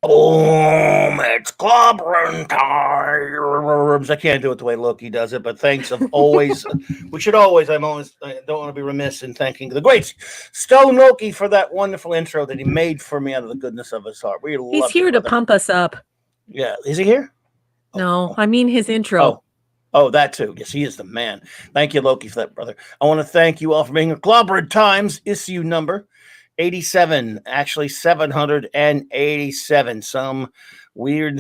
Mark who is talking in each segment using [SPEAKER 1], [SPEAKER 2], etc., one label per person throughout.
[SPEAKER 1] Boom! It's clobbering times. I can't do it the way Loki does it, but thanks of always. We should always. I don't want to be remiss in thanking the great Stone Loki for that wonderful intro that he made for me out of the goodness of his heart. We
[SPEAKER 2] He's
[SPEAKER 1] loved
[SPEAKER 2] here
[SPEAKER 1] it,
[SPEAKER 2] to
[SPEAKER 1] brother.
[SPEAKER 2] pump us up.
[SPEAKER 1] Yeah, is he here?
[SPEAKER 2] No, I mean his intro.
[SPEAKER 1] Oh, that too. Yes, he is the man. Thank you, Loki, for that, brother. I want to thank you all for being here. Clobberin Times issue number 87, actually 787. Some weird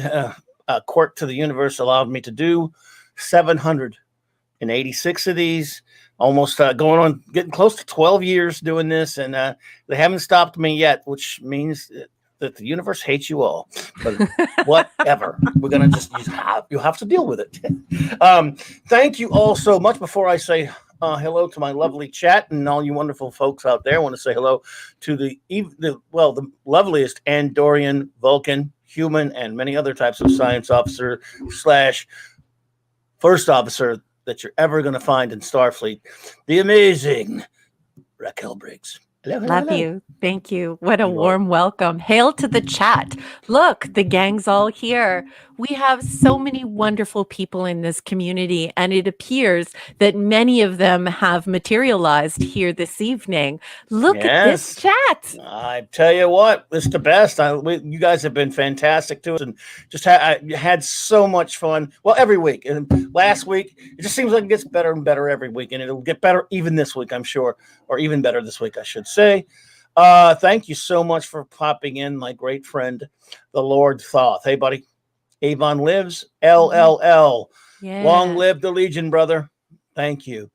[SPEAKER 1] quirk to the universe allowed me to do 786 of these. Almost going on, getting close to 12 years doing this, and they haven't stopped me yet, which means that the universe hates you all. But whatever, we're gonna just you have to deal with it. Thank you all so much. Before I say hello to my lovely chat and all you wonderful folks out there, I want to say hello to the loveliest Andorian, Vulcan, human, and many other types of science officer / first officer that you're ever going to find in Starfleet, the amazing Raquel Briggs. Hello,
[SPEAKER 2] Love you. Thank you. What a warm welcome. Hail to the chat. Look, the gang's all here. We have so many wonderful people in this community, and it appears that many of them have materialized here this evening. Look at this chat.
[SPEAKER 1] I tell you what, it's the best. You guys have been fantastic to us, and just had so much fun. Well, every week. And last week, it just seems like it gets better and better every week, and it'll get better even this week, I'm sure, or even better this week, I should say. Thank you so much for popping in, my great friend, the Lord Thoth. Hey, buddy. Avon lives, LLL.
[SPEAKER 2] Yeah.
[SPEAKER 1] Long live the Legion, brother. Thank you.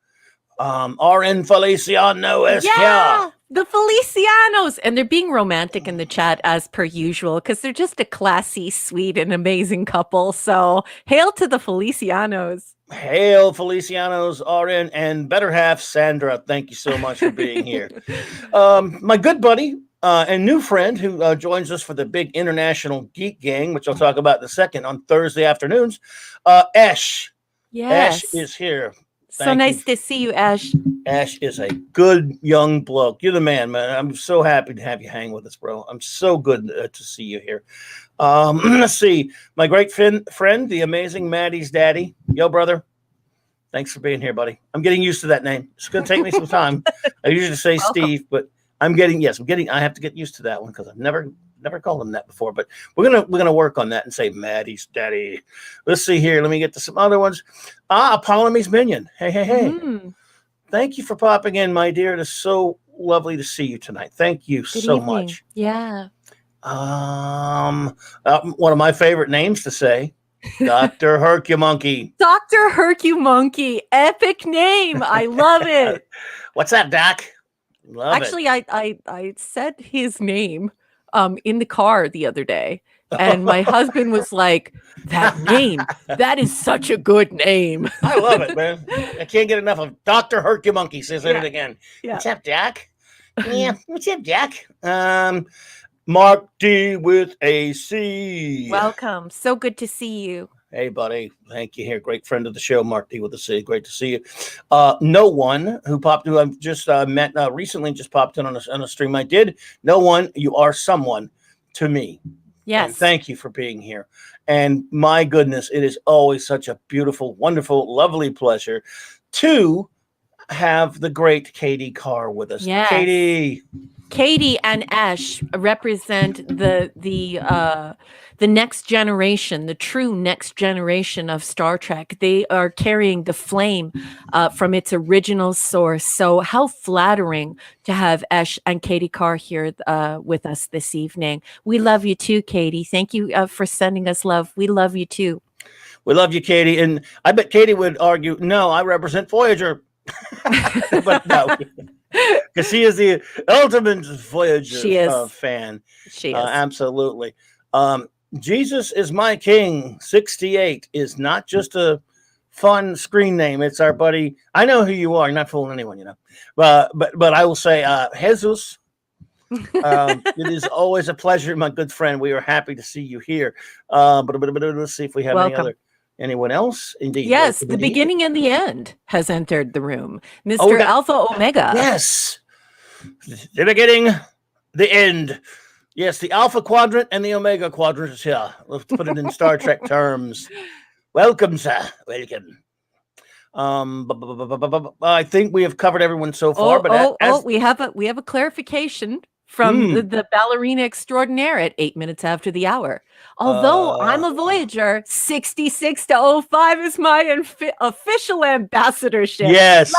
[SPEAKER 1] RN Feliciano is here.
[SPEAKER 2] The Felicianos. And they're being romantic in the chat as per usual because they're just a classy, sweet, and amazing couple. So hail to the Felicianos.
[SPEAKER 1] Hail Felicianos, RN, and better half Sandra. Thank you so much for being here. My good buddy and new friend who joins us for the big International Geek Gang, which I'll talk about in a second, on Thursday afternoons, Ash.
[SPEAKER 2] Yes.
[SPEAKER 1] Ash is here.
[SPEAKER 2] So nice to see you, Ash.
[SPEAKER 1] Ash is a good young bloke. You're the man, man. I'm so happy to have you hang with us, bro. I'm so good to see you here. Let's see. My great friend, the amazing Maddie's daddy. Yo, brother. Thanks for being here, buddy. I'm getting used to that name. It's going to take me some time. I usually say Steve, but I have to get used to that one because I've never called him that before, but we're gonna work on that and say Maddie's daddy. Let's see here. Let me get to some other ones. Apollome's minion. Hey. Mm-hmm. Thank you for popping in, my dear. It is so lovely to see you tonight. Thank you so much.
[SPEAKER 2] Yeah.
[SPEAKER 1] One of my favorite names to say, Dr. Hercumonkey.
[SPEAKER 2] Dr. Hercumonkey. Epic name. I love it.
[SPEAKER 1] What's up, Doc?
[SPEAKER 2] Actually, I said his name in the car the other day, and my husband was like, that name, that is such a good name.
[SPEAKER 1] I love it, man. I can't get enough of Dr. Hercumonkey. Says it again. Yeah. What's up, Jack? Yeah, what's up, Jack? Mark D with a C.
[SPEAKER 2] Welcome. So good to see you.
[SPEAKER 1] Hey, buddy. Thank you here. Great friend of the show, Mark D with a C. Great to see you. No one who I've just met recently, just popped in on a stream I did. No one, you are someone to me.
[SPEAKER 2] Yes.
[SPEAKER 1] And thank you for being here. And my goodness, it is always such a beautiful, wonderful, lovely pleasure to have the great Katie Carr with us.
[SPEAKER 2] Yes. Katie and Ash represent the next generation, the true next generation of Star Trek. They are carrying the flame from its original source. So how flattering to have Ash and Katie Carr here with us this evening. We love you too, Katie. Thank you for sending us love. We love you too.
[SPEAKER 1] We love you, Katie. And I bet Katie would argue, no, I represent Voyager. But no. Because she is the ultimate Voyager fan.
[SPEAKER 2] She is.
[SPEAKER 1] Absolutely. Jesus is my king 68 is not just a fun screen name. It's our buddy. I know who you are. You're not fooling anyone, you know. But I will say, Jesus. It is always a pleasure, my good friend. We are happy to see you here. But let's see if we have anyone else. Indeed.
[SPEAKER 2] Yes, the beginning and the end has entered the room. Mr. Alpha Omega.
[SPEAKER 1] Yes. The beginning, the end. Yes, the Alpha Quadrant and the Omega Quadrant is here. Let's put it in Star Trek terms. Welcome, sir. Welcome. I think we have covered everyone so far.
[SPEAKER 2] We have a clarification from the ballerina extraordinaire at 8 minutes after the hour. Although I'm a Voyager, 66 to 05 is my official ambassadorship.
[SPEAKER 1] Yes.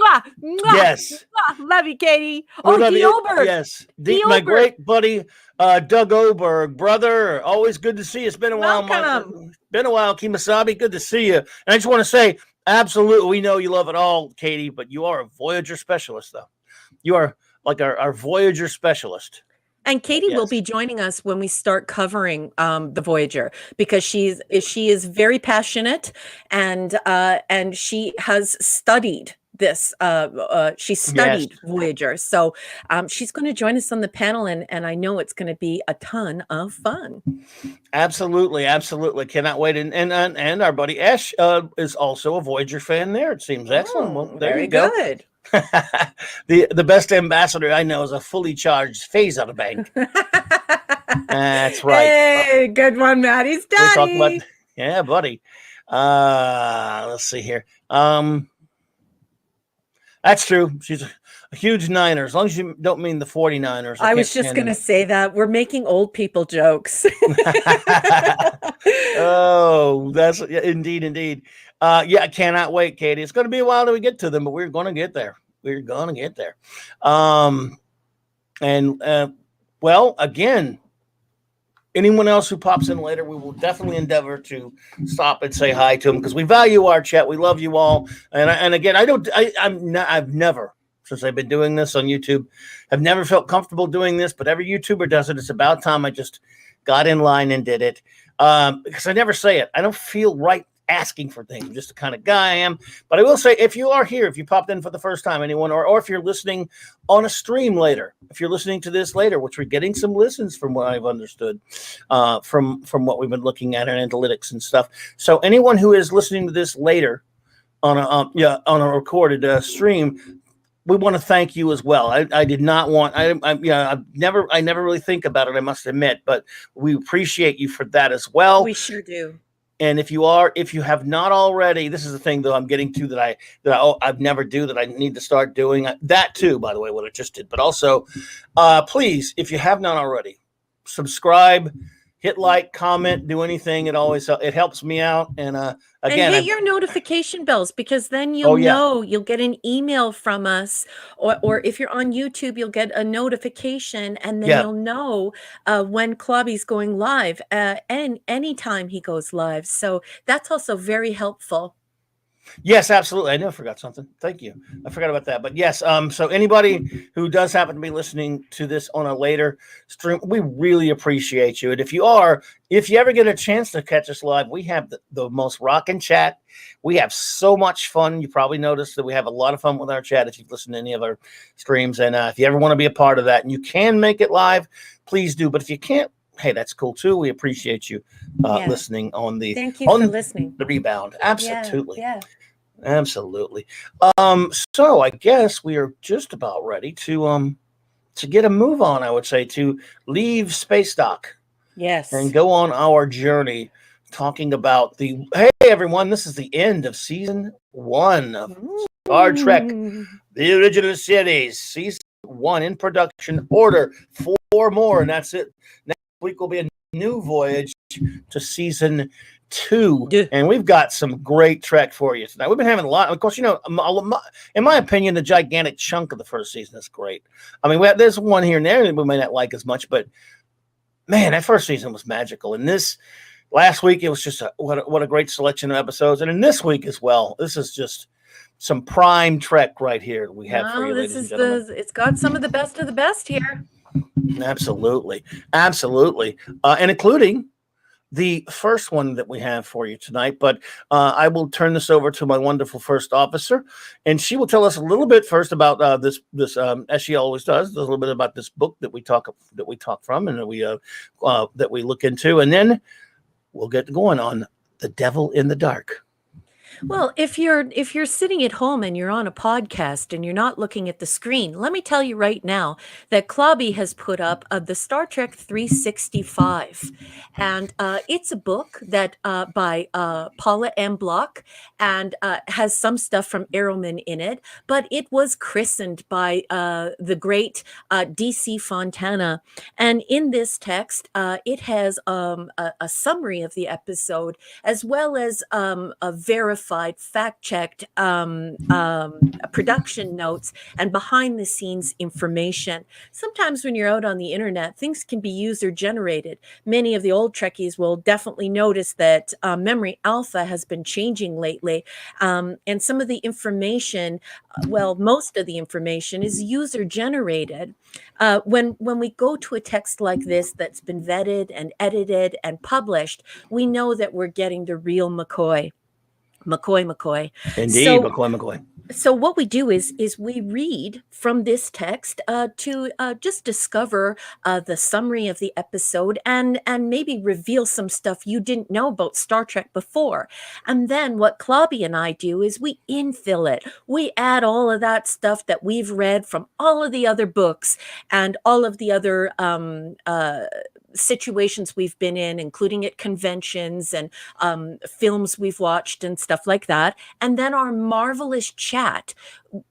[SPEAKER 2] Mwah, mwah,
[SPEAKER 1] Yes.
[SPEAKER 2] mwah. Love you, Katie. D. Oberg.
[SPEAKER 1] Yes. My great buddy, Doug Oberg, brother. Always good to see you. It's been a while. Kimasabi. Good to see you. And I just want to say, absolutely, we know you love it all, Katie, but you are a Voyager specialist, though. You are like our Voyager specialist.
[SPEAKER 2] And Katie will be joining us when we start covering the Voyager, because she is very passionate and she has studied this. She studied Voyager, so she's going to join us on the panel, and I know it's going to be a ton of fun.
[SPEAKER 1] Absolutely, cannot wait. And our buddy Ash is also a Voyager fan. There, it seems excellent. Well, there you go.
[SPEAKER 2] Good.
[SPEAKER 1] the best ambassador I know is a fully charged phase out of bank. That's right.
[SPEAKER 2] Hey, good one, Maddie's daddy.
[SPEAKER 1] Yeah, buddy. Let's see here. That's true. She's a huge Niner. As long as you don't mean the 49ers.
[SPEAKER 2] I was just going to say that. We're making old people jokes.
[SPEAKER 1] Oh, that's indeed. I cannot wait, Katie. It's going to be a while till we get to them, but we're going to get there. Well, again, anyone else who pops in later, we will definitely endeavor to stop and say hi to them, because we value our chat. We love you all. And again, I've never, since I've been doing this on YouTube, I've never felt comfortable doing this, but every YouTuber does it. It's about time I just got in line and did it. Because I never say it. I don't feel right asking for things. I'm just the kind of guy I am. But I will say, if you are here, if you popped in for the first time, anyone, or if you're listening on a stream later, if you're listening to this later, which we're getting some listens from what I've understood, from what we've been looking at in analytics and stuff. So anyone who is listening to this later on a recorded stream, we want to thank you as well. I did not want. I never really think about it, I must admit, but we appreciate you for that as well.
[SPEAKER 2] We sure do.
[SPEAKER 1] And if you have not already, this is the thing though I'm getting to that I've never do that I need to start doing that too. By the way, what I just did, but also, please, if you have not already, subscribe, hit like, comment, do anything. It helps me out. And again,
[SPEAKER 2] hit your notification bells, because then you'll know, you'll get an email from us, or if you're on YouTube, you'll get a notification, and then you'll know when Clobby's going live, and anytime he goes live. So that's also very helpful.
[SPEAKER 1] Yes, absolutely. I never forgot something. Thank you. I forgot about that. But yes, so anybody who does happen to be listening to this on a later stream, we really appreciate you. And if you ever get a chance to catch us live, we have the most rockin' chat. We have so much fun. You probably noticed that we have a lot of fun with our chat if you've listened to any of our streams. And if you ever want to be a part of that and you can make it live, please do. But if you can't, hey, that's cool too. We appreciate you listening on the
[SPEAKER 2] Thank you for listening.
[SPEAKER 1] The rebound. Absolutely.
[SPEAKER 2] Yeah.
[SPEAKER 1] Absolutely. So I guess we are just about ready to get a move on, I would say, to leave Space Dock.
[SPEAKER 2] Yes.
[SPEAKER 1] And go on our journey talking about hey everyone, this is the end of season 1 of Star Trek, the original series, season 1 in production order. 4 more, and that's it. Next week will be a new voyage to season 2, and we've got some great Trek for you tonight. We've been having a lot. Of course, in my opinion, the gigantic chunk of the first season is great. I mean, there's one here and there that we may not like as much, but man, that first season was magical. And this last week, it was just what a great selection of episodes. And in this week as well, this is just some prime Trek right here we have for you, ladies and gentlemen.
[SPEAKER 2] It's got some of the best here.
[SPEAKER 1] Absolutely. And including the first one that we have for you tonight. But I will turn this over to my wonderful first officer, and she will tell us a little bit first about this as she always does, a little bit about this book that we talk from and that we look into, and then we'll get going on The Devil in the Dark.
[SPEAKER 2] Well, if you're sitting at home and you're on a podcast and you're not looking at the screen, let me tell you right now that Clobby has put up the Star Trek 365, and it's a book that by Paula M. Block, and has some stuff from Arrowman in it, but it was christened by the great D.C. Fontana, and in this text, it has a summary of the episode as well as a verified, fact checked production notes and behind the scenes information. Sometimes when you're out on the internet, things can be user generated. Many of the old Trekkies will definitely notice that Memory Alpha has been changing lately. And some of the information, well, most of the information is user generated. When we go to a text like this that's been vetted and edited and published, we know that we're getting the real McCoy.
[SPEAKER 1] Indeed, McCoy.
[SPEAKER 2] So what we do is we read from this text to just discover the summary of the episode and maybe reveal some stuff you didn't know about Star Trek before. And then what Clobby and I do is we infill it. We add all of that stuff that we've read from all of the other books and all of the other situations we've been in, including at conventions and films we've watched and stuff like that. And then our marvelous chat,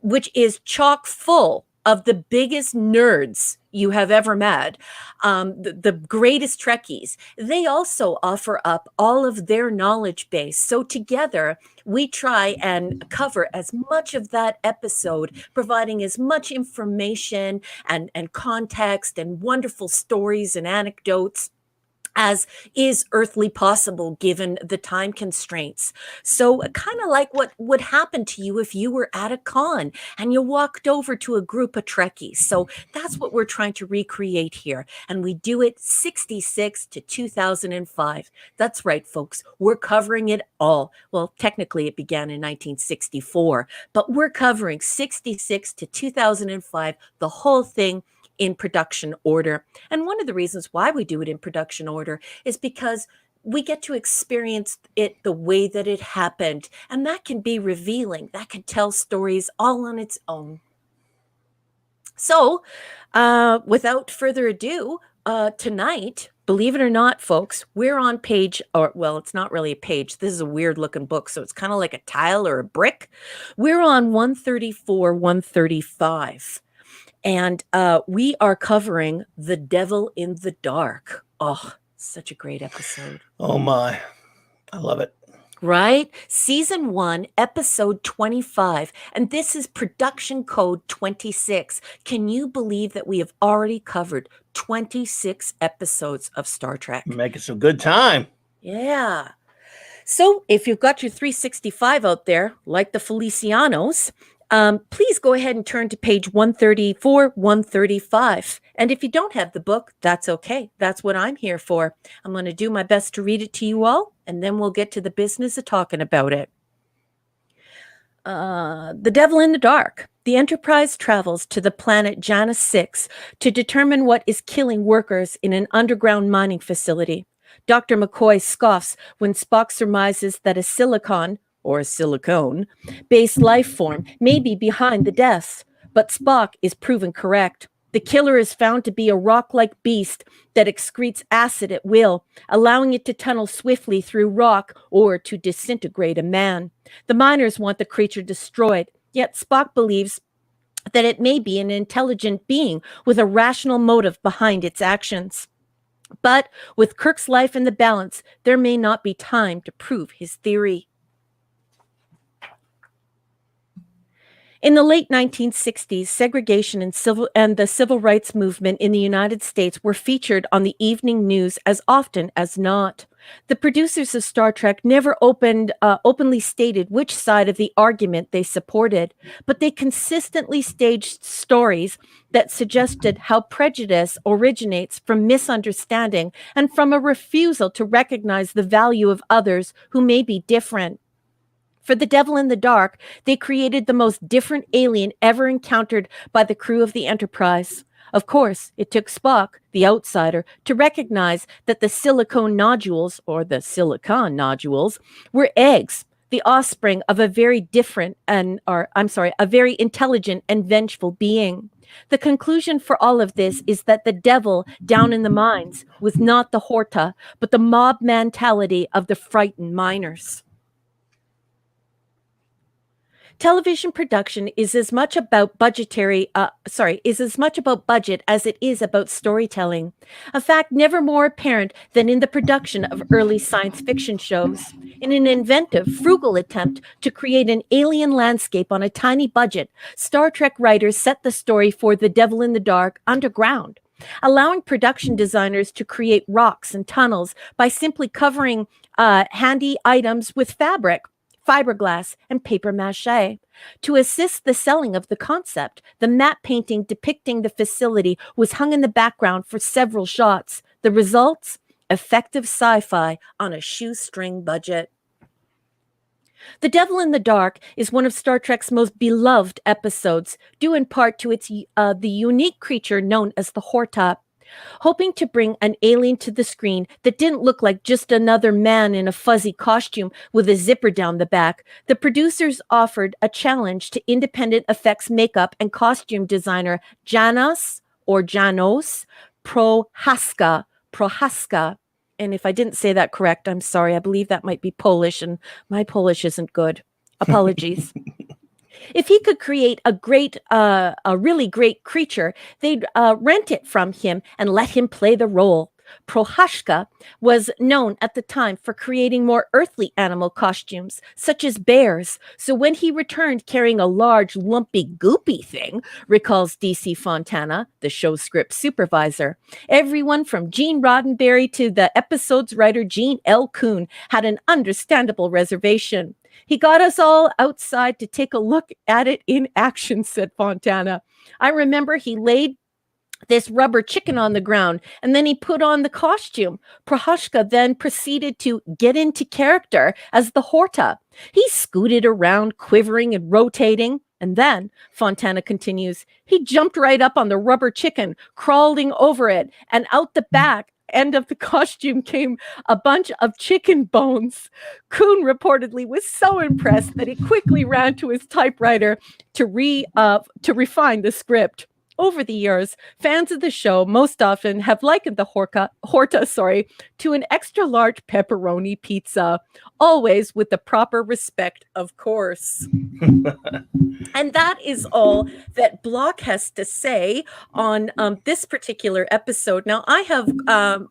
[SPEAKER 2] which is chock full of the biggest nerds you have ever met, the greatest Trekkies. They also offer up all of their knowledge base. So together, we try and cover as much of that episode, providing as much information and context and wonderful stories and anecdotes as is earthly possible given the time constraints. So kind of like what would happen to you if you were at a con and you walked over to a group of Trekkies. So that's what we're trying to recreate here. And we do it 66 to 2005. That's right, folks. We're covering it all. Well, technically it began in 1964, but we're covering 66 to 2005, the whole thing in production order. And one of the reasons why we do it in production order is because we get to experience it the way that it happened. And that can be revealing. That can tell stories all on its own. So without further ado, tonight, believe it or not, folks, we're on page, or well, it's not really a page. This is a weird looking book. So it's kind of like a tile or a brick. We're on 134, 135. And we are covering The Devil in the Dark. Oh, such a great episode.
[SPEAKER 1] Oh, my. I love it.
[SPEAKER 2] Right? Season 1, episode 25. And this is production code 26. Can you believe that we have already covered 26 episodes of Star Trek?
[SPEAKER 1] Making some good time.
[SPEAKER 2] Yeah. So if you've got your 365 out there, like the Felicianos, please go ahead and turn to page 134, 135. And if you don't have the book, that's okay. That's what I'm here for. I'm going to do my best to read it to you all, and then we'll get to the business of talking about it. The Devil in the Dark. The Enterprise travels to the planet Janus 6 to determine what is killing workers in an underground mining facility. Dr. McCoy scoffs when Spock surmises that a silicon, or silicone-based life form may be behind the deaths, but Spock is proven correct. The killer is found to be a rock-like beast that excretes acid at will, allowing it to tunnel swiftly through rock or to disintegrate a man. The miners want the creature destroyed, yet Spock believes that it may be an intelligent being with a rational motive behind its actions. But with Kirk's life in the balance, there may not be time to prove his theory. In the late 1960s, segregation and the civil rights movement in the United States were featured on the evening news as often as not. The producers of Star Trek never openly stated which side of the argument they supported, but they consistently staged stories that suggested how prejudice originates from misunderstanding and from a refusal to recognize the value of others who may be different. For The Devil in the Dark, they created the most different alien ever encountered by the crew of the Enterprise. Of course, it took Spock, the outsider, to recognize that the silicone nodules, or the silicon nodules, were eggs the offspring of a very intelligent and vengeful being. The conclusion for all of this is that the devil down in the mines was not the Horta, but the mob mentality of the frightened miners. Television production is as much about budget as it is about storytelling. A fact never more apparent than in the production of early science fiction shows. In an inventive, frugal attempt to create an alien landscape on a tiny budget, Star Trek writers set the story for The Devil in the Dark underground, allowing production designers to create rocks and tunnels by simply covering handy items with fabric, fiberglass, and paper mache. To assist the selling of the concept, the matte painting depicting the facility was hung in the background for several shots. The results? Effective sci-fi on a shoestring budget. The Devil in the Dark is one of Star Trek's most beloved episodes, due in part to the unique creature known as the Horta. Hoping to bring an alien to the screen that didn't look like just another man in a fuzzy costume with a zipper down the back, the producers offered a challenge to independent effects makeup and costume designer Janos Prohaska. And if I didn't say that correct, I'm sorry. I believe that might be Polish, and my Polish isn't good. Apologies. If he could create a really great creature, they'd rent it from him and let him play the role. Prohaska was known at the time for creating more earthly animal costumes, such as bears. So when he returned carrying a large, lumpy, goopy thing, recalls DC Fontana, the show script supervisor, everyone from Gene Roddenberry to the episode's writer Gene L. Kuhn had an understandable reservation. He got us all outside to take a look at it in action, said Fontana. I remember he laid this rubber chicken on the ground, and then he put on the costume. Prohaska then proceeded to get into character as the Horta. He scooted around, quivering and rotating. And then, Fontana continues, he jumped right up on the rubber chicken, crawling over it, and out the back end of the costume came a bunch of chicken bones. Kuhn reportedly was so impressed that he quickly ran to his typewriter to refine the script. Over the years, fans of the show most often have likened the Horta to an extra large pepperoni pizza, always with the proper respect, of course. And that is all that Block has to say on this particular episode. Now, I have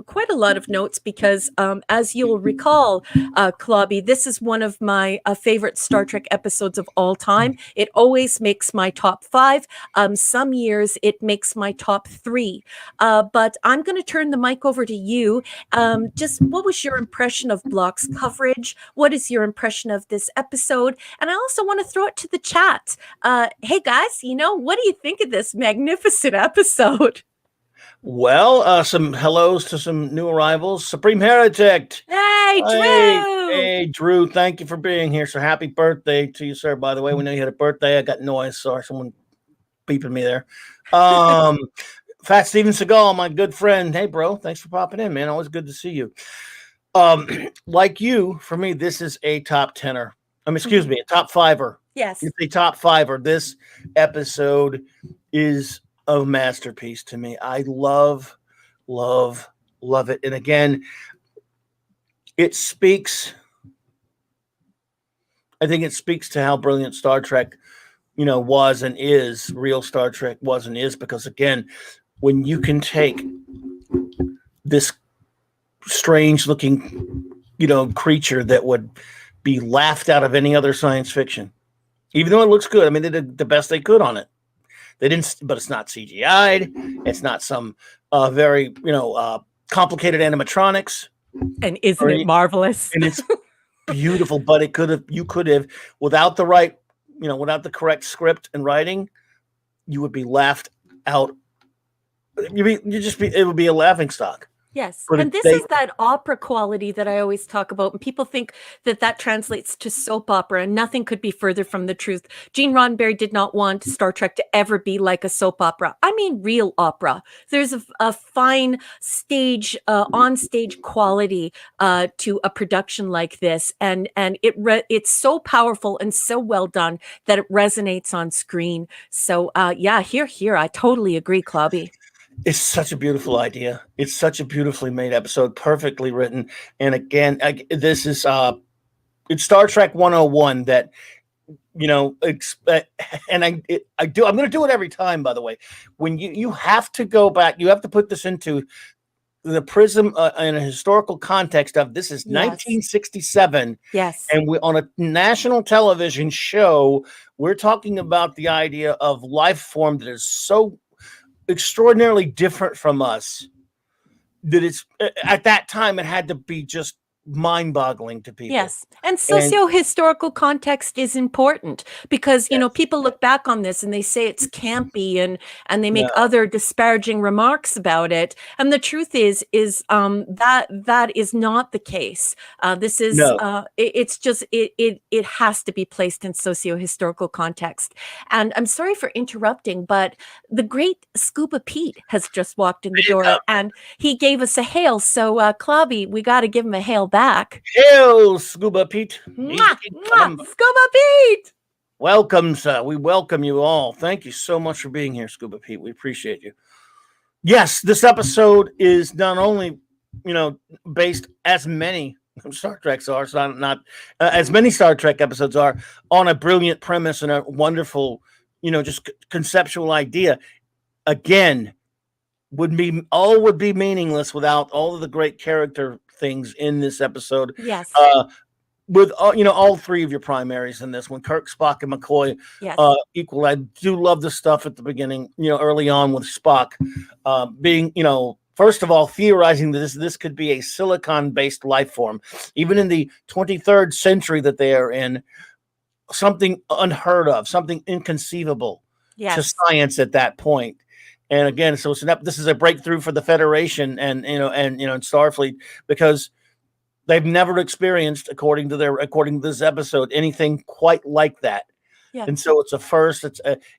[SPEAKER 2] quite a lot of notes because, as you'll recall, Clobby, this is one of my favorite Star Trek episodes of all time. It always makes my top 5. Some years it makes my top 3. But I'm going to turn the mic over to you. Just what was your impression of Block's coverage? What is your impression of this episode? And I also want to throw it to the chat. Hey guys, what do you think of this magnificent episode?
[SPEAKER 1] Well, some hellos to some new arrivals. Supreme Heretic.
[SPEAKER 2] Hey, Drew.
[SPEAKER 1] Hey, Drew. Thank you for being here. So happy birthday to you, sir. By the way, we know you had a birthday. I got noise. Sorry, someone beeping me there. Fat Steven Seagal, my good friend. Hey, bro. Thanks for popping in, man. Always good to see you. Like you, for me, this is a top 10er. Excuse me, a top 5er.
[SPEAKER 2] Yes.
[SPEAKER 1] It's a top 5er. This episode is a masterpiece to me. I love it. And again, it speaks, I think it speaks to how brilliant Star Trek, was and is, real Star Trek was and is, because again, when you can take this strange looking, creature that would be laughed out of any other science fiction, even though it looks good. I mean, they did the best they could on it. They didn't, but it's not CGI'd. It's not some very, complicated animatronics.
[SPEAKER 2] And isn't it marvelous?
[SPEAKER 1] And it's beautiful, but you could have, without the right, without the correct script and writing, you would be laughed out. It would be a laughing stock.
[SPEAKER 2] Yes.
[SPEAKER 1] But
[SPEAKER 2] And this
[SPEAKER 1] they
[SPEAKER 2] is that opera quality that I always talk about. And people think that that translates to soap opera, and nothing could be further from the truth. Gene Roddenberry did not want Star Trek to ever be like a soap opera. I mean, real opera. There's a fine stage, on stage quality to a production like this. And it's so powerful and so well done that it resonates on screen. So, yeah, here. I totally agree, Clobby.
[SPEAKER 1] It's such a beautiful idea. It's such a beautifully made episode, perfectly written. And again, this is it's Star Trek 101 that expect. And I'm going to do it every time. By the way, when you have to go back, you have to put this into the prism in a historical context of this is
[SPEAKER 2] Yes.
[SPEAKER 1] 1967,
[SPEAKER 2] Yes.
[SPEAKER 1] and we on a national television show. We're talking about the idea of life form that is so extraordinarily different from us that it's at that time it had to be just mind-boggling to people.
[SPEAKER 2] Yes. And socio-historical context is important because,
[SPEAKER 1] Yes.
[SPEAKER 2] people look back on this and they say it's campy and they make
[SPEAKER 1] No.
[SPEAKER 2] other disparaging remarks about it. And the truth is that is not the case. This is
[SPEAKER 1] No.
[SPEAKER 2] it's just it has to be placed in socio-historical context. And I'm sorry for interrupting, but the great Scuba Pete has just walked in the door and he gave us a hail. So Clobby, we got to give him a hail back.
[SPEAKER 1] Hail, Scuba Pete.
[SPEAKER 2] Mwah, mwah, Scuba Pete.
[SPEAKER 1] Welcome, sir. We welcome you all. Thank you so much for being here, Scuba Pete. We appreciate you. Yes, this episode is not only, based as many Star Treks are, so not as many Star Trek episodes are, on a brilliant premise and a wonderful, just conceptual idea. Again, would be meaningless without all of the great character things in this episode.
[SPEAKER 2] Yes.
[SPEAKER 1] With all three of your primaries in this one, Kirk, Spock, and McCoy,
[SPEAKER 2] Yes.
[SPEAKER 1] equal. I do love the stuff at the beginning, early on with Spock, being, first of all, theorizing that this could be a silicon-based life form, even in the 23rd century that they are in, something unheard of, something inconceivable to
[SPEAKER 2] Yes.
[SPEAKER 1] science at that point. And again, so this is a breakthrough for the Federation and Starfleet, because they've never experienced, according to this episode, anything quite like that.
[SPEAKER 2] Yeah.
[SPEAKER 1] And so it's a first.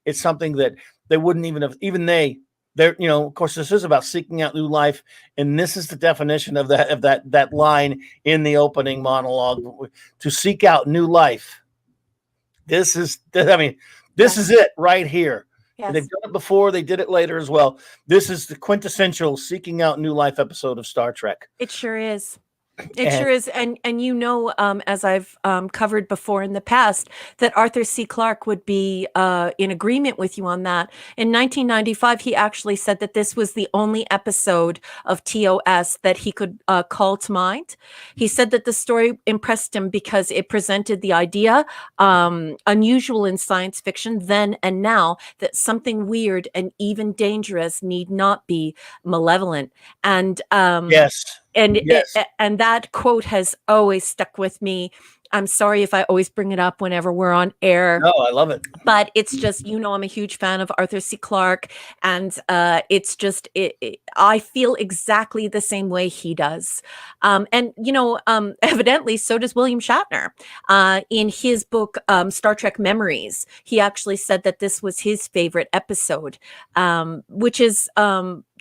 [SPEAKER 1] It's something that they wouldn't even have. Even they're of course, this is about seeking out new life, and this is the definition of that line in the opening monologue: to seek out new life. This is it right here.
[SPEAKER 2] Yes.
[SPEAKER 1] They've done it before. They did it later as well. This is the quintessential seeking out new life episode of Star Trek.
[SPEAKER 2] It sure is. It sure is. And as I've covered before in the past, that Arthur C. Clarke would be in agreement with you on that. In 1995, he actually said that this was the only episode of TOS that he could call to mind. He said that the story impressed him because it presented the idea, unusual in science fiction then and now, that something weird and even dangerous need not be malevolent. And
[SPEAKER 1] yes.
[SPEAKER 2] And
[SPEAKER 1] yes.
[SPEAKER 2] And that quote has always stuck with me. I'm sorry if I always bring it up whenever we're on air.
[SPEAKER 1] No, I love it.
[SPEAKER 2] But it's just, I'm a huge fan of Arthur C. Clarke, and it's just, I feel exactly the same way he does. Evidently, so does William Shatner. In his book, Star Trek Memories, he actually said that this was his favorite episode, which is,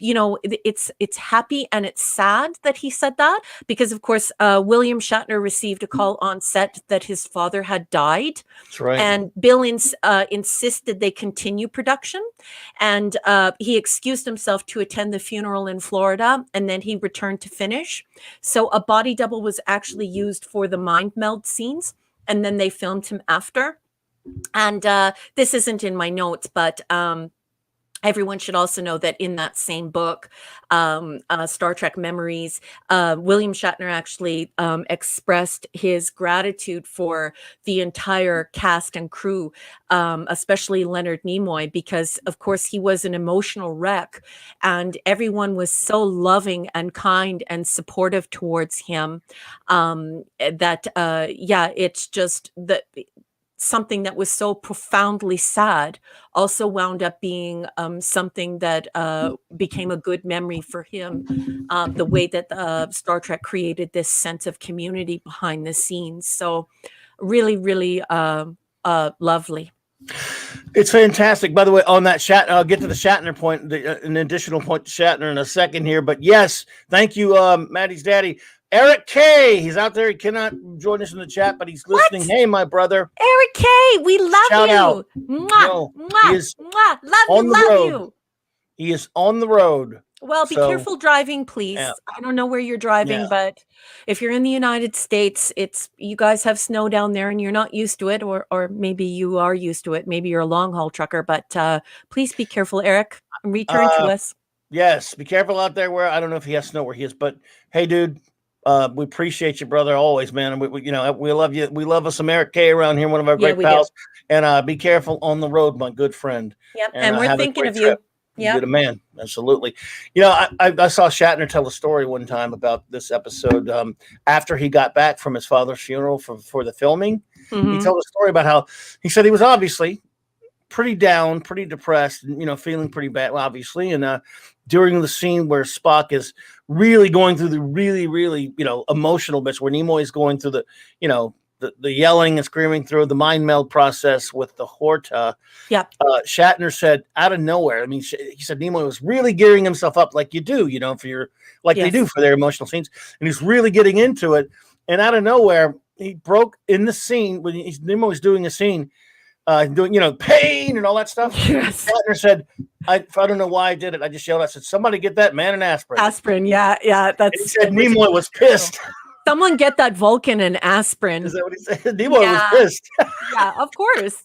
[SPEAKER 2] it's happy and it's sad that he said that, because of course, William Shatner received a call on set that his father had died.
[SPEAKER 1] That's right.
[SPEAKER 2] And Bill insisted they continue production, and he excused himself to attend the funeral in Florida, and then he returned to finish. So a body double was actually used for the mind meld scenes, and then they filmed him after. And this isn't in my notes, but everyone should also know that in that same book, Star Trek Memories, William Shatner actually expressed his gratitude for the entire cast and crew, especially Leonard Nimoy, because, of course, he was an emotional wreck, and everyone was so loving and kind and supportive towards him, it's just that something that was so profoundly sad also wound up being something that became a good memory for him. The way that Star Trek created this sense of community behind the scenes. So really, really lovely.
[SPEAKER 1] It's fantastic. By the way, on that I'll get to the Shatner point, an additional point to Shatner in a second here. But yes, thank you, Maddie's daddy. Eric K. He's out there. He cannot join us in the chat, but he's listening. What? Hey, my brother.
[SPEAKER 2] Eric K. We love
[SPEAKER 1] Shout
[SPEAKER 2] you.
[SPEAKER 1] Out.
[SPEAKER 2] Mwah,
[SPEAKER 1] No,
[SPEAKER 2] mwah,
[SPEAKER 1] he is
[SPEAKER 2] mwah.
[SPEAKER 1] on
[SPEAKER 2] Love
[SPEAKER 1] the road.
[SPEAKER 2] you.
[SPEAKER 1] He is on the road.
[SPEAKER 2] Well, be careful driving, please.
[SPEAKER 1] Yeah.
[SPEAKER 2] I don't know where you're driving, but if you're in the United States, you guys have snow down there and you're not used to it, or maybe you are used to it. Maybe you're a long haul trucker, but please be careful, Eric. Return to us.
[SPEAKER 1] Yes, be careful out there where I don't know if he has snow where he is, but hey, dude, we appreciate you, brother, always, man. And we love you. We love us some Eric K around here, one of our great pals. Do. And be careful on the road, my good friend.
[SPEAKER 2] Yep, and we're thinking of you.
[SPEAKER 1] Yeah, you're a man. Absolutely. You know, I saw Shatner tell a story one time about this episode. After he got back from his father's funeral for the filming, he told a story about how he said he was obviously pretty down, pretty depressed, and feeling pretty bad, obviously. And during the scene where Spock is really going through the really, really emotional bits, where Nimoy is going through the yelling and screaming through the mind meld process with the Horta.
[SPEAKER 2] Yeah.
[SPEAKER 1] Shatner said out of nowhere, he said Nimoy was really gearing himself up like you do, for your, they do for their emotional scenes. And he's really getting into it. And out of nowhere, he broke in the scene when Nimoy was doing a scene, doing, pain and all that stuff.
[SPEAKER 2] Yes.
[SPEAKER 1] Shatner said, I don't know why I did it. I just yelled, I said, somebody get that man an aspirin.
[SPEAKER 2] Aspirin. Yeah.
[SPEAKER 1] And he said Nimoy was pissed.
[SPEAKER 2] Someone get that Vulcan and aspirin.
[SPEAKER 1] Is that what he said? Nimoy was pissed.
[SPEAKER 2] Yeah, of course.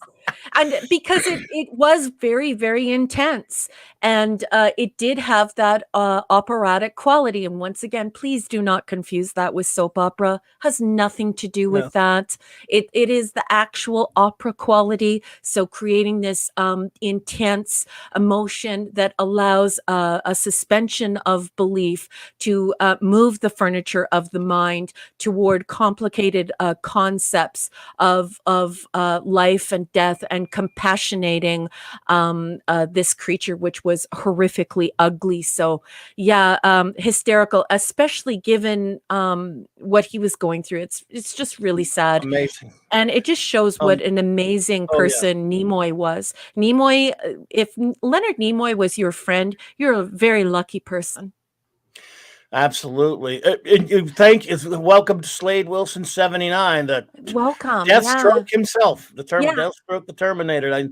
[SPEAKER 2] And because it was very, very intense. And it did have that operatic quality. And once again, please do not confuse that with soap opera. Has nothing to do with that. It is the actual opera quality. So creating this intense emotion that allows a suspension of belief to move the furniture of the mind toward complicated concepts of life and death, and compassionating this creature, which was horrifically ugly. So hysterical, especially given what he was going through. It's just really sad.
[SPEAKER 1] Amazing.
[SPEAKER 2] And it just shows what an amazing person Nimoy was. Nimoy, if Leonard Nimoy was your friend, you're a very lucky person.
[SPEAKER 1] Absolutely. Thank you. Welcome to Slade Wilson 79.
[SPEAKER 2] Welcome.
[SPEAKER 1] Deathstroke himself. The Deathstroke, the Terminator.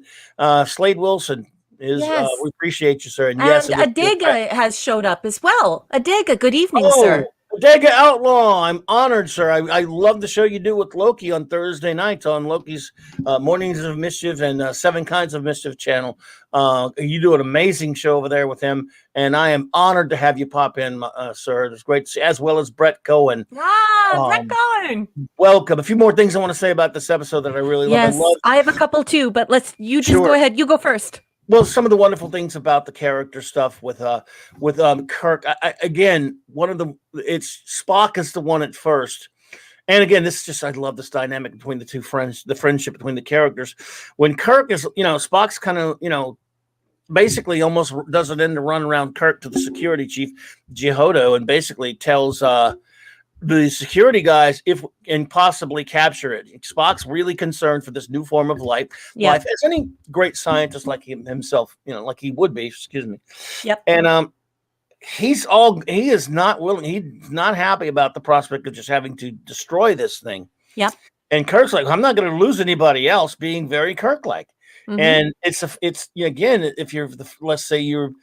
[SPEAKER 1] Slade Wilson is. We appreciate you, sir. And yes,
[SPEAKER 2] Adega has showed up as well. Adega, good evening, sir.
[SPEAKER 1] Adega Outlaw, I'm honored, sir. I love the show you do with Loki on Thursday nights on Loki's Mornings of Mischief and Seven Kinds of Mischief channel. You do an amazing show over there with him, and I am honored to have you pop in, sir. It's great to see, as well as Brett Cohen.
[SPEAKER 2] Brett Cohen.
[SPEAKER 1] Welcome. A few more things I want to say about this episode that I really love.
[SPEAKER 2] Yes, I have a couple too, but go ahead. You go first.
[SPEAKER 1] Well, some of the wonderful things about the character stuff with Kirk. Again, it's Spock is the one at first. And again, I love this dynamic between the two friends, the friendship between the characters. When Kirk is, Spock's kind of, basically almost does an end to run around Kirk to the security chief, Jehodo, and basically tells the security guys and possibly capture it. Spock's really concerned for this new form of life. Life, as any great scientist like himself, like he would be. Excuse me.
[SPEAKER 2] Yep.
[SPEAKER 1] And he is not willing. He's not happy about the prospect of just having to destroy this thing.
[SPEAKER 2] Yep.
[SPEAKER 1] And Kirk's like, I'm not going to lose anybody else. Being very Kirk-like. Mm-hmm. And it's again, if let's say you're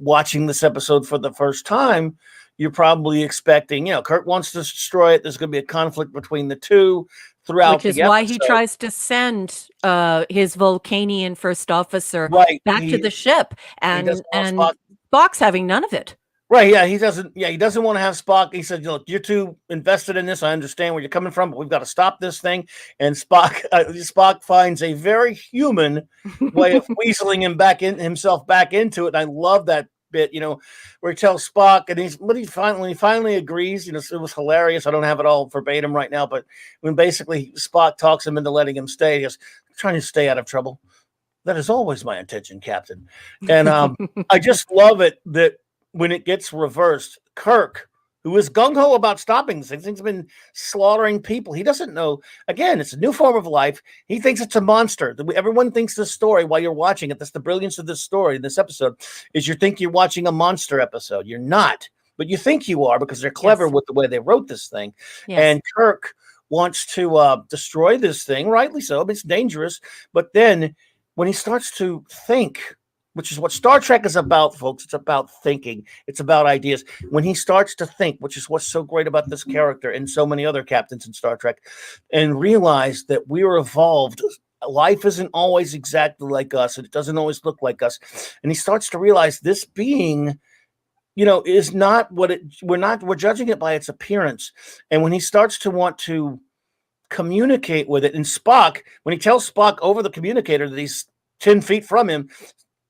[SPEAKER 1] watching this episode for the first time, you're probably expecting, Kirk wants to destroy it. There's going to be a conflict between the two throughout.
[SPEAKER 2] Which is why he tries to send his Vulcanian first officer back to the ship, and Spock's having none of it.
[SPEAKER 1] Right? Yeah, he doesn't want to have Spock. He said, "Look, you're too invested in this. I understand where you're coming from, but we've got to stop this thing." And Spock finds a very human way of weaseling himself back into it. And I love that bit, where he tells Spock, and when he finally agrees, it was hilarious. I don't have it all verbatim right now, but when basically Spock talks him into letting him stay, he goes, "Trying to stay out of trouble. That is always my intention, Captain." And I just love it that when it gets reversed, Kirk, who is gung-ho about stopping things, he's been slaughtering people. He doesn't know. Again, it's a new form of life. He thinks it's a monster. Everyone thinks this story while you're watching it. That's the brilliance of this story, this episode, is you think you're watching a monster episode. You're not, but you think you are because they're clever with the way they wrote this thing. Yes. And Kirk wants to destroy this thing, rightly so. It's dangerous. But then when he starts to think, which is what Star Trek is about, folks. It's about thinking. It's about ideas. When he starts to think, which is what's so great about this character and so many other captains in Star Trek, and realize that we're evolved. Life isn't always exactly like us. It doesn't always look like us. And he starts to realize this being, is not what we're judging it by its appearance. And when he starts to want to communicate with it, and Spock, when he tells Spock over the communicator that he's 10 feet from him,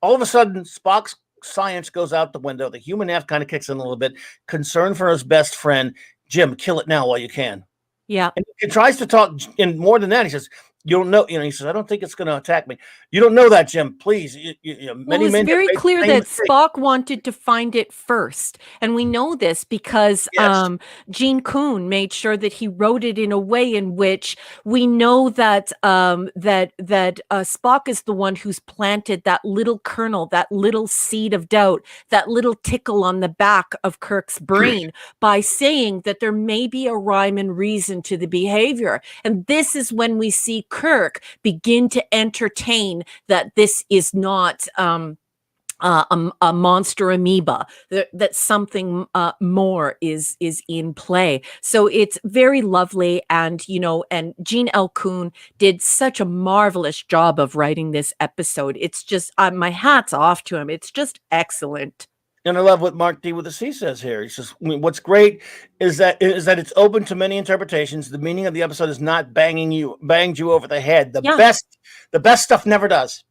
[SPEAKER 1] all of a sudden, Spock's science goes out the window. The human half kind of kicks in a little bit. Concern for his best friend, Jim, kill it now while you can.
[SPEAKER 2] Yeah.
[SPEAKER 1] And he tries to talk, and more than that, he says, "You don't know." He says, "I don't think it's going to attack me." "You don't know that, Jim. Please."
[SPEAKER 2] It's very clear that Spock wanted to find it first, and we know this because Gene Kuhn made sure that he wrote it in a way in which we know that Spock is the one who's planted that little kernel, that little seed of doubt, that little tickle on the back of Kirk's brain by saying that there may be a rhyme and reason to the behavior, and this is when we see Kirk begin to entertain that this is not a monster amoeba, that something more is in play. So it's very lovely, and and Gene L. Kuhn did such a marvelous job of writing this episode. It's just my hat's off to him. It's just excellent.
[SPEAKER 1] And I love what Mark D with a C says here. He says, "What's great is that it's open to many interpretations. The meaning of the episode is not banged you over the head. The best stuff never does."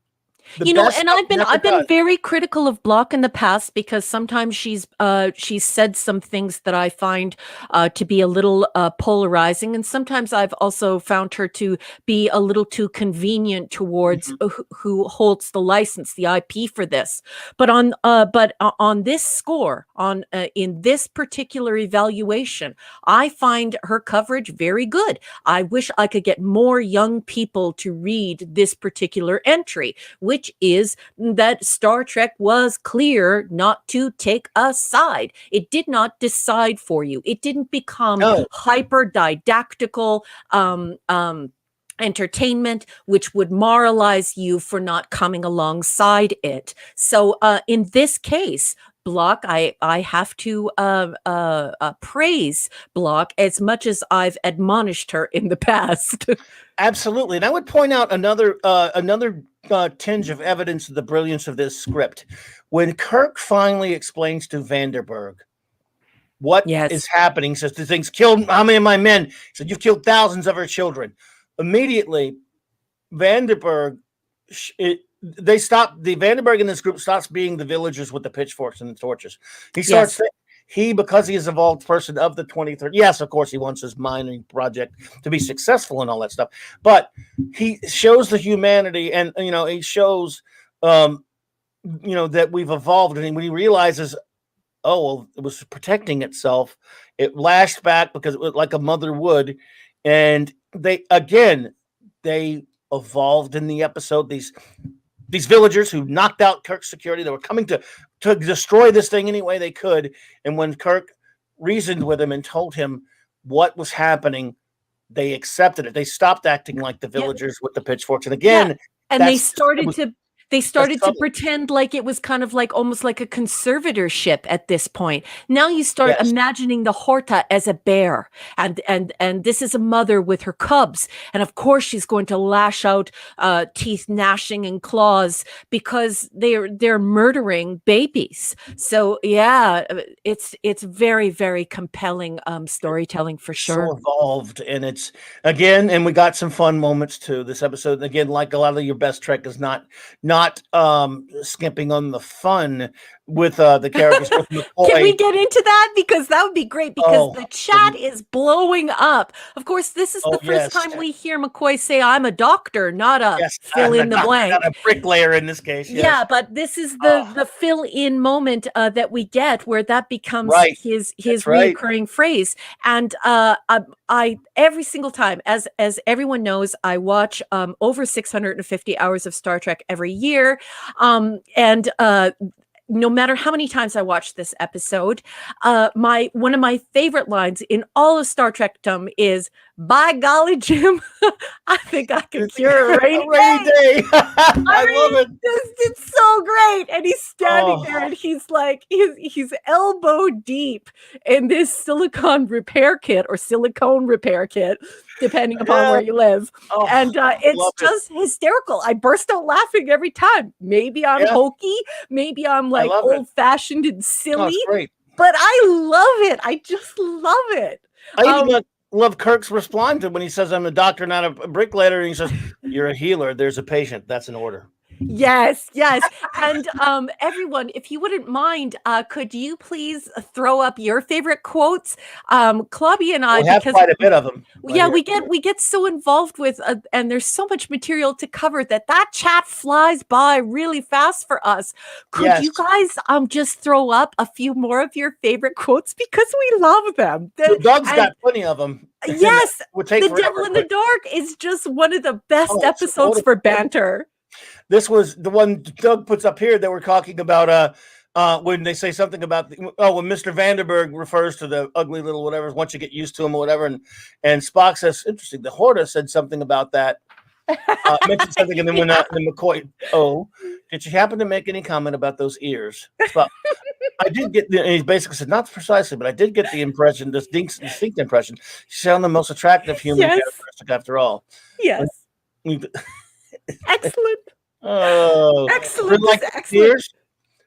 [SPEAKER 2] And I've been very critical of Block in the past because sometimes she's said some things that I find to be a little polarizing, and sometimes I've also found her to be a little too convenient towards who holds the license, the IP for this. But on this score, in this particular evaluation, I find her coverage very good. I wish I could get more young people to read this particular entry, which is that Star Trek was clear not to take a side. It did not decide for you. It didn't become hyper didactical entertainment, which would moralize you for not coming alongside it. So in this case, Block, I have to praise Block as much as I've admonished her in the past.
[SPEAKER 1] Absolutely. And I would point out another tinge of evidence of the brilliance of this script. When Kirk finally explains to Vanderberg what is happening, he says, "The thing's killed how many of my men?" He said, "You've killed thousands of our children." Immediately, Vanderberg, Vanderberg in this group stops being the villagers with the pitchforks and the torches. He starts because he is an evolved person of the 23rd. Yes, of course, he wants his mining project to be successful and all that stuff. But he shows the humanity, and he shows that we've evolved. And when he realizes, it was protecting itself, it lashed back because it was like a mother would. And they evolved in the episode. These villagers who knocked out Kirk's security, they were coming to destroy this thing any way they could. And when Kirk reasoned with him and told him what was happening, they accepted it. They stopped acting like the villagers with the pitchforks. And again,
[SPEAKER 2] and they started to pretend like it was kind of like almost like a conservatorship at this point. Now you start imagining the Horta as a bear, and this is a mother with her cubs, and of course she's going to lash out, teeth gnashing and claws, because they're murdering babies. So it's very, very compelling storytelling for sure.
[SPEAKER 1] So evolved, and it's and we got some fun moments too. This episode, again, like a lot of your best Trek, is not skimping on the fun. with the characters. With
[SPEAKER 2] Can we
[SPEAKER 1] McCoy.
[SPEAKER 2] get into that? Because that would be great, because the chat is blowing up. Of course, this is the first time we hear McCoy say, I'm a doctor, not a fill in the blank.
[SPEAKER 1] Not a bricklayer in this case. Yes.
[SPEAKER 2] Yeah, but this is the fill in moment that we get where that becomes his reoccurring phrase. And I every single time, as everyone knows, I watch over 650 hours of Star Trek every year. And no matter how many times I watch this episode, one of my favorite lines in all of Star Trekdom is, "By golly, Jim, I think I can cure a rainy day." I love it. It's so great. And he's standing there, and he's like, he's elbow deep in this silicone repair kit, depending upon where you live. And it's just hysterical. I burst out laughing every time. Maybe I'm hokey. Maybe I'm like old-fashioned and silly. But I love it. I just love it.
[SPEAKER 1] I even love Kirk's response when he says, "I'm a doctor, not a bricklayer." And he says, "You're a healer. There's a patient. That's an order."
[SPEAKER 2] Yes. And everyone, if you wouldn't mind, could you please throw up your favorite quotes? Clobby and I,
[SPEAKER 1] we have quite a bit of them.
[SPEAKER 2] We get so involved with, and there's so much material to cover that chat flies by really fast for us. Could you guys just throw up a few more of your favorite quotes, because we love them?
[SPEAKER 1] Doug's got plenty of them.
[SPEAKER 2] Yes, The Devil in the Dark is just one of the best episodes for banter.
[SPEAKER 1] This was the one Doug puts up here that we're talking about when they say something about when Mr. Vanderberg refers to the ugly little whatever, once you get used to him or whatever, and Spock says, interesting, the Horta said something about that. Mentioned something, and then when McCoy, did you happen to make any comment about those ears? Spock, I did get and he basically said, not precisely, but I did get the impression, distinct impression, you sound the most attractive human characteristic after all.
[SPEAKER 2] Yes. Excellent.
[SPEAKER 1] Excellent. Excellent.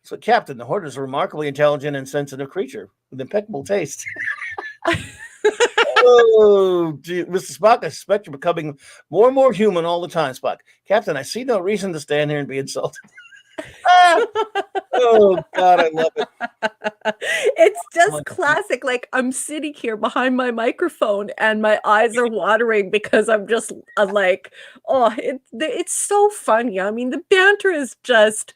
[SPEAKER 1] So, Captain, the Horta is a remarkably intelligent and sensitive creature with impeccable taste. Gee, Mr. Spock, I suspect you're becoming more and more human all the time, Spock. Captain, I see no reason to stand here and be insulted. Oh God, I love it.
[SPEAKER 2] It's just classic. Like, I'm sitting here behind my microphone and my eyes are watering because I'm like, it's so funny. I mean, the banter is just,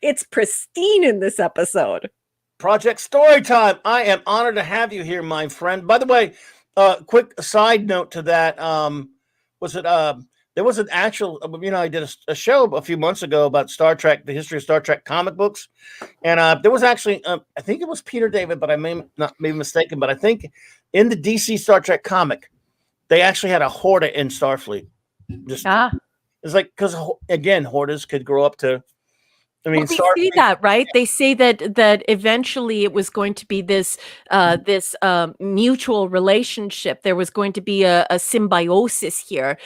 [SPEAKER 2] it's pristine in this episode.
[SPEAKER 1] Project Storytime. I am honored to have you here, my friend. By the way, quick side note to that. There was an actual, I did a show a few months ago about Star Trek, the history of Star Trek comic books. And there was actually, I think it was Peter David, but I may not be mistaken. But I think in the DC Star Trek comic, they actually had a Horta in Starfleet. It's like, because, again, Hortas could grow up to,
[SPEAKER 2] they say that, right? They say that eventually it was going to be this mutual relationship. There was going to be a symbiosis here,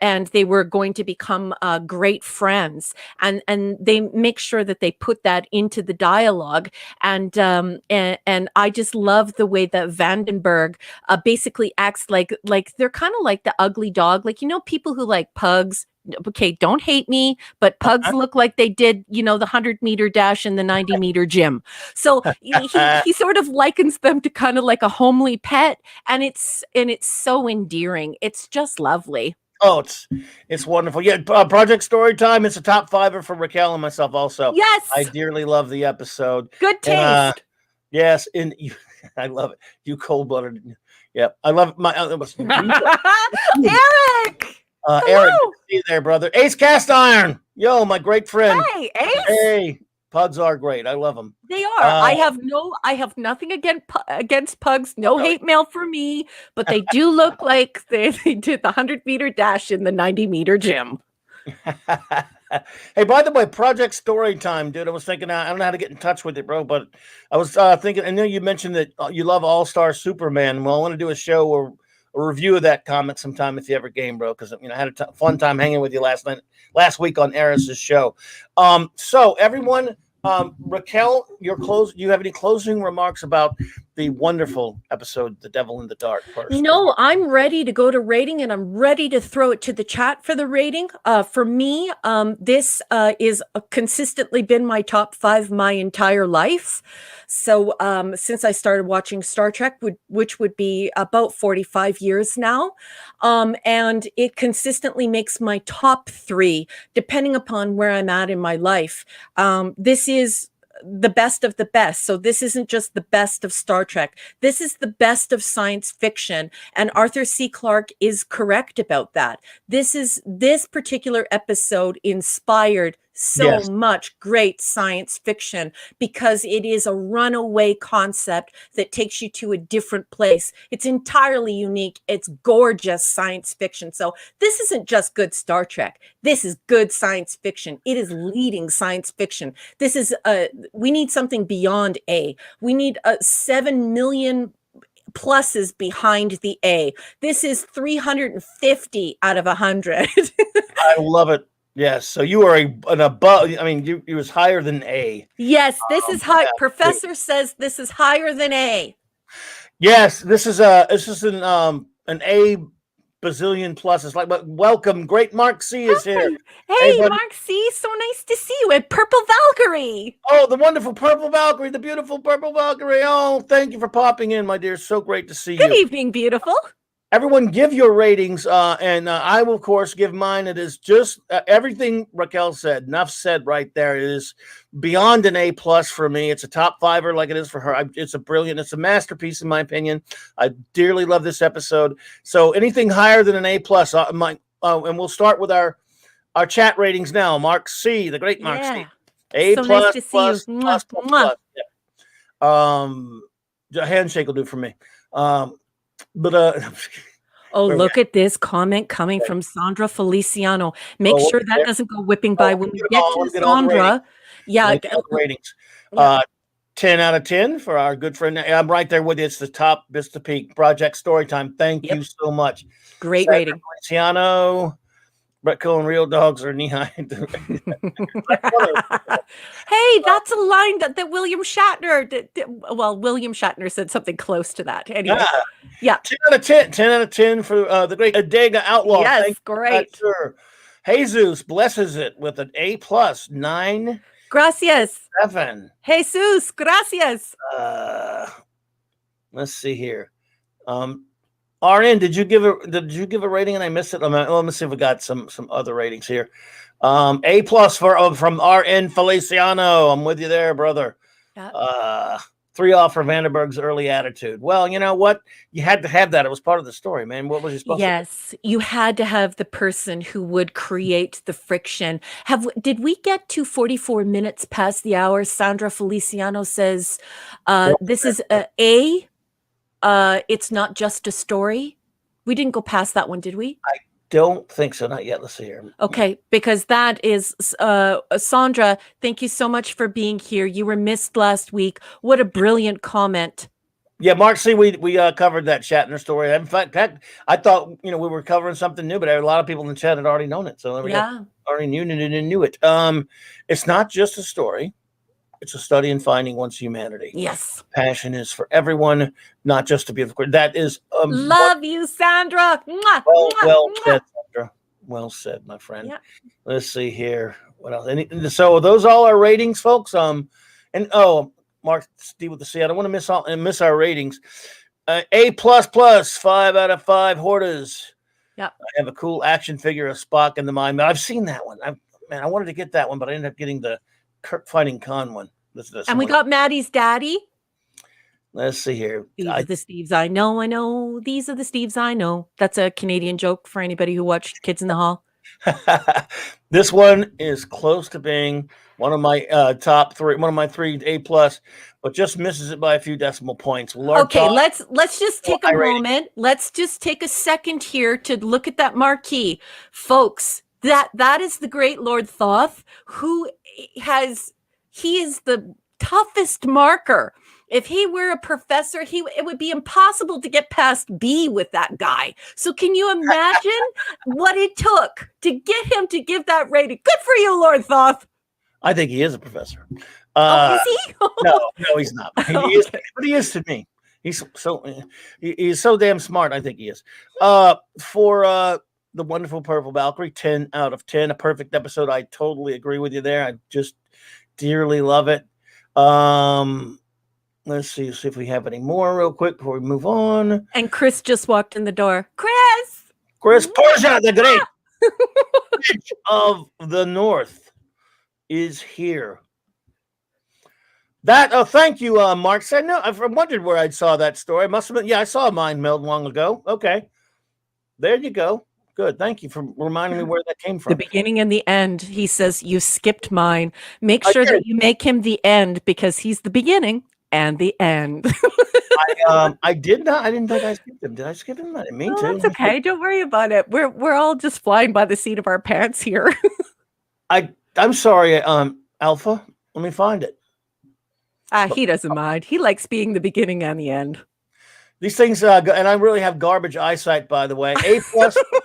[SPEAKER 2] and they were going to become great friends. And they make sure that they put that into the dialogue. And I just love the way that Vandenberg basically acts like they're kind of like the ugly dog, like people who like pugs. Okay, don't hate me, but pugs look like they did, the 100-meter dash and the 90-meter gym. So he sort of likens them to kind of like a homely pet, and it's so endearing. It's just lovely.
[SPEAKER 1] Oh, it's wonderful. Yeah, Project Storytime. It's a top fiver for Raquel and myself also.
[SPEAKER 2] Yes,
[SPEAKER 1] I dearly love the episode.
[SPEAKER 2] Good taste.
[SPEAKER 1] Yes, and I love it. You cold-blooded. Yeah, I love my
[SPEAKER 2] Eric.
[SPEAKER 1] Eric, good to see you there, brother. Ace Cast Iron. Yo, my great friend.
[SPEAKER 2] Hey, Ace.
[SPEAKER 1] Hey, pugs are great. I love them.
[SPEAKER 2] They are. I have nothing against pugs. No hate mail for me, but they do look like they did the 100-meter dash in the 90-meter gym.
[SPEAKER 1] Hey, by the way, Project Storytime, dude. I was thinking, I don't know how to get in touch with it, bro, but I was thinking, I know you mentioned that you love All-Star Superman. Well, I want to do a show or a review of that comic sometime if you ever game, bro, because I had a fun time hanging with you last week on Eris's show. So everyone, Raquel, you have any closing remarks about the wonderful episode, The Devil in the Dark, first.
[SPEAKER 2] No, I'm ready to go to rating, and I'm ready to throw it to the chat for the rating. For me, this is consistently been my top 5 my entire life. So since I started watching Star Trek, which would be about 45 years now, and it consistently makes my top 3, depending upon where I'm at in my life. This is the best of the best. So this isn't just the best of Star Trek. This is the best of science fiction. And Arthur C. Clarke is correct about that. This particular episode inspired so much great science fiction because it is a runaway concept that takes you to a different place. It's entirely unique. It's gorgeous science fiction. So this isn't just good Star Trek. This is good science fiction. It is leading science fiction. This is we need something beyond A. We need 7 million pluses behind the A. This is 350 out of 100.
[SPEAKER 1] I love it. Yes. So you are an above. I mean, you was higher than A.
[SPEAKER 2] Yes, this is high. Professor says this is higher than A.
[SPEAKER 1] Yes, this is an A bazillion plus. It's like, but welcome, great Mark C is here.
[SPEAKER 2] Hey, Mark C, so nice to see you at Purple Valkyrie.
[SPEAKER 1] Oh, the wonderful Purple Valkyrie, the beautiful Purple Valkyrie. Oh, thank you for popping in, my dear. So great to see you.
[SPEAKER 2] Good evening, beautiful.
[SPEAKER 1] Everyone, give your ratings, and I will, of course, give mine. It is just everything Raquel said. Enough said right there. It is beyond an A+ for me. It's a top 5er like it is for her. It's a masterpiece in my opinion. I dearly love this episode. So anything higher than an A+, and we'll start with our chat ratings now. Mark C, the great Mark C. A+++++++++++++++++++++++++++++++++++++++++++++++++++++++++++++++ A handshake will do for me.
[SPEAKER 2] Look at this comment coming from Sandra Feliciano. Make sure that doesn't go whipping by when we get to Sandra. Yeah,
[SPEAKER 1] ratings. 10 out of 10 for our good friend. I'm right there with you. It's the top Vista Peak Project Storytime. Thank you so much.
[SPEAKER 2] Great rating.
[SPEAKER 1] Feliciano, Raquel and Real Dogs are knee-high.
[SPEAKER 2] Hey, that's a line that William Shatner William Shatner said something close to that. Anyway, yeah.
[SPEAKER 1] 10 out of 10. 10 out of 10 for the great Adega Outlaw.
[SPEAKER 2] Yes, great.
[SPEAKER 1] Sure. Jesus blesses it with an A+, 9.
[SPEAKER 2] Gracias.
[SPEAKER 1] 7.
[SPEAKER 2] Jesus, gracias.
[SPEAKER 1] Let's see here. RN, did you give a rating and I missed it? Let me see if we got some other ratings here. A+ from RN Feliciano. I'm with you there, brother. Yep. 3 off for Vandenberg's early attitude. Well, you know what? You had to have that. It was part of the story, man. What was you supposed to do?
[SPEAKER 2] Yes, you had to have the person who would create the friction. Did we get to 44 minutes past the hour? Sandra Feliciano says this is A. It's not just a story. We didn't go past that one, did we?
[SPEAKER 1] I don't think so. Not yet. Let's see here.
[SPEAKER 2] Okay, because that is Sandra. Thank you so much for being here. You were missed last week. What a brilliant comment.
[SPEAKER 1] Yeah, Mark C, we covered that Shatner story. In fact, I thought we were covering something new, but a lot of people in the chat had already known it. So we already knew it. It's not just a story. It's a study in finding one's humanity.
[SPEAKER 2] Yes.
[SPEAKER 1] Passion is for everyone, not just to be the that is
[SPEAKER 2] love you, Sandra. Mwah,
[SPEAKER 1] well said, Sandra. Well said, my friend. Yeah. Let's see here. What else? So those all our ratings, folks. Mark D with the C. I don't want to miss our ratings. A++, 5 out of 5 Hortas.
[SPEAKER 2] Yeah.
[SPEAKER 1] I have a cool action figure of Spock in the mind. I've seen that one. I wanted to get that one, but I ended up getting the Kirk fighting Khan one.
[SPEAKER 2] And we got Maddie's daddy.
[SPEAKER 1] Let's see here.
[SPEAKER 2] These are the Steves I know. These are the Steves I know. That's a Canadian joke for anybody who watched Kids in the Hall.
[SPEAKER 1] This one is close to being one of my top 3, one of my 3 A+, but just misses it by a few decimal points.
[SPEAKER 2] Okay, let's just take a moment. Let's just take a second here to look at that marquee, folks. That is the great Lord Thoth, who he is the toughest marker. If he were a professor, it would be impossible to get past B with that guy. So can you imagine what it took to get him to give that rating? Good for you, Lord Thoth.
[SPEAKER 1] I think he is a professor.
[SPEAKER 2] Is he?
[SPEAKER 1] No, he's not. He is, but he is to me. He's so damn smart. I think he is. For the wonderful Purple Valkyrie, 10 out of 10, a perfect episode. I totally agree with you there. I just dearly love it. Let's see if we have any more real quick before we move on.
[SPEAKER 2] And Chris just walked in the door. Chris
[SPEAKER 1] Portia, the great Witch of the North, is here. Thank you, Mark. Said no. I wondered where I saw that story. Must have been. Yeah, I saw mine mailed long ago. Okay, there you go. Good. Thank you for reminding me where that came from.
[SPEAKER 2] The beginning and the end. He says you skipped mine. Make sure that you make him the end because he's the beginning and the end.
[SPEAKER 1] I did not. I didn't think I skipped him. Did I skip him? I didn't mean to.
[SPEAKER 2] That's okay. Don't worry about it. We're all just flying by the seat of our pants here.
[SPEAKER 1] I'm sorry, Alpha. Let me find it.
[SPEAKER 2] He doesn't mind. He likes being the beginning and the end.
[SPEAKER 1] These things, and I really have garbage eyesight, by the way. A+.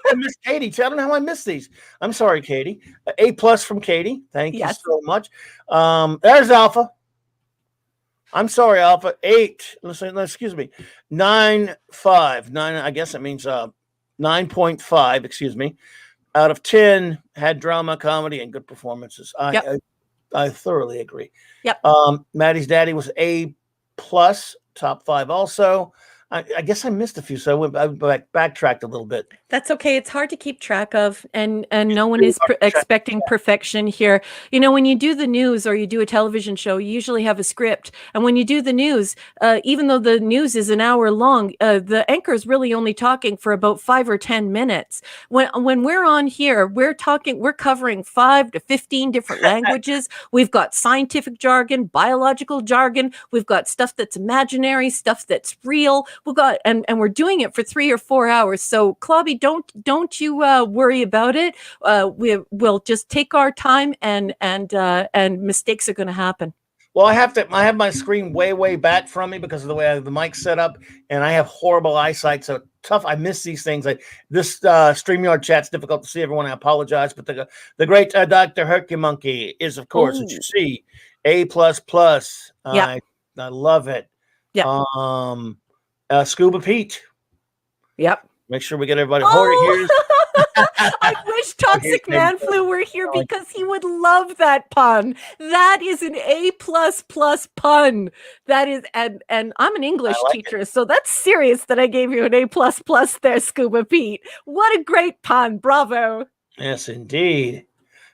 [SPEAKER 1] I miss Katie. I don't know how I missed these. I'm sorry, Katie. A+ from Katie. Thank you so much. There's Alpha. I'm sorry, Alpha. 8. Excuse me. 9.5. 9. I guess that means 9.5. Excuse me. Out of 10 had drama, comedy, and good performances. I thoroughly agree.
[SPEAKER 2] Yep.
[SPEAKER 1] Maddie's daddy was A+, top 5 also. I guess I missed a few, so I backtracked a little bit.
[SPEAKER 2] That's okay. It's hard to keep track of, and no one is expecting perfection here. You know, when you do the news or you do a television show, you usually have a script. And when you do the news, even though the news is an hour long, the anchor is really only talking for about 5 or 10 minutes. When we're on here, we're covering 5 to 15 different languages. We've got scientific jargon, biological jargon. We've got stuff that's imaginary, stuff that's real. We've got, and we're doing it for 3 or 4 hours. So, Clobby, don't you worry about it. We'll just take our time, and mistakes are going to happen.
[SPEAKER 1] Well, I have my screen way back from me because of the way I have the mic set up, and I have horrible eyesight, so tough. I miss these things. This StreamYard chat's difficult to see everyone. I apologize, but the great Dr. Hercumonkey is, of course, as you see, A++. I love it.
[SPEAKER 2] Yeah.
[SPEAKER 1] Scuba Pete.
[SPEAKER 2] Yep.
[SPEAKER 1] Make sure we get everybody. Here.
[SPEAKER 2] I wish Toxic Man Flu were here because he would love that pun. That is an A++ pun. That is, and I'm an English teacher, so that's serious that I gave you an A++ there, Scuba Pete. What a great pun. Bravo.
[SPEAKER 1] Yes, indeed.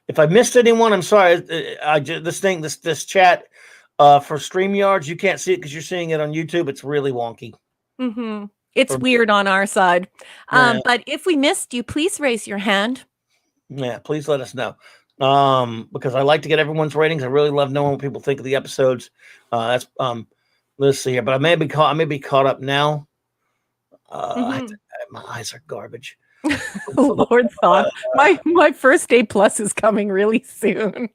[SPEAKER 1] If I missed anyone, I'm sorry. This chat for StreamYards, you can't see it because you're seeing it on YouTube. It's really wonky.
[SPEAKER 2] Mm-hmm. It's weird on our side. But if we missed you, please raise your hand.
[SPEAKER 1] Yeah, please let us know. Because I like to get everyone's ratings. I really love knowing what people think of the episodes. Let's see here. But I may be caught up now. My eyes are garbage.
[SPEAKER 2] Lord thought my first A+ is coming really soon.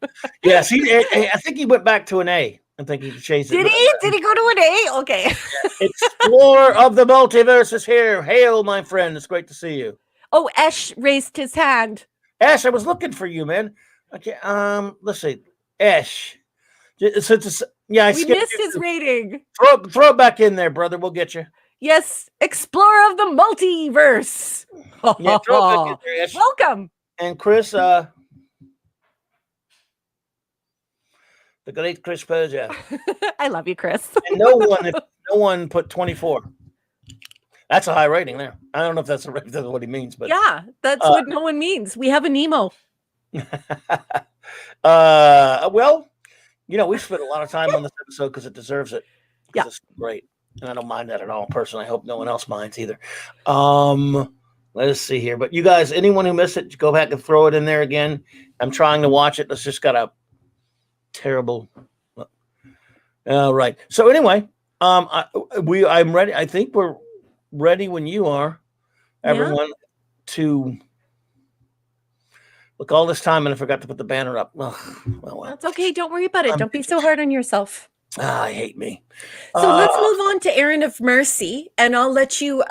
[SPEAKER 1] Yes, I think he went back to an A. I think he changed it.
[SPEAKER 2] Did he? Did he go to an A? Okay.
[SPEAKER 1] Explorer of the Multiverse is here. Hail, my friend. It's great to see you.
[SPEAKER 2] Oh, Ash raised his hand.
[SPEAKER 1] Ash, I was looking for you, man. Okay. Let's see. Ash.
[SPEAKER 2] We missed his rating.
[SPEAKER 1] Throw it back in there, brother. We'll get you.
[SPEAKER 2] Yes, Explorer of the Multiverse.
[SPEAKER 1] Yeah, throw it back in there, Ash.
[SPEAKER 2] Welcome.
[SPEAKER 1] And Chris, the great Chris Persia.
[SPEAKER 2] I love you, Chris.
[SPEAKER 1] And no one put 24. That's a high rating there. I don't know if that's what he means, but
[SPEAKER 2] yeah, that's what no one means. We have a Nemo.
[SPEAKER 1] Well, we spent a lot of time on this episode because it deserves it.
[SPEAKER 2] Yeah,
[SPEAKER 1] it's great, and I don't mind that at all. Personally, I hope no one else minds either. Let's see here, but you guys, anyone who missed it, go back and throw it in there again. I'm trying to watch it. It's just got a terrible. All right. So anyway, I'm ready. I think we're ready when you are, everyone. To look all this time, and I forgot to put the banner up. Well,
[SPEAKER 2] that's okay. Don't worry about it. Don't be so hard on yourself.
[SPEAKER 1] I hate me.
[SPEAKER 2] So let's move on to Errand of Mercy, and I'll let you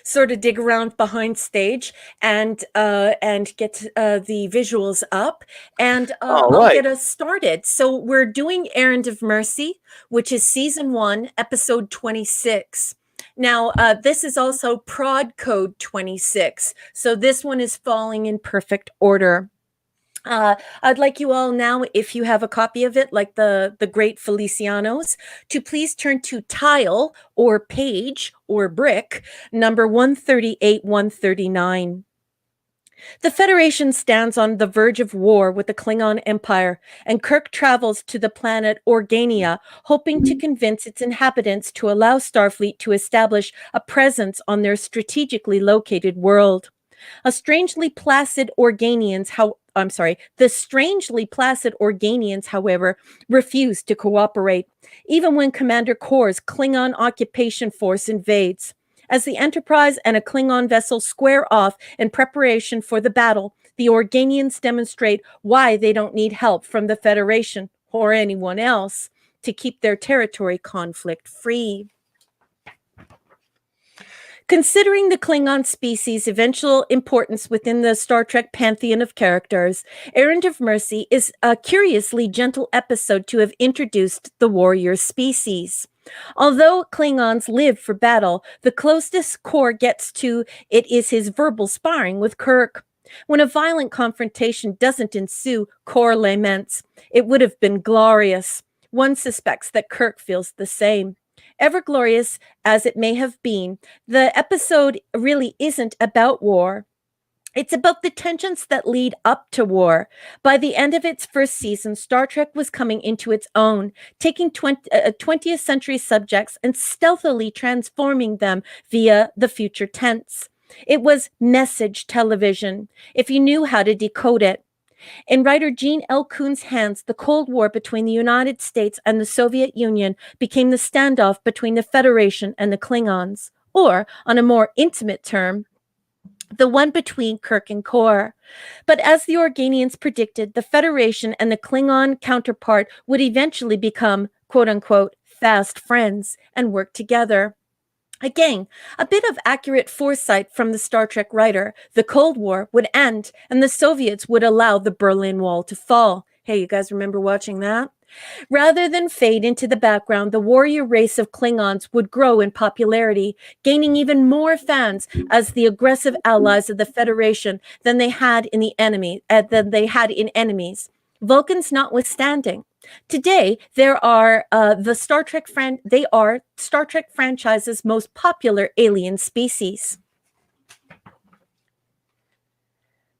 [SPEAKER 2] sort of dig around behind stage and get the visuals up, and
[SPEAKER 1] All
[SPEAKER 2] I'll
[SPEAKER 1] right.
[SPEAKER 2] get us started. So we're doing Errand of Mercy, which is season 1, episode 26. Now, this is also prod code 26, so this one is falling in perfect order. I'd like you all now, if you have a copy of it, like the great Felicianos, to please turn to tile or page or brick number 138, 139. The Federation stands on the verge of war with the Klingon Empire, and Kirk travels to the planet Organia, hoping to convince its inhabitants to allow Starfleet to establish a presence on their strategically located world. The strangely placid Organians, however, refuse to cooperate, even when Commander Kor's Klingon occupation force invades. As the Enterprise and a Klingon vessel square off in preparation for the battle, the Organians demonstrate why they don't need help from the Federation or anyone else to keep their territory conflict free. Considering the Klingon species' eventual importance within the Star Trek pantheon of characters, Errand of Mercy is a curiously gentle episode to have introduced the warrior species. Although Klingons live for battle, the closest Kor gets to it is his verbal sparring with Kirk. When a violent confrontation doesn't ensue, Kor laments, "It would have been glorious." One suspects that Kirk feels the same. Ever glorious as it may have been, the episode really isn't about war. It's about the tensions that lead up to war. By the end of its first season, Star Trek was coming into its own, taking 20th century subjects and stealthily transforming them via the future tense. It was message television, if you knew how to decode it. In writer Gene L. Kuhn's hands, the Cold War between the United States and the Soviet Union became the standoff between the Federation and the Klingons, or, on a more intimate term, the one between Kirk and Kor. But as the Organians predicted, the Federation and the Klingon counterpart would eventually become, quote-unquote, fast friends and work together. Again, a bit of accurate foresight from the Star Trek writer. The Cold War would end, and the Soviets would allow the Berlin Wall to fall. Hey, you guys remember watching that? Rather than fade into the background, the warrior race of Klingons would grow in popularity, gaining even more fans as the aggressive allies of the Federation than they had in enemies. Vulcans notwithstanding. Today, they are Star Trek franchise's most popular alien species.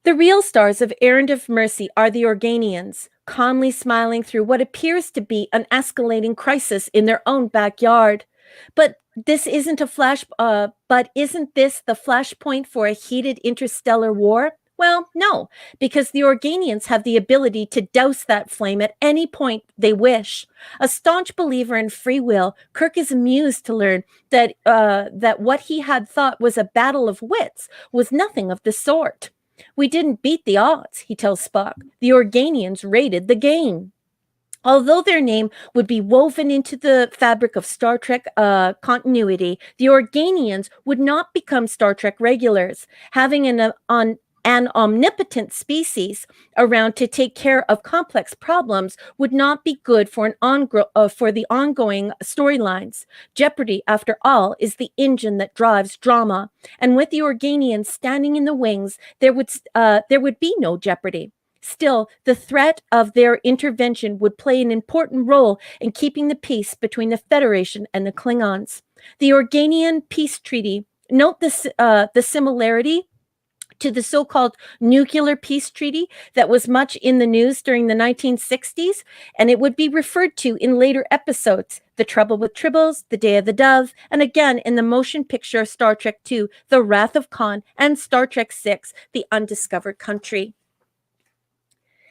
[SPEAKER 2] The real stars of Errand of Mercy are the Organians, calmly smiling through what appears to be an escalating crisis in their own backyard. But isn't this the flashpoint for a heated interstellar war? Well, no, because the Organians have the ability to douse that flame at any point they wish. A staunch believer in free will, Kirk is amused to learn that what he had thought was a battle of wits was nothing of the sort. "We didn't beat the odds," he tells Spock. "The Organians raided the game." Although their name would be woven into the fabric of Star Trek continuity, the Organians would not become Star Trek regulars. Having an omnipotent species around to take care of complex problems would not be good for the ongoing storylines. Jeopardy, after all, is the engine that drives drama, and with the Organians standing in the wings, there would be no jeopardy. Still, the threat of their intervention would play an important role in keeping the peace between the Federation and the Klingons. The Organian Peace Treaty, note the similarity to the so-called nuclear peace treaty that was much in the news during the 1960s, and it would be referred to in later episodes, The Trouble with Tribbles, The Day of the Dove, and again in the motion picture Star Trek II, The Wrath of Khan, and Star Trek VI, The Undiscovered Country.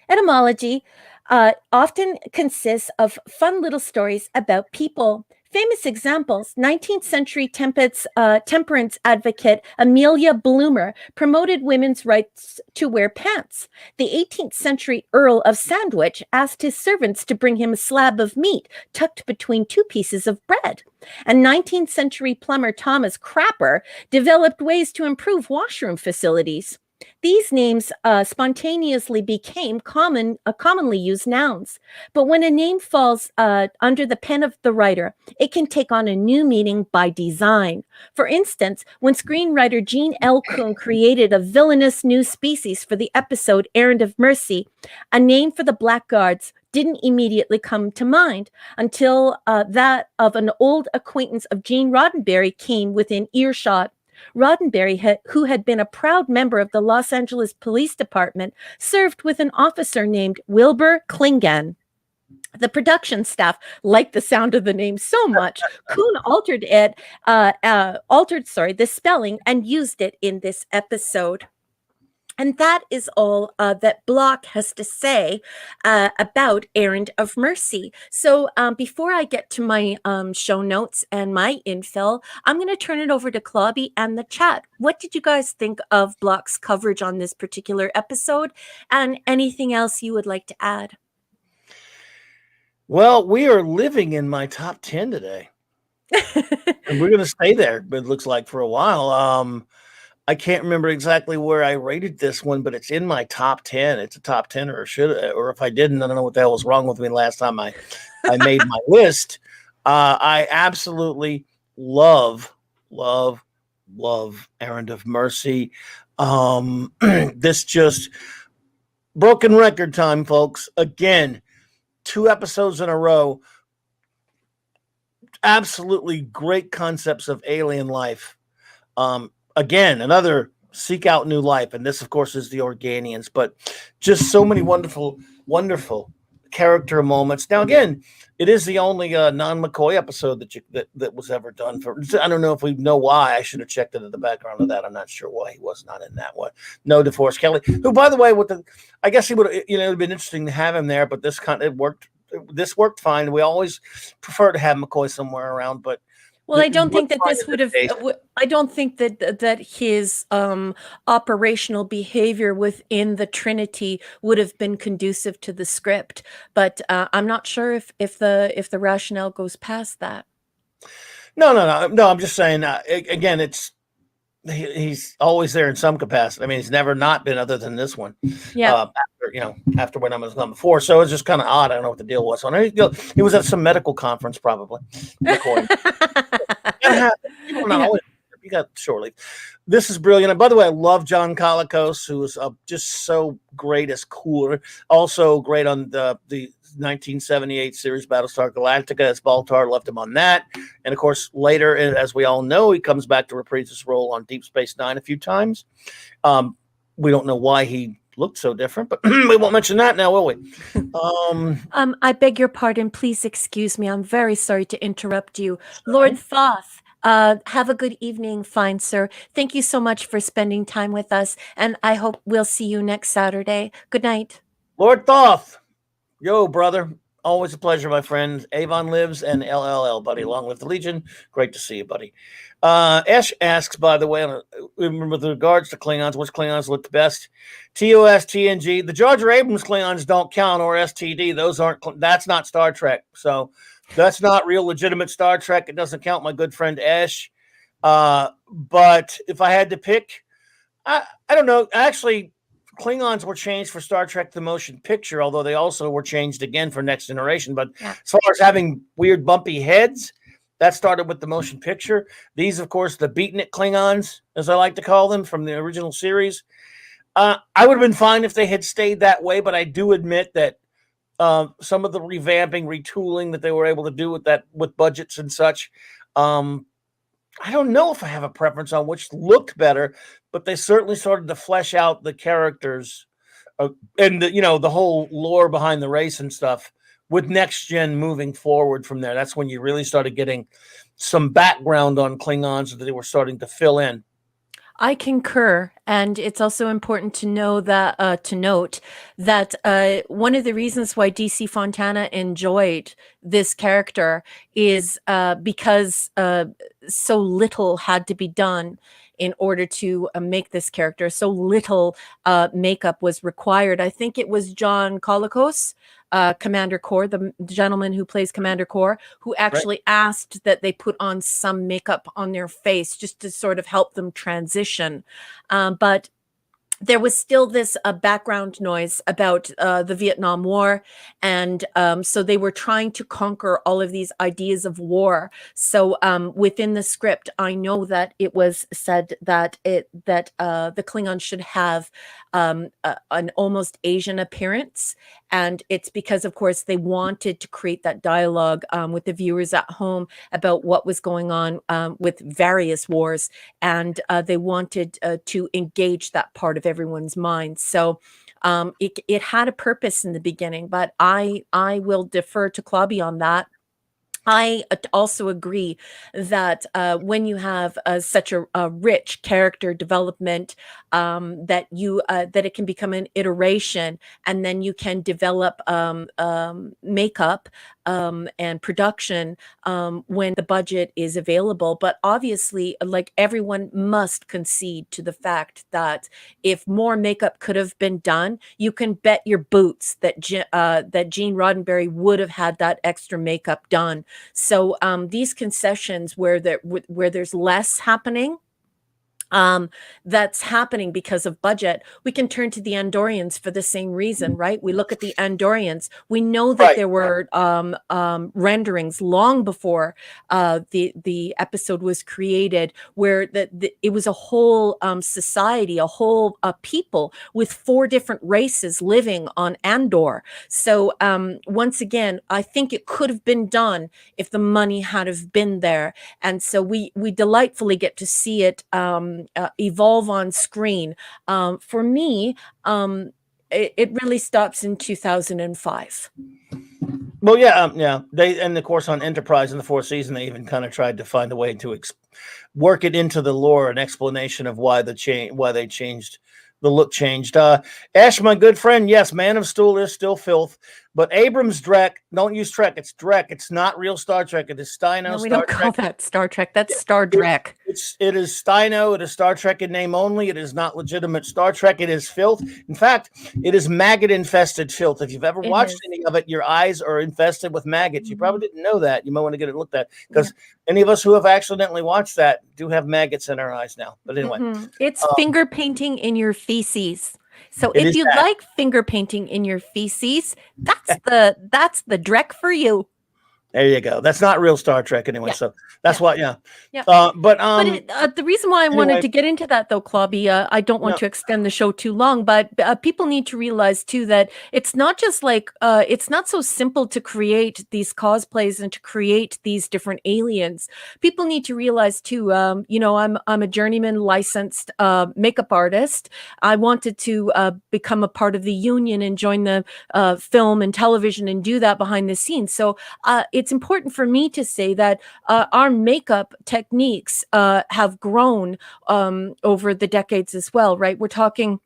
[SPEAKER 2] Etymology often consists of fun little stories about people.
[SPEAKER 3] Famous examples: 19th century temperance advocate Amelia Bloomer promoted women's rights to wear pants. The 18th century Earl of Sandwich asked his servants to bring him a slab of meat tucked between two pieces of bread. And 19th century plumber Thomas Crapper developed ways to improve washroom facilities. These names spontaneously became commonly used nouns. But when a name falls under the pen of the writer, it can take on a new meaning by design. For instance, when screenwriter Gene L. Coon created a villainous new species for the episode Errand of Mercy, a name for the blackguards didn't immediately come to mind until that of an old acquaintance of Gene Roddenberry came within earshot. Roddenberry, who had been a proud member of the Los Angeles Police Department, served with an officer named Wilbur Klingan. The production staff liked the sound of the name so much, Kuhn altered the spelling and used it in this episode. And that is all that Block has to say about Errand of Mercy. So before I get to my show notes and my infill, I'm going to turn it over to Clobby and the chat. What did you guys think of Block's coverage on this particular episode, and anything else you would like to add?
[SPEAKER 1] Well, we are living in my top 10 today. And we're going to stay there, but it looks like for a while. I can't remember exactly where I rated this one, but it's in my top 10. It's a top 10, or if I didn't, I don't know what the hell was wrong with me last time I made my list. I absolutely love Errand of Mercy. This just broken record time, folks. Again, 2 episodes in a row. Absolutely great concepts of alien life. Again, another seek out new life. And this, of course, is the Organians, but just so many wonderful, wonderful character moments. Now, again, it is the only non-McCoy episode that was ever done. I don't know if we know why. I should have checked into the background of that. I'm not sure why he was not in that one. No, DeForest Kelly, who, by the way, I guess he would, it would have been interesting to have him there, but it worked. This worked fine. We always prefer to have McCoy somewhere around, but
[SPEAKER 3] well, I don't think that this would have. I don't think that his operational behavior within the Trinity would have been conducive to the script. But I'm not sure if the rationale goes past that.
[SPEAKER 1] No. I'm just saying. Again, he's always there in some capacity. I mean, he's never not been, other than this one.
[SPEAKER 3] Yeah.
[SPEAKER 1] After when I was gone before, so it's just kind of odd. I don't know what the deal was. He was at some medical conference, probably. You got short leave. This is brilliant. And by the way, I love John Colicos, who is just so great as Cooler. Also great on the 1978 series Battlestar Galactica as Baltar. Loved him on that. And of course, later, as we all know, he comes back to reprise his role on Deep Space Nine a few times. We don't know why he looked so different, but we won't mention that now, will we?
[SPEAKER 3] I beg your pardon. Please excuse me. I'm very sorry to interrupt you. Lord Thoth, have a good evening, fine sir. Thank you so much for spending time with us, and I hope we'll see you next Saturday. Good night.
[SPEAKER 1] Lord Thoth, yo, brother. Always a pleasure, my friend. Avon lives and LLL, buddy. Long live the Legion. Great to see you, buddy. Ash asks, by the way, with regards to Klingons, which Klingons look the best? TOS, TNG. The Jar Jar Abrams Klingons don't count, or STD. That's not Star Trek. So that's not real legitimate Star Trek. It doesn't count, my good friend Ash. But if I had to pick, I don't know. Actually, Klingons were changed for Star Trek the Motion Picture, although they also were changed again for Next Generation. But as far as having weird bumpy heads, that started with the motion picture. These, of course, the beatnik Klingons, as I like to call them, from the original series. I would have been fine if they had stayed that way, but I do admit that some of the revamping, retooling that they were able to do with budgets and such, I don't know if I have a preference on which looked better, but they certainly started to flesh out the characters and the whole lore behind the race and stuff with Next Gen moving forward from there. That's when you really started getting some background on Klingons that they were starting to fill in.
[SPEAKER 2] I concur, and it's also important to know that to note that one of the reasons why DC Fontana enjoyed this character is because so little had to be done in order to make this character. So little makeup was required. I think it was John Colicos, Commander Core, the gentleman who plays Commander Core, who actually asked that they put on some makeup on their face just to sort of help them transition. But there was still this background noise about the Vietnam War. And so they were trying to conquer all of these ideas of war. So within the script, I know that it was said that the Klingons should have an almost Asian appearance. And it's because, of course, they wanted to create that dialogue with the viewers at home about what was going on with various wars. And they wanted to engage that part of everyone's mind. So it had a purpose in the beginning, but I will defer to Clobby on that. I also agree that when you have such a rich character development, that it can become an iteration, and then you can develop makeup and production when the budget is available. But obviously, like, everyone must concede to the fact that if more makeup could have been done, you can bet your boots that Gene Roddenberry would have had that extra makeup done. So these concessions where there's less happening, that's happening because of budget. We can turn to the Andorians for the same reason, right? We look at the Andorians. We know that there were renderings long before the episode was created, where it was a whole society, a whole people with 4 different races living on Andor. So once again, I think it could have been done if the money had have been there. And so we delightfully get to see it evolve on screen. For me, it really stops in 2005.
[SPEAKER 1] Well, yeah. They, and of course on Enterprise in the 4th season, they even kind of tried to find a way to work it into the lore, an explanation of why they changed. The look changed. Ash, my good friend, yes, Man of Steel is still filth, but Abrams Drek, don't use Trek. It's Drek. It's not real Star Trek. It is Steino.
[SPEAKER 2] No, we don't call that Star Trek. That's Star Trek.
[SPEAKER 1] It is Steino. It is Star Trek in name only. It is not legitimate Star Trek. It is filth. In fact, it is maggot-infested filth. If you've ever watched any of it, your eyes are infested with maggots. You probably didn't know that. You might want to get it looked at, because any of us who have accidentally watched that do have maggots in our eyes now. But anyway.
[SPEAKER 2] It's finger painting in your feces. So if you like finger painting in your feces, that's the Drek for you.
[SPEAKER 1] There you go. That's not real Star Trek anyway. So that's why, But
[SPEAKER 2] the reason why I wanted to get into that, though, Clobby, I don't want to extend the show too long, but people need to realize too that it's not just like it's not so simple to create these cosplays and to create these different aliens. People need to realize too. I'm a journeyman licensed makeup artist. I wanted to become a part of the union and join the film and television and do that behind the scenes. So it's important for me to say that our makeup techniques have grown over the decades as well, right? We're talking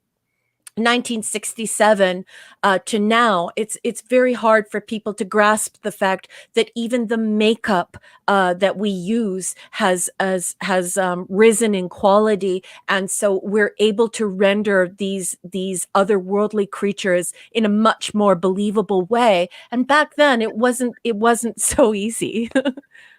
[SPEAKER 2] 1967 to now. It's very hard for people to grasp the fact that even the makeup that we use has risen in quality, and so we're able to render these otherworldly creatures in a much more believable way. And back then, it wasn't so easy.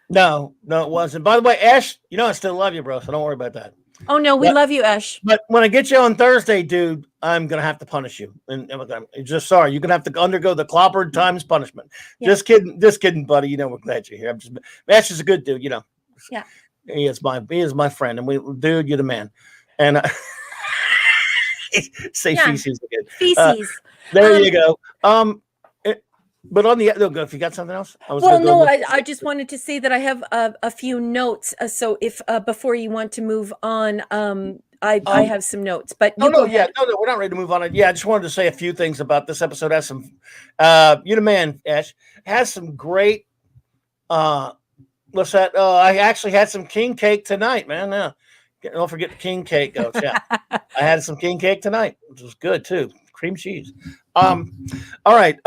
[SPEAKER 1] No, it wasn't. By the way, Ash, I still love you, bro. So don't worry about that.
[SPEAKER 2] Oh no, we love you, Ash.
[SPEAKER 1] But when I get you on Thursday, dude, I'm gonna have to punish you. And I'm just sorry, you're gonna have to undergo the Clobberin times punishment. Yeah. Just kidding, buddy. We're glad you're here. Ash is a good dude.
[SPEAKER 3] Yeah,
[SPEAKER 1] he is my friend, and dude, you're the man. And say feces again.
[SPEAKER 2] Feces.
[SPEAKER 1] There you go. But on the if you got something else,
[SPEAKER 3] I just wanted to say that I have a few notes. So if before you want to move on, I have some notes. But
[SPEAKER 1] no, we're not ready to move on. Yeah, I just wanted to say a few things about this episode. Has some, you the man, Ash, has some great. What's that? I actually had some king cake tonight, man. Don't forget the king cake goats. Yeah, I had some king cake tonight, which was good too. Cream cheese. All right.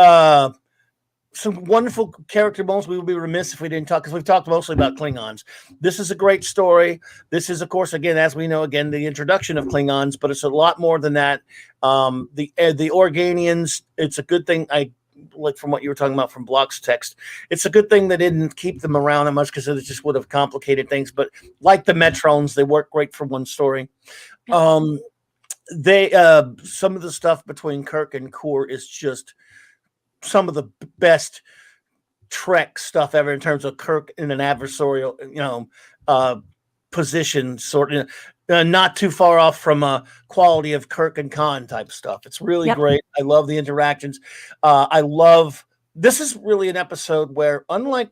[SPEAKER 1] Some wonderful character moments. We would be remiss if we didn't talk, because we've talked mostly about Klingons. This is a great story. This is, of course, again, as we know, again, the introduction of Klingons, but it's a lot more than that. The Organians, it's a good thing. I like from what you were talking about from Block's text. It's a good thing they didn't keep them around that much, because it just would have complicated things. But like the Metrons, they work great for one story. They some of the stuff between Kirk and Core is just some of the best Trek stuff ever, in terms of Kirk in an adversarial, position, sort of not too far off from a quality of Kirk and Khan type stuff. It's really great. I love the interactions. This is really an episode where, unlike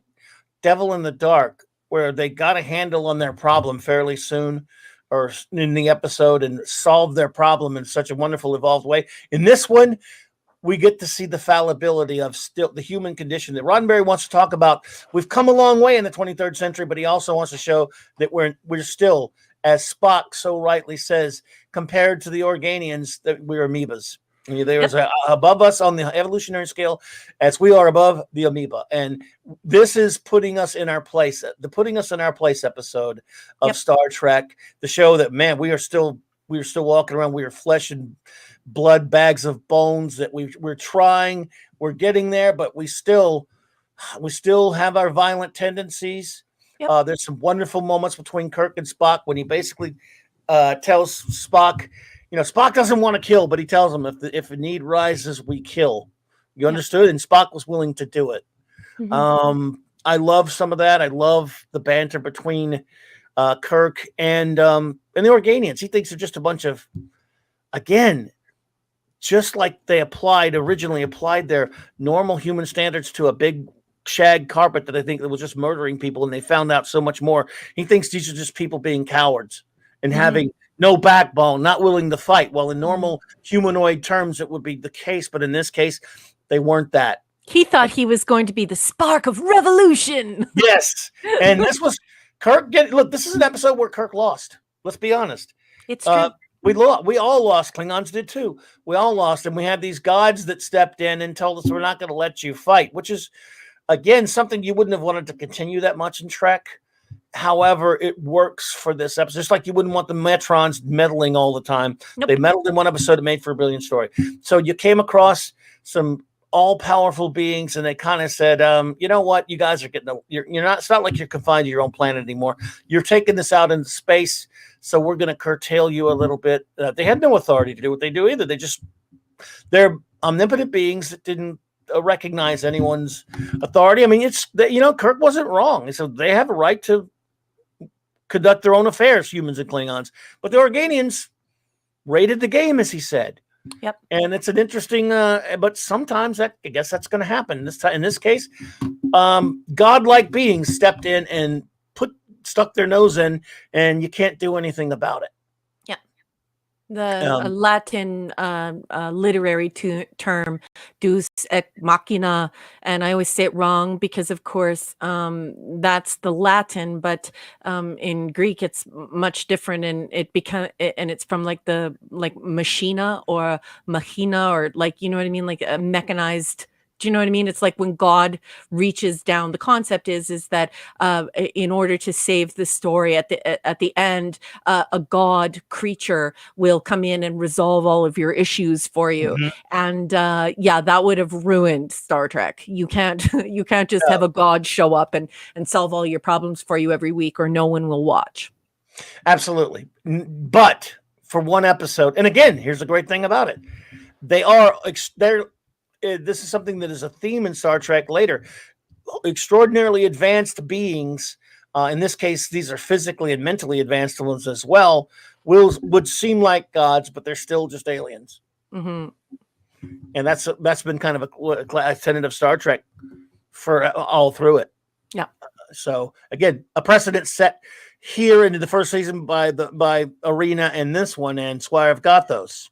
[SPEAKER 1] Devil in the Dark, where they got a handle on their problem fairly soon, or in the episode, and solved their problem in such a wonderful, evolved way. In this one, we get to see the fallibility of still the human condition that Roddenberry wants to talk about. We've come a long way in the 23rd century, but he also wants to show that we're still, as Spock so rightly says, compared to the Organians, that we're amoebas. There is above us on the evolutionary scale, as we are above the amoeba. And this is putting us in our place. The putting us in our place episode of Star Trek, the show that, man, we are still walking around. We are flesh and blood, bags of bones, that we're trying, we're getting there, but we still have our violent tendencies. There's some wonderful moments between Kirk and Spock when he basically tells Spock, Spock doesn't want to kill, but he tells him, if a need rises, we kill. You understood? And Spock was willing to do it. I love some of that. I love the banter between Kirk and the Organians. He thinks they're just a bunch of, again, just like they originally applied their normal human standards to a big shag carpet that I think that was just murdering people, and they found out so much more. He thinks these are just people being cowards and having no backbone, not willing to fight. Well, in normal humanoid terms, it would be the case, but in this case, they weren't that.
[SPEAKER 2] He thought he was going to be the spark of revolution.
[SPEAKER 1] Yes, and this was Kirk. Look, this is an episode where Kirk lost. Let's be honest.
[SPEAKER 2] It's true.
[SPEAKER 1] We all lost. Klingons did too. We all lost, and we had these gods that stepped in and told us, we're not going to let you fight, which is, again, something you wouldn't have wanted to continue that much in Trek. However, it works for this episode. Just like you wouldn't want the Metrons meddling all the time. Nope. They meddled in one episode, it made for a brilliant story. So you came across some all-powerful beings, and they kind of said, you know what, you guys are you're not, it's not like you're confined to your own planet anymore. You're taking this out into space, so we're going to curtail you a little bit. They had no authority to do what they do either. They're omnipotent beings that didn't recognize anyone's authority. I mean, Kirk wasn't wrong. So they have a right to conduct their own affairs, humans and Klingons. But the Organians raided the game, as he said.
[SPEAKER 2] Yep.
[SPEAKER 1] And it's an interesting, but sometimes I guess that's going to happen. In this case, godlike beings stepped in and stuck their nose in, and you can't do anything about it.
[SPEAKER 2] Yeah. The Latin literary term deus ex machina, and I always say it wrong because, of course, that's the Latin, but in Greek it's much different, and it's from like machina or machina, or like, you know what I mean, like a mechanized. Do you know what I mean? It's like when God reaches down. The concept is that in order to save the story at the end, a God creature will come in and resolve all of your issues for you. And that would have ruined Star Trek. You can't just have a God show up and solve all your problems for you every week, or no one will watch. Absolutely. But for one episode, and again, here's the great thing about it: they're. This is something that is a theme in Star Trek later. Extraordinarily advanced beings, in this case, these are physically and mentally advanced ones as well, would seem like gods, but they're still just aliens. And that's been kind of a tenet of Star Trek for all through it. Yeah. So again, a precedent set here into the first season by Arena and this one and Squire of Gothos.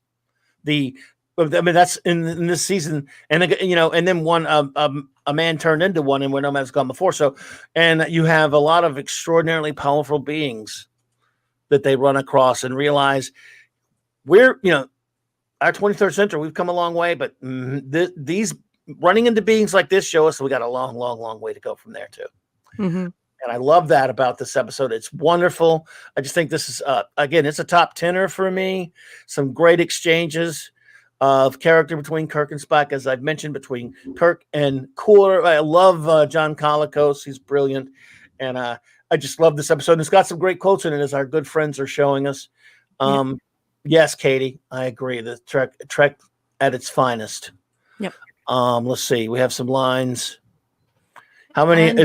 [SPEAKER 2] That's in this season, and and then one a man turned into one, and where no man's gone before. So, and you have a lot of extraordinarily powerful beings
[SPEAKER 1] that they run across and realize we're, our 23rd century, we've come a long way, but these running into beings like this show us we got a long, long, long way to go from there too.
[SPEAKER 2] Mm-hmm.
[SPEAKER 1] And I love that about this episode. It's wonderful. I just think this is, again, it's a top 10er for me. Some great exchanges of character between Kirk and Spock, as I've mentioned, between Kirk and Cooler. I love John Colicos. He's brilliant. And I just love this episode. It's got some great quotes in it, as our good friends are showing us. Yes, Katie, I agree. The Trek at its finest.
[SPEAKER 2] Yep.
[SPEAKER 1] Let's see. We have some lines. How many?
[SPEAKER 2] And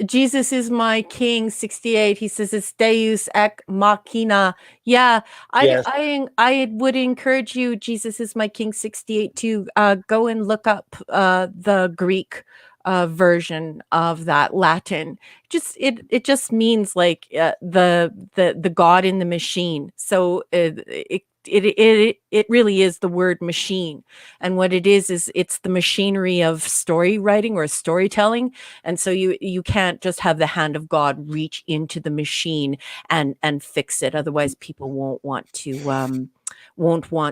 [SPEAKER 2] Jesus is my king. 68. He says it's Deus ex machina. Yeah, I would encourage you. Jesus is my king. 68 to go and look up the Greek version of that Latin. It just means like the God in the machine. So it really is the word machine, and what it is it's the machinery of story writing or storytelling. And so you can't just have the hand of God reach into the machine and fix it, otherwise people won't want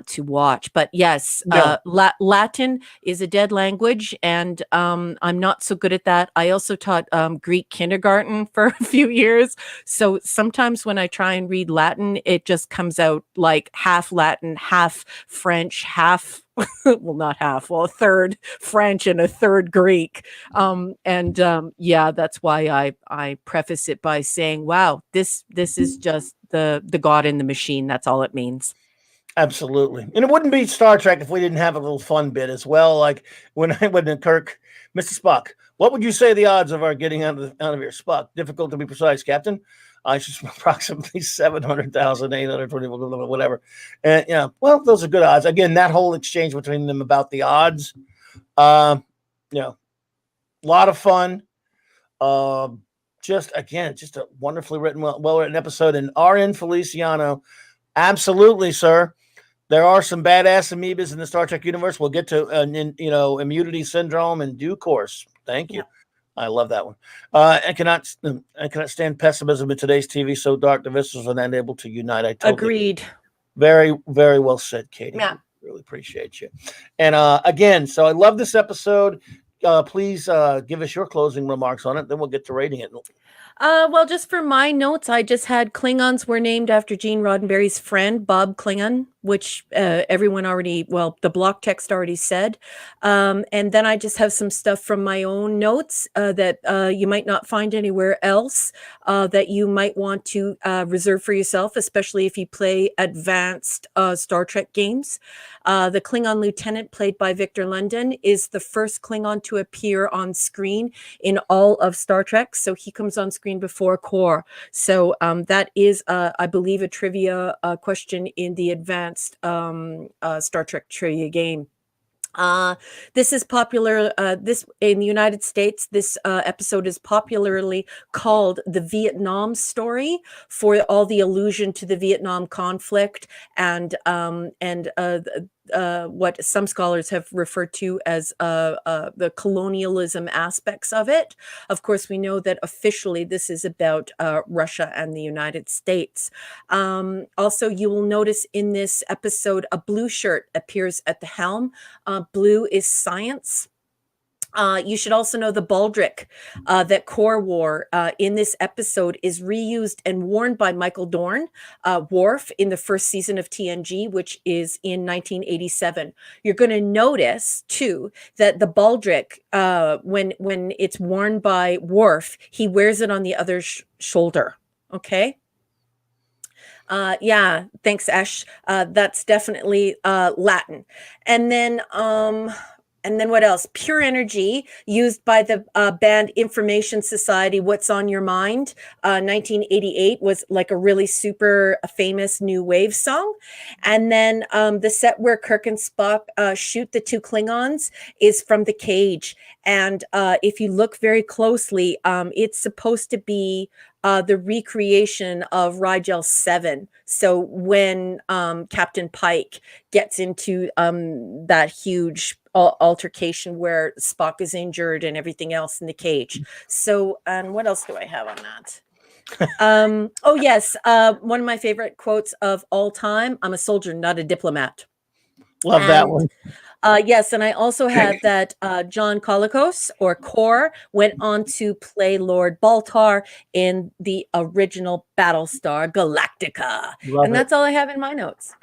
[SPEAKER 2] to watch. But yes, Latin is a dead language, and I'm not so good at that. I also taught Greek kindergarten for a few years, so sometimes when I try and read Latin, it just comes out like half Latin, half French, half a third French and a third Greek. That's why I preface it by saying, wow, this is just the God in the machine. That's all it means.
[SPEAKER 1] Absolutely. And it wouldn't be Star Trek if we didn't have a little fun bit as well. Like when Kirk, Mr. Spock, what would you say the odds of our getting out of here? Spock, difficult to be precise, Captain. I should approximately 700,820, whatever. And well, those are good odds. Again, that whole exchange between them about the odds, a lot of fun. Just a wonderfully written, well written episode. And RN Feliciano, absolutely, sir. There are some badass amoebas in the Star Trek universe. We'll get to immunity syndrome in due course. Thank you. Yeah. I love that one. I cannot stand pessimism in today's TV. So dark, the visitors are unable to unite. I totally
[SPEAKER 2] agreed.
[SPEAKER 1] Very, very well said, Katie.
[SPEAKER 2] Yeah.
[SPEAKER 1] Really appreciate you. And again, so I love this episode. Please give us your closing remarks on it. Then we'll get to rating it.
[SPEAKER 2] Well, just for my notes, I just had Klingons were named after Gene Roddenberry's friend, Bob Klingon, which everyone already, the block text already said. And then I just have some stuff from my own notes that you might not find anywhere else that you might want to reserve for yourself, especially if you play advanced Star Trek games. The Klingon lieutenant, played by Victor London, is the first Klingon to appear on screen in all of Star Trek. So he comes on screen before Core. So that is, I believe, a trivia question in the advanced Star Trek trivia game. This is popular. This in the United States, this episode is popularly called the Vietnam story for all the allusion to the Vietnam conflict and what some scholars have referred to as the colonialism aspects of it. Of course, we know that officially this is about Russia and the United States. Also, you will notice in this episode, a blue shirt appears at the helm. Blue is science. You should also know the baldric that Core wore in this episode is reused and worn by Michael Dorn, Worf, in the first season of TNG, which is in 1987. You're going to notice, too, that the baldric, when it's worn by Worf, he wears it on the other shoulder. Okay? Yeah, thanks, Ash. That's definitely Latin. And then what else? Pure Energy, used by the band Information Society, What's on Your Mind, 1988, was like a really super famous new wave song. And then the set where Kirk and Spock shoot the two Klingons is from The Cage. And if you look very closely, it's supposed to be the recreation of Rigel 7. So when Captain Pike gets into that huge altercation where Spock is injured and everything else in the cage. So, and what else do I have on that?
[SPEAKER 3] Oh yes, one of my favorite quotes of all time. I'm a soldier, not a diplomat.
[SPEAKER 1] Love that
[SPEAKER 3] And
[SPEAKER 1] one.
[SPEAKER 3] yes, and I also have that John Colicos or Cor went on to play Lord Baltar in the original Battlestar Galactica.
[SPEAKER 1] Love
[SPEAKER 3] And
[SPEAKER 1] it.
[SPEAKER 3] that's all I have in my notes.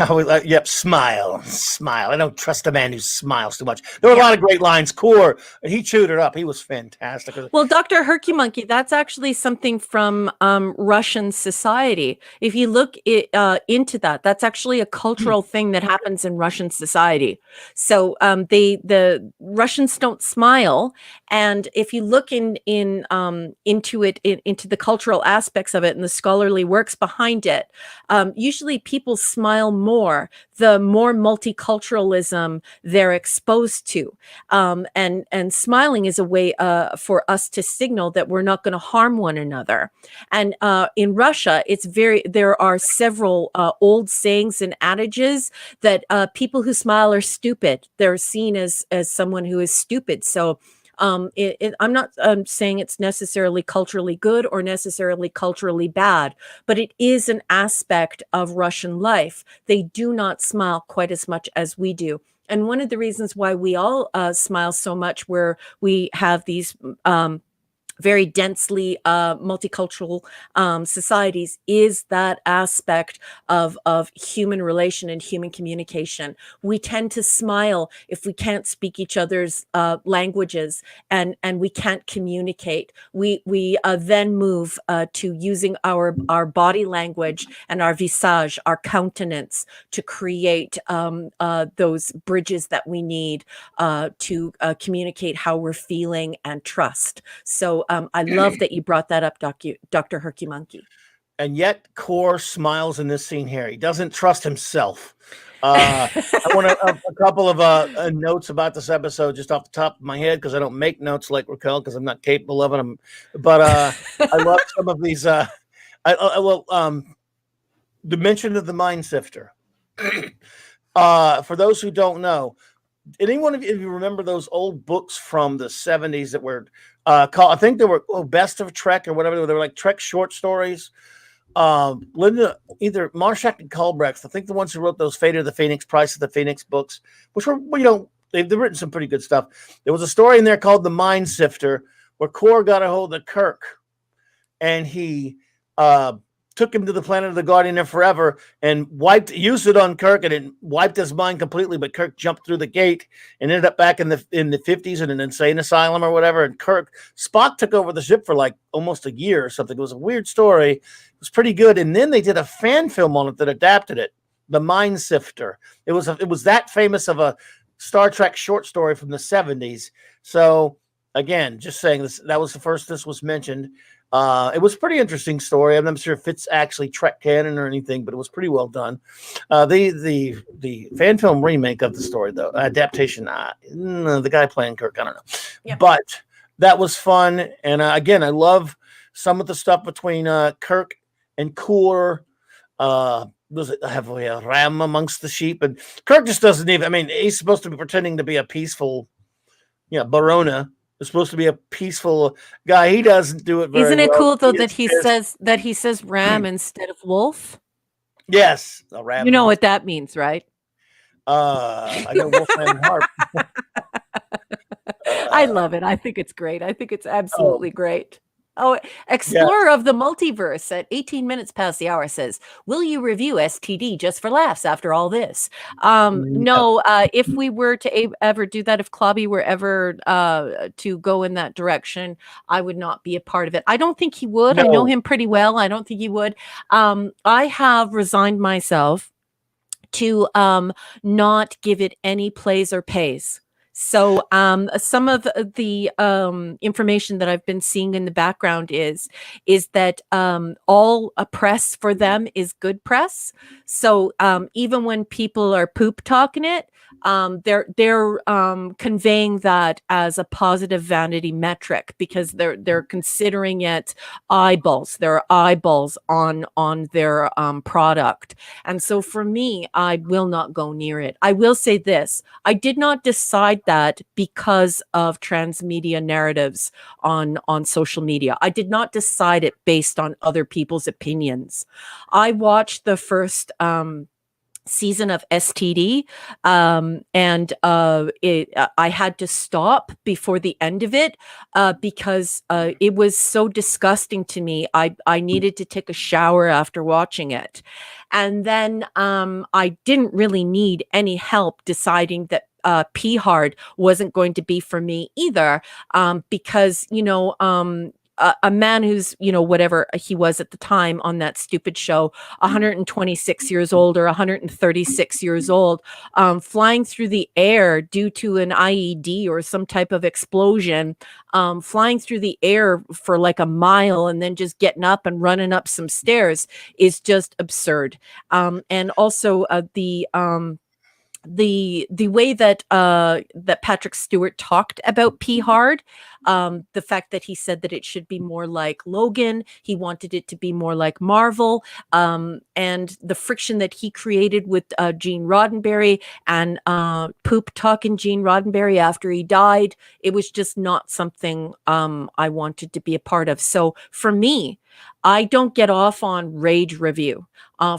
[SPEAKER 1] Yep, smile. I don't trust a man who smiles too much. There were a lot of great lines. Core, he chewed it up. He was fantastic.
[SPEAKER 2] Well, Dr. Herky Monkey, that's actually something from Russian society. If you look into that, that's actually a cultural thing that happens in Russian society. So the Russians don't smile, and if you look into it, into the cultural aspects of it and the scholarly works behind it, usually people smile more the more multiculturalism they're exposed to. And smiling is a way for us to signal that we're not going to harm one another. And in Russia, there are several old sayings and adages that people who smile are stupid. They're seen as someone who is stupid. So I'm not saying it's necessarily culturally good or necessarily culturally bad, but it is an aspect of Russian life. They do not smile quite as much as we do. And one of the reasons why we all smile so much, where we have these very densely multicultural societies, is that aspect of human relation and human communication. We tend to smile if we can't speak each other's languages and we can't communicate. We then move to using our body language and our visage, our countenance, to create those bridges that we need to communicate how we're feeling and trust. So I love that you brought that up, Dr. Herky Monkey.
[SPEAKER 1] And yet, Core smiles in this scene here. He doesn't trust himself. I want a couple of notes about this episode just off the top of my head, because I don't make notes like Raquel, because I'm not capable of them. But I love some of these. The mention of the mind sifter. For those who don't know, anyone of you remember those old books from the 70s that were called, I think they were Best of Trek or whatever. They were like Trek short stories. Linda, either Marshak and Culbrecht, I think the ones who wrote those Fate of the Phoenix, Price of the Phoenix books, which were, they've written some pretty good stuff. There was a story in there called The Mind Sifter, where Core got a hold of Kirk, and he took him to the planet of the Guardian of Forever and used it on Kirk, and it wiped his mind completely. But Kirk jumped through the gate and ended up back in the 50s in an insane asylum or whatever. And Spock took over the ship for like almost a year or something. It was a weird story. It was pretty good. And then they did a fan film on it that adapted it, The Mind Sifter. It was that famous of a Star Trek short story from the 70s. So again, just saying this, that was the first this was mentioned. It was a pretty interesting story. I'm not sure if it's actually Trek canon or anything, but it was pretty well done. The fan film remake of the story, though, adaptation, the guy playing Kirk, I don't know. Yep. But that was fun. And again, I love some of the stuff between Kirk and Core. Was it have we a ram amongst the sheep? And Kirk just doesn't even, I mean, he's supposed to be pretending to be a peaceful, Barona. Is supposed to be a peaceful guy. He doesn't do it very well.
[SPEAKER 2] Isn't it cool though that he says ram instead of wolf?
[SPEAKER 1] Yes, a ram.
[SPEAKER 2] You know what that means, right?
[SPEAKER 1] I know Wolfman Harp.
[SPEAKER 2] I love it. I think it's great. I think it's absolutely great. Oh, Explorer of the Multiverse at 18 minutes past the hour says, will you review STD just for laughs after all this? No, if we were to ever do that, if Clobby were ever to go in that direction, I would not be a part of it. I don't think he would. No. I know him pretty well. I don't think he would. I have resigned myself to not give it any plays or pays. So some of the information that I've been seeing in the background is that all press for them is good press. So even when people are poop talking it, they're conveying that as a positive vanity metric because they're considering it eyeballs. There are eyeballs on their product, and so for me, I will not go near it. I will say this: I did not decide that because of transmedia narratives on social media. I did not decide it based on other people's opinions. I watched the first season of STD, and I had to stop before the end of it because it was so disgusting to me. I needed to take a shower after watching it, and then I didn't really need any help deciding that P Hard wasn't going to be for me either, because a man who's, whatever he was at the time on that stupid show, 126 years old or 136 years old, flying through the air due to an IED or some type of explosion, flying through the air for like a mile and then just getting up and running up some stairs is just absurd. And also the way that that Patrick Stewart talked about P Hard, the fact that he said that it should be more like Logan, he wanted it to be more like Marvel, and the friction that he created with Gene Roddenberry and poop talking Gene Roddenberry after he died, it was just not something I wanted to be a part of. So for me, I don't get off on rage review.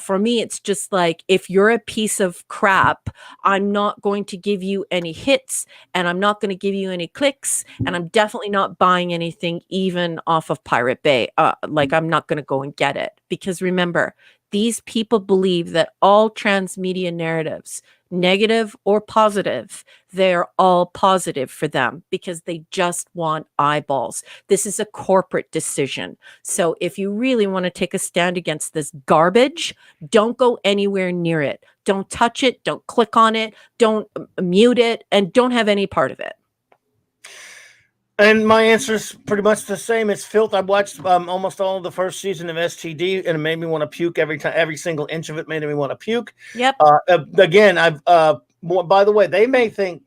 [SPEAKER 2] For me, it's just like, if you're a piece of crap, I'm not going to give you any hits, and I'm not going to give you any clicks, and I'm definitely not buying anything even off of Pirate Bay. Like, I'm not going to go and get it, because remember, these people believe that all transmedia narratives, negative or positive, they're all positive for them because they just want eyeballs. This is a corporate decision. So if you really want to take a stand against this garbage, don't go anywhere near it. Don't touch it. Don't click on it. Don't mute it, and don't have any part of it.
[SPEAKER 1] And my answer is pretty much the same. It's filth. I watched almost all of the first season of STD, and it made me want to puke every time. Every single inch of it made me want to puke.
[SPEAKER 2] Yep.
[SPEAKER 1] Again, by the way, they may think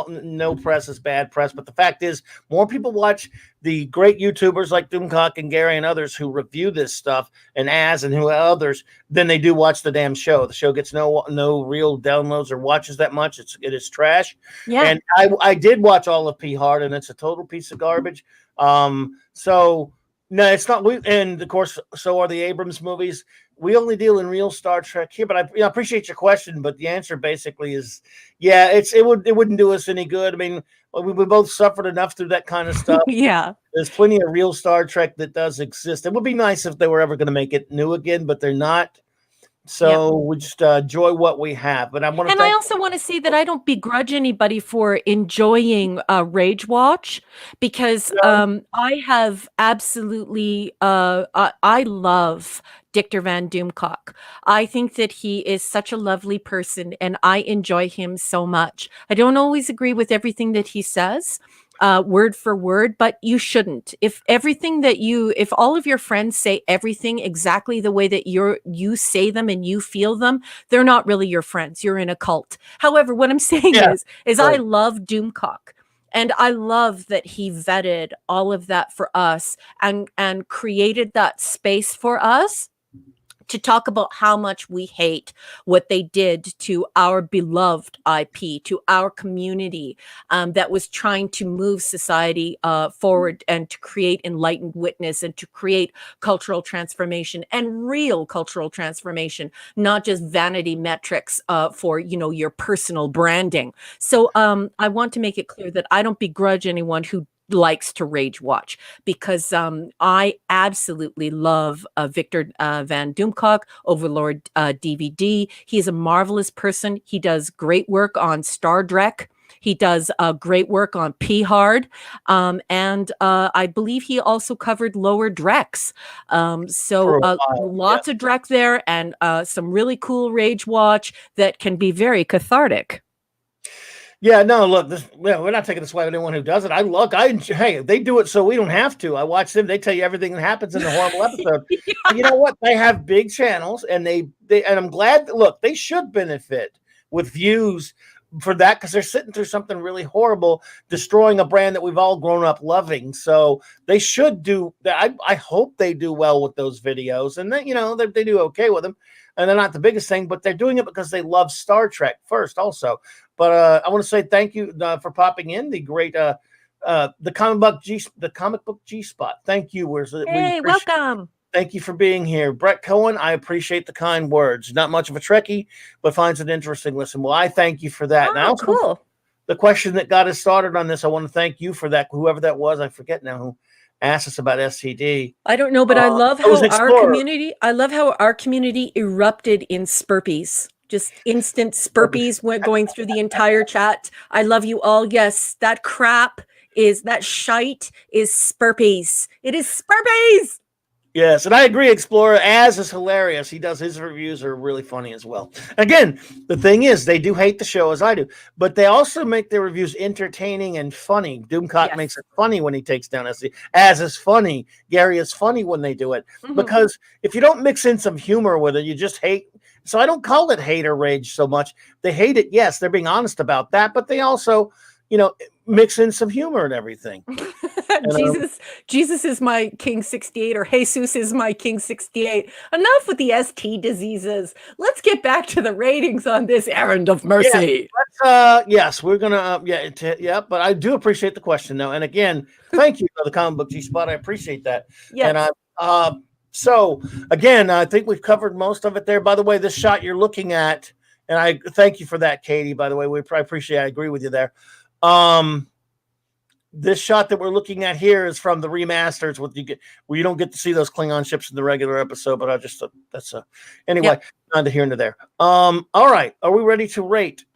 [SPEAKER 1] no press is bad press, but the fact is, more people watch the great YouTubers like Doomcock and Gary and others who review this stuff, and who others, than they do watch the damn show. The show gets no real downloads or watches that much. It is trash.
[SPEAKER 2] Yeah.
[SPEAKER 1] And I did watch all of P Hard, and it's a total piece of garbage. So no, it's not. And of course, so are the Abrams movies. We only deal in real Star Trek here, but I appreciate your question. But the answer basically is, yeah, it wouldn't do us any good. I mean, we both suffered enough through that kind of stuff.
[SPEAKER 2] Yeah.
[SPEAKER 1] There's plenty of real Star Trek that does exist. It would be nice if they were ever going to make it new again, but they're not. So we just enjoy what we have. But I
[SPEAKER 2] also want to say that I don't begrudge anybody for enjoying Rage Watch, because I have absolutely I love Dictor Van Doomcock. I think that he is such a lovely person, and I enjoy him so much. I don't always agree with everything that he says, word for word, but you shouldn't. If all of your friends say everything exactly the way that you say them and you feel them, they're not really your friends. You're in a cult. However, what I'm saying is right. I love Doomcock. And I love that he vetted all of that for us and created that space for us to talk about how much we hate what they did to our beloved IP, to our community that was trying to move society forward and to create enlightened witness and to create cultural transformation and real cultural transformation, not just vanity metrics for, your personal branding. So I want to make it clear that I don't begrudge anyone who likes to rage watch, because I absolutely love Victor Van Doomcock, Overlord DVD. He's a marvelous person. He does great work on Star Trek. He does great work on P Hard, and I believe he also covered Lower Decks. So lots of Drek there, and some really cool rage watch that can be very cathartic.
[SPEAKER 1] Yeah, no, look, we're not taking this away from anyone who does it. Hey, they do it so we don't have to. I watch them. They tell you everything that happens in the horrible episode. You know what? They have big channels, and and I'm glad that, look, they should benefit with views, for that because they're sitting through something really horrible, destroying a brand that we've all grown up loving. So they should do that. I hope they do well with those videos, and then they do okay with them. And they're not the biggest thing, but they're doing it because they love Star Trek first, also. But I want to say thank you for popping in. The great the comic book G Spot. Thank you.
[SPEAKER 2] Hey, welcome.
[SPEAKER 1] Thank you for being here. Brett Cohen, I appreciate the kind words. Not much of a Trekkie, but finds it interesting. Listen, well, I thank you for that.
[SPEAKER 3] Oh, cool.
[SPEAKER 1] The question that got us started on this, I want to thank you for that. Whoever that was, I forget now who asked us about STD.
[SPEAKER 3] I don't know, but I love how our community erupted in Spurpies. Just instant Spurpies went going through the entire chat. I love you all. Yes, that shite is Spurpies. It is Spurpies.
[SPEAKER 1] Yes, and I agree, Explorer. Az is hilarious. His reviews are really funny as well. Again, the thing is, they do hate the show as I do, but they also make their reviews entertaining and funny. Doomcock makes it funny when he takes down SD. Az is funny. Gary is funny when they do it. Because if you don't mix in some humor with it, you just hate. So I don't call it hate or rage so much. They hate it. Yes, they're being honest about that, but they also, mix in some humor and everything.
[SPEAKER 3] Jesus is my King 68, or Jesus is my King 68. Enough with the ST diseases. Let's get back to the ratings on this errand of mercy.
[SPEAKER 1] Yes, we're gonna. But I do appreciate the question though, and again, thank you for the comic book G Spot. I appreciate that.
[SPEAKER 3] Yes.
[SPEAKER 1] And so again, I think we've covered most of it there. By the way, this shot you're looking at, and I thank you for that, Katie. By the way, I appreciate. I agree with you there. This shot that we're looking at here is from the remasters, where you don't get to see those Klingon ships in the regular episode. But I just anyway, neither here nor there. All right, are we ready to rate?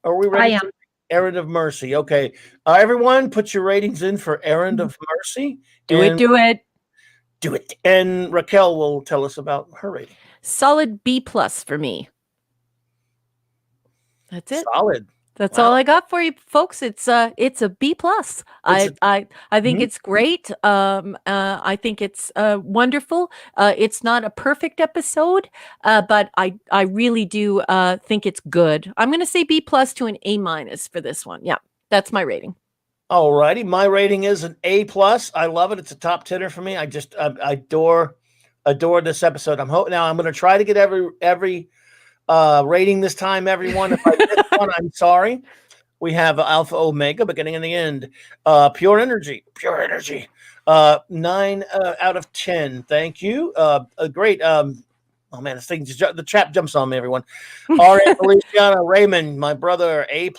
[SPEAKER 1] Are we ready?
[SPEAKER 3] I am.
[SPEAKER 1] Errand of Mercy. Okay, everyone, put your ratings in for Errand of Mercy.
[SPEAKER 2] Do it.
[SPEAKER 1] And Raquel will tell us about her rating.
[SPEAKER 2] Solid B+ for me. That's it.
[SPEAKER 1] Solid.
[SPEAKER 2] That's all I got for you, folks. It's a B+. I think it's great. I think it's wonderful. It's not a perfect episode, but I really do think it's good. I'm going to say B+ to an A- for this one. Yeah, that's my rating.
[SPEAKER 1] All righty, my rating is an A+. I love it. It's a top 10er for me. I just adore this episode. I'm going to try to get every rating this time, everyone. If I miss one, I'm sorry. We have Alpha Omega, beginning and the end. Pure energy. 9 out of 10. Thank you. Great. Oh man, this thing the trap jumps on me, everyone. R.A. Feliciano, Raymond, my brother, A+++.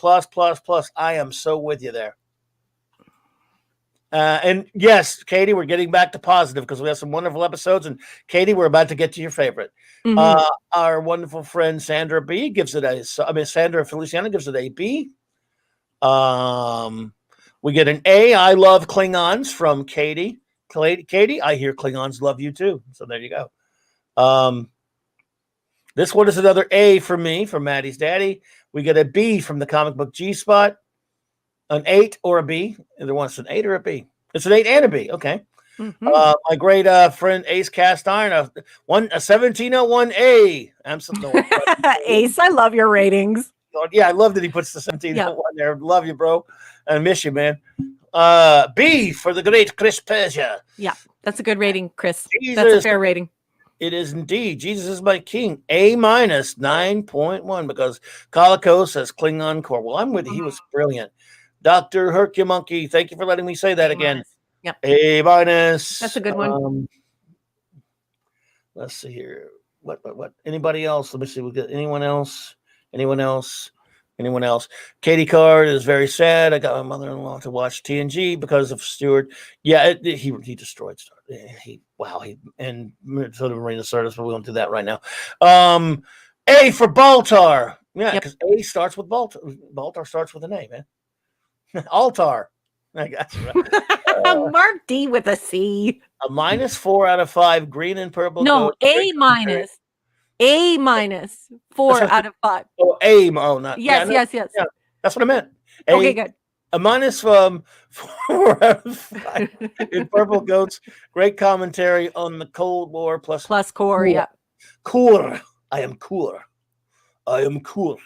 [SPEAKER 1] I am so with you there. And yes, Katie, we're getting back to positive because we have some wonderful episodes. And Katie, we're about to get to your favorite. Our wonderful friend Sandra Sandra Feliciano gives it a B. We get an A. I love Klingons from Katie. Katie, I hear Klingons love you too. So there you go. This one is another A for me, from Maddie's daddy. We get a B from the comic book G Spot. An 8 or a B. Either one, it's an 8 or a B. It's an 8 and a B. Okay. My great friend Ace Cast Iron, a 1701A. Absolutely.
[SPEAKER 2] Ace, I love your ratings.
[SPEAKER 1] Yeah, I love that he puts the 1701 there. Love you, bro. I miss you, man. B for the great Chris Persia.
[SPEAKER 2] Yeah, that's a good rating, Chris.
[SPEAKER 1] Jesus.
[SPEAKER 2] That's a fair rating.
[SPEAKER 1] It is indeed. Jesus is my king. A- 9.1 because Calico says Klingon core. Well, I'm with you. He was brilliant. Dr. Hercumonkey, thank you for letting me say that again.
[SPEAKER 2] Yep.
[SPEAKER 1] A-.
[SPEAKER 2] That's a good one.
[SPEAKER 1] Let's see here. What? Anybody else? Let me see. We got anyone else? Katie Card is very sad. I got my mother-in-law to watch TNG because of Stewart. Yeah, he destroyed Star. And sort of Marina Sirtis, but we won't do that right now. A for Baltar. Yeah, because A starts with Baltar. Baltar starts with an A, man. Altar. I got you right.
[SPEAKER 2] Mark D with a C.
[SPEAKER 1] A -4 out of 5. Green and purple.
[SPEAKER 2] No, A-. A- 4 out of 5.
[SPEAKER 1] Oh, A. Oh, not.
[SPEAKER 2] Yes.
[SPEAKER 1] Yeah, that's what I meant.
[SPEAKER 2] Okay, good.
[SPEAKER 1] A -4 out of 5 in Purple Goats. Great commentary on the Cold War plus
[SPEAKER 2] core. Yeah.
[SPEAKER 1] Core. I am core. I am cool.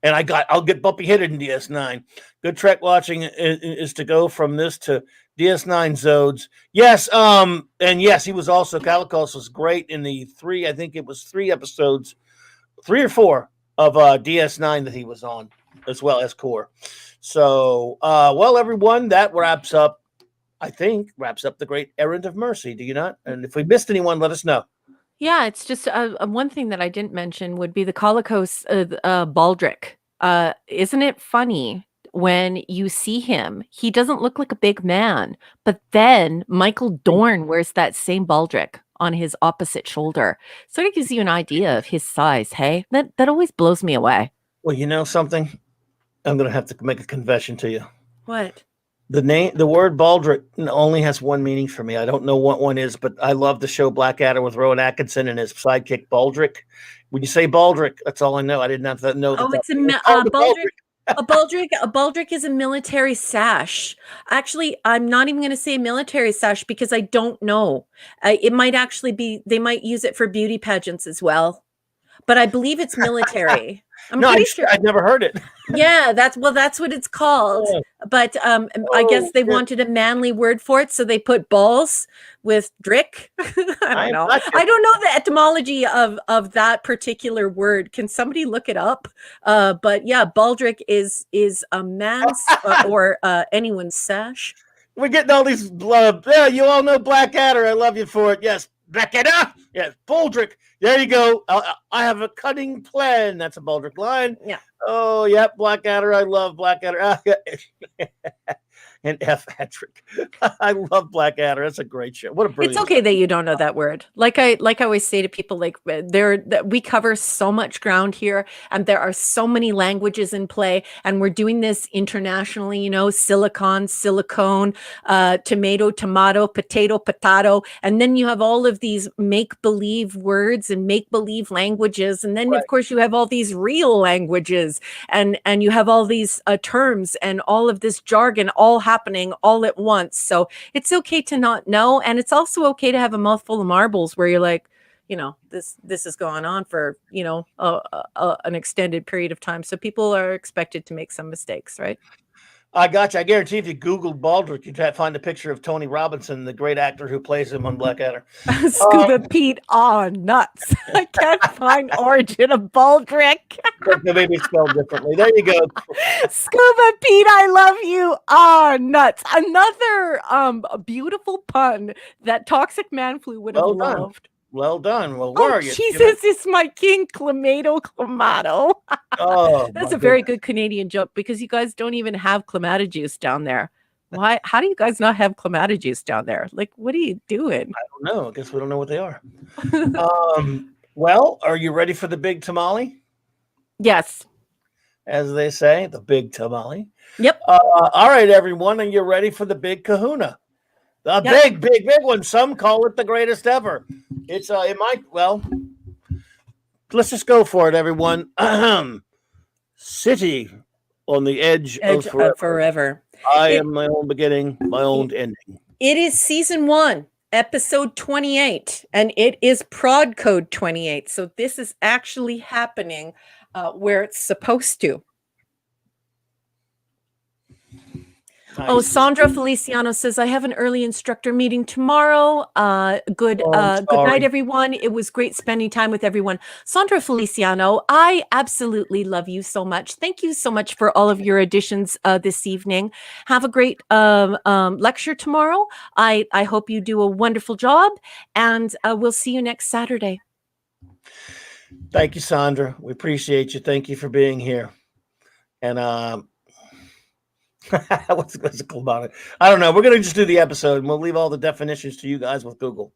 [SPEAKER 1] And I'll get bumpy headed in DS9. Good Trek watching is to go from this to DS9 Zodes. Yes, and yes, he was also Calicos was great in the I think it was 3 episodes, 3 or 4 of DS9 that he was on, as well as Core. So, well, everyone, that wraps up the great Errand of Mercy. Do you not? And if we missed anyone, let us know.
[SPEAKER 2] Yeah, it's just one thing that I didn't mention would be the Colicos Baldric. Isn't it funny when you see him? He doesn't look like a big man, but then Michael Dorn wears that same Baldric on his opposite shoulder. Sort of gives you an idea of his size. Hey, that always blows me away.
[SPEAKER 1] Well, you know something? I'm going to have to make a confession to you.
[SPEAKER 2] What?
[SPEAKER 1] The word Baldric only has one meaning for me. I don't know what one is, but I love the show Blackadder with Rowan Atkinson and his sidekick Baldric. When you say Baldric, that's all I know. I didn't have to know.
[SPEAKER 3] Oh, it's a Baldric. A baldric is a military sash. Actually, I'm not even going to say military sash because I don't know. It might actually be. They might use it for beauty pageants as well, but I believe it's military. I'm pretty sure.
[SPEAKER 1] I've never heard it.
[SPEAKER 3] Yeah, that's what it's called.
[SPEAKER 1] Oh.
[SPEAKER 3] But I guess they wanted a manly word for it, so they put balls with drick. I don't know. I don't know the etymology of that particular word. Can somebody look it up? But yeah, baldric is a man's or anyone's sash.
[SPEAKER 1] We're getting all these. Yeah, you all know Blackadder. I love you for it. Yes, Blackadder. Yes, Baldric. There you go. I have a cunning plan. That's a Baldric line.
[SPEAKER 3] Yeah.
[SPEAKER 1] Oh, yep. Blackadder. I love Blackadder. And F. Patrick. I love Blackadder. That's a great show. What a brilliant.
[SPEAKER 2] It's okay that you don't know that word. Like I always say to people, like we cover so much ground here, and there are so many languages in play, and we're doing this internationally. You know, silicon, silicone, tomato, tomato, potato, and then you have all of these make-believe words and make-believe languages, and then of course you have all these real languages, and you have all these terms and all of this jargon all happening all at once. So it's okay to not know, and it's also okay to have a mouthful of marbles where you're like, you know, this is going on for, you know, an extended period of time. So people are expected to make some mistakes, right?
[SPEAKER 1] I got you. I guarantee if you Googled Baldric, you'd find a picture of Tony Robinson, the great actor who plays him on Blackadder.
[SPEAKER 2] Scuba Pete, nuts. I can't find origin of Baldric.
[SPEAKER 1] Maybe spelled differently. There you go.
[SPEAKER 2] Scuba Pete, I love you. Nuts. Another beautiful pun that Toxic Man Flu would have loved.
[SPEAKER 1] Well done. Well, where are you?
[SPEAKER 2] Jesus is my king, Clamato.
[SPEAKER 1] Oh,
[SPEAKER 2] that's a very good Canadian joke because you guys don't even have Clamato juice down there. Why? How do you guys not have Clamato juice down there? Like, what are you doing?
[SPEAKER 1] I don't know. I guess we don't know what they are. Well, are you ready for the big tamale?
[SPEAKER 2] Yes.
[SPEAKER 1] As they say, the big tamale.
[SPEAKER 2] Yep.
[SPEAKER 1] All right, everyone. Are you ready for the big kahuna? The big one. Some call it the greatest ever. It's let's just go for it, everyone. City on the edge of forever. I am my own beginning, my own ending.
[SPEAKER 3] It is season 1, episode 28, and it is prod code 28. So this is actually happening where it's supposed to. Nice. Oh, Sandra Feliciano says, I have an early instructor meeting tomorrow. Good night, everyone. It was great spending time with everyone. Sandra Feliciano, I absolutely love you so much. Thank you so much for all of your additions this evening. Have a great lecture tomorrow. I hope you do a wonderful job, and we'll see you next Saturday.
[SPEAKER 1] Thank you, Sandra. We appreciate you. Thank you for being here. And what's about it? I don't know. We're going to just do the episode, and we'll leave all the definitions to you guys with Google.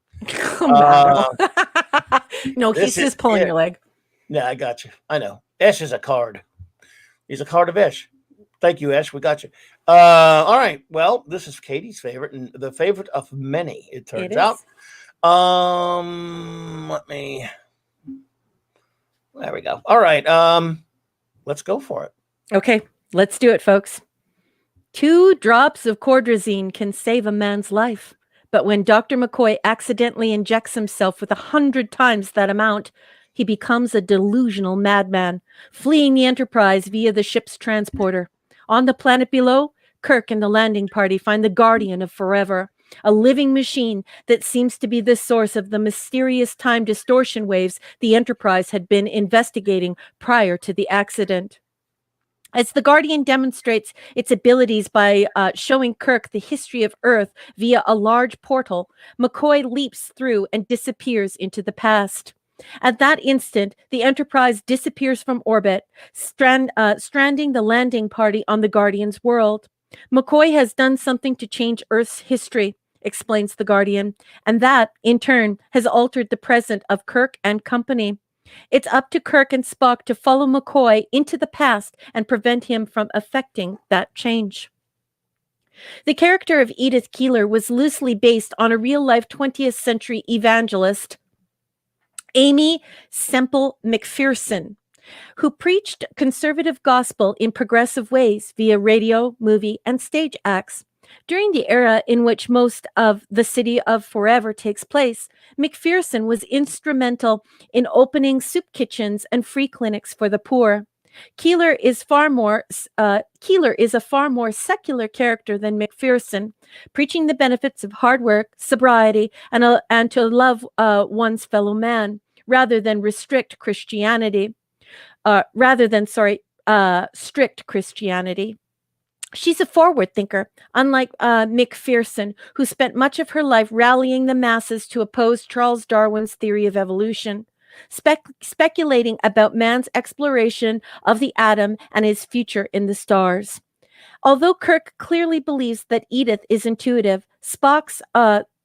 [SPEAKER 3] No, he's just pulling your leg.
[SPEAKER 1] Yeah, I got you. I know. Esh is a card. He's a card of Esh. Thank you, Esh. We got you. All right. Well, this is Katie's favorite, and the favorite of many, it turns out. There we go. All right. Let's go for it.
[SPEAKER 3] Okay. Let's do it, folks. 2 drops of cordrazine can save a man's life. But when Dr. McCoy accidentally injects himself with 100 times that amount, he becomes a delusional madman, fleeing the Enterprise via the ship's transporter. On the planet below, Kirk and the landing party find the Guardian of Forever, a living machine that seems to be the source of the mysterious time distortion waves the Enterprise had been investigating prior to the accident. As the Guardian demonstrates its abilities by showing Kirk the history of Earth via a large portal, McCoy leaps through and disappears into the past. At that instant, the Enterprise disappears from orbit, stranding the landing party on the Guardian's world. McCoy has done something to change Earth's history, explains the Guardian, and that, in turn, has altered the present of Kirk and company. It's up to Kirk and Spock to follow McCoy into the past and prevent him from affecting that change. The character of Edith Keeler was loosely based on a real-life 20th century evangelist, Amy Semple McPherson, who preached conservative gospel in progressive ways via radio, movie, and stage acts. During the era in which most of the City of Forever takes place, McPherson was instrumental in opening soup kitchens and free clinics for the poor. Keeler is a far more secular character than McPherson, preaching the benefits of hard work, sobriety, and to love one's fellow man, rather than strict Christianity. Strict Christianity. She's a forward thinker, unlike McPherson, who spent much of her life rallying the masses to oppose Charles Darwin's theory of evolution, speculating about man's exploration of the atom and his future in the stars. Although Kirk clearly believes that Edith is intuitive, Spock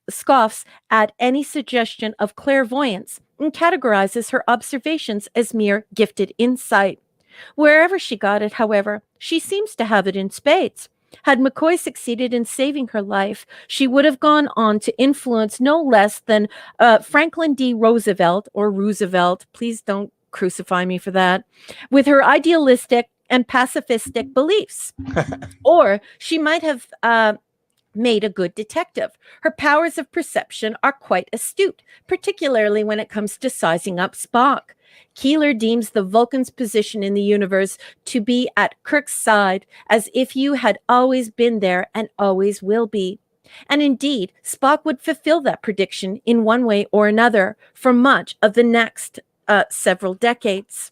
[SPEAKER 3] scoffs at any suggestion of clairvoyance and categorizes her observations as mere gifted insight. Wherever she got it, however, she seems to have it in spades. Had McCoy succeeded in saving her life, she would have gone on to influence no less than Franklin D. Roosevelt, or Roosevelt, please don't crucify me for that, with her idealistic and pacifistic beliefs. Or she might have made a good detective. Her powers of perception are quite astute, particularly when it comes to sizing up Spock. Keeler deems the Vulcan's position in the universe to be at Kirk's side, as if you had always been there and always will be. And indeed, Spock would fulfill that prediction in one way or another for much of the next several decades.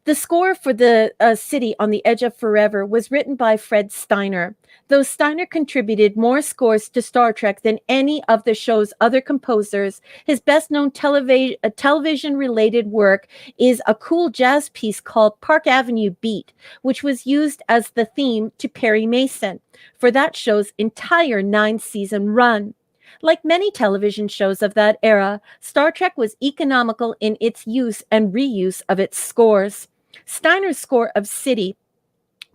[SPEAKER 3] The score for the City on the Edge of Forever was written by Fred Steiner. Though Steiner contributed more scores to Star Trek than any of the show's other composers, his best-known television-related work is a cool jazz piece called Park Avenue Beat, which was used as the theme to Perry Mason for that show's entire 9-season run. Like many television shows of that era, Star Trek was economical in its use and reuse of its scores. Steiner's score of City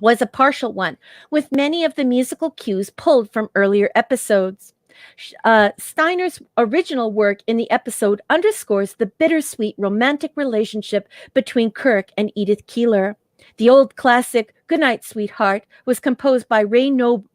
[SPEAKER 3] was a partial one, with many of the musical cues pulled from earlier episodes. Steiner's original work in the episode underscores the bittersweet romantic relationship between Kirk and Edith Keeler. The old classic Goodnight, Sweetheart was composed by Ray Noble,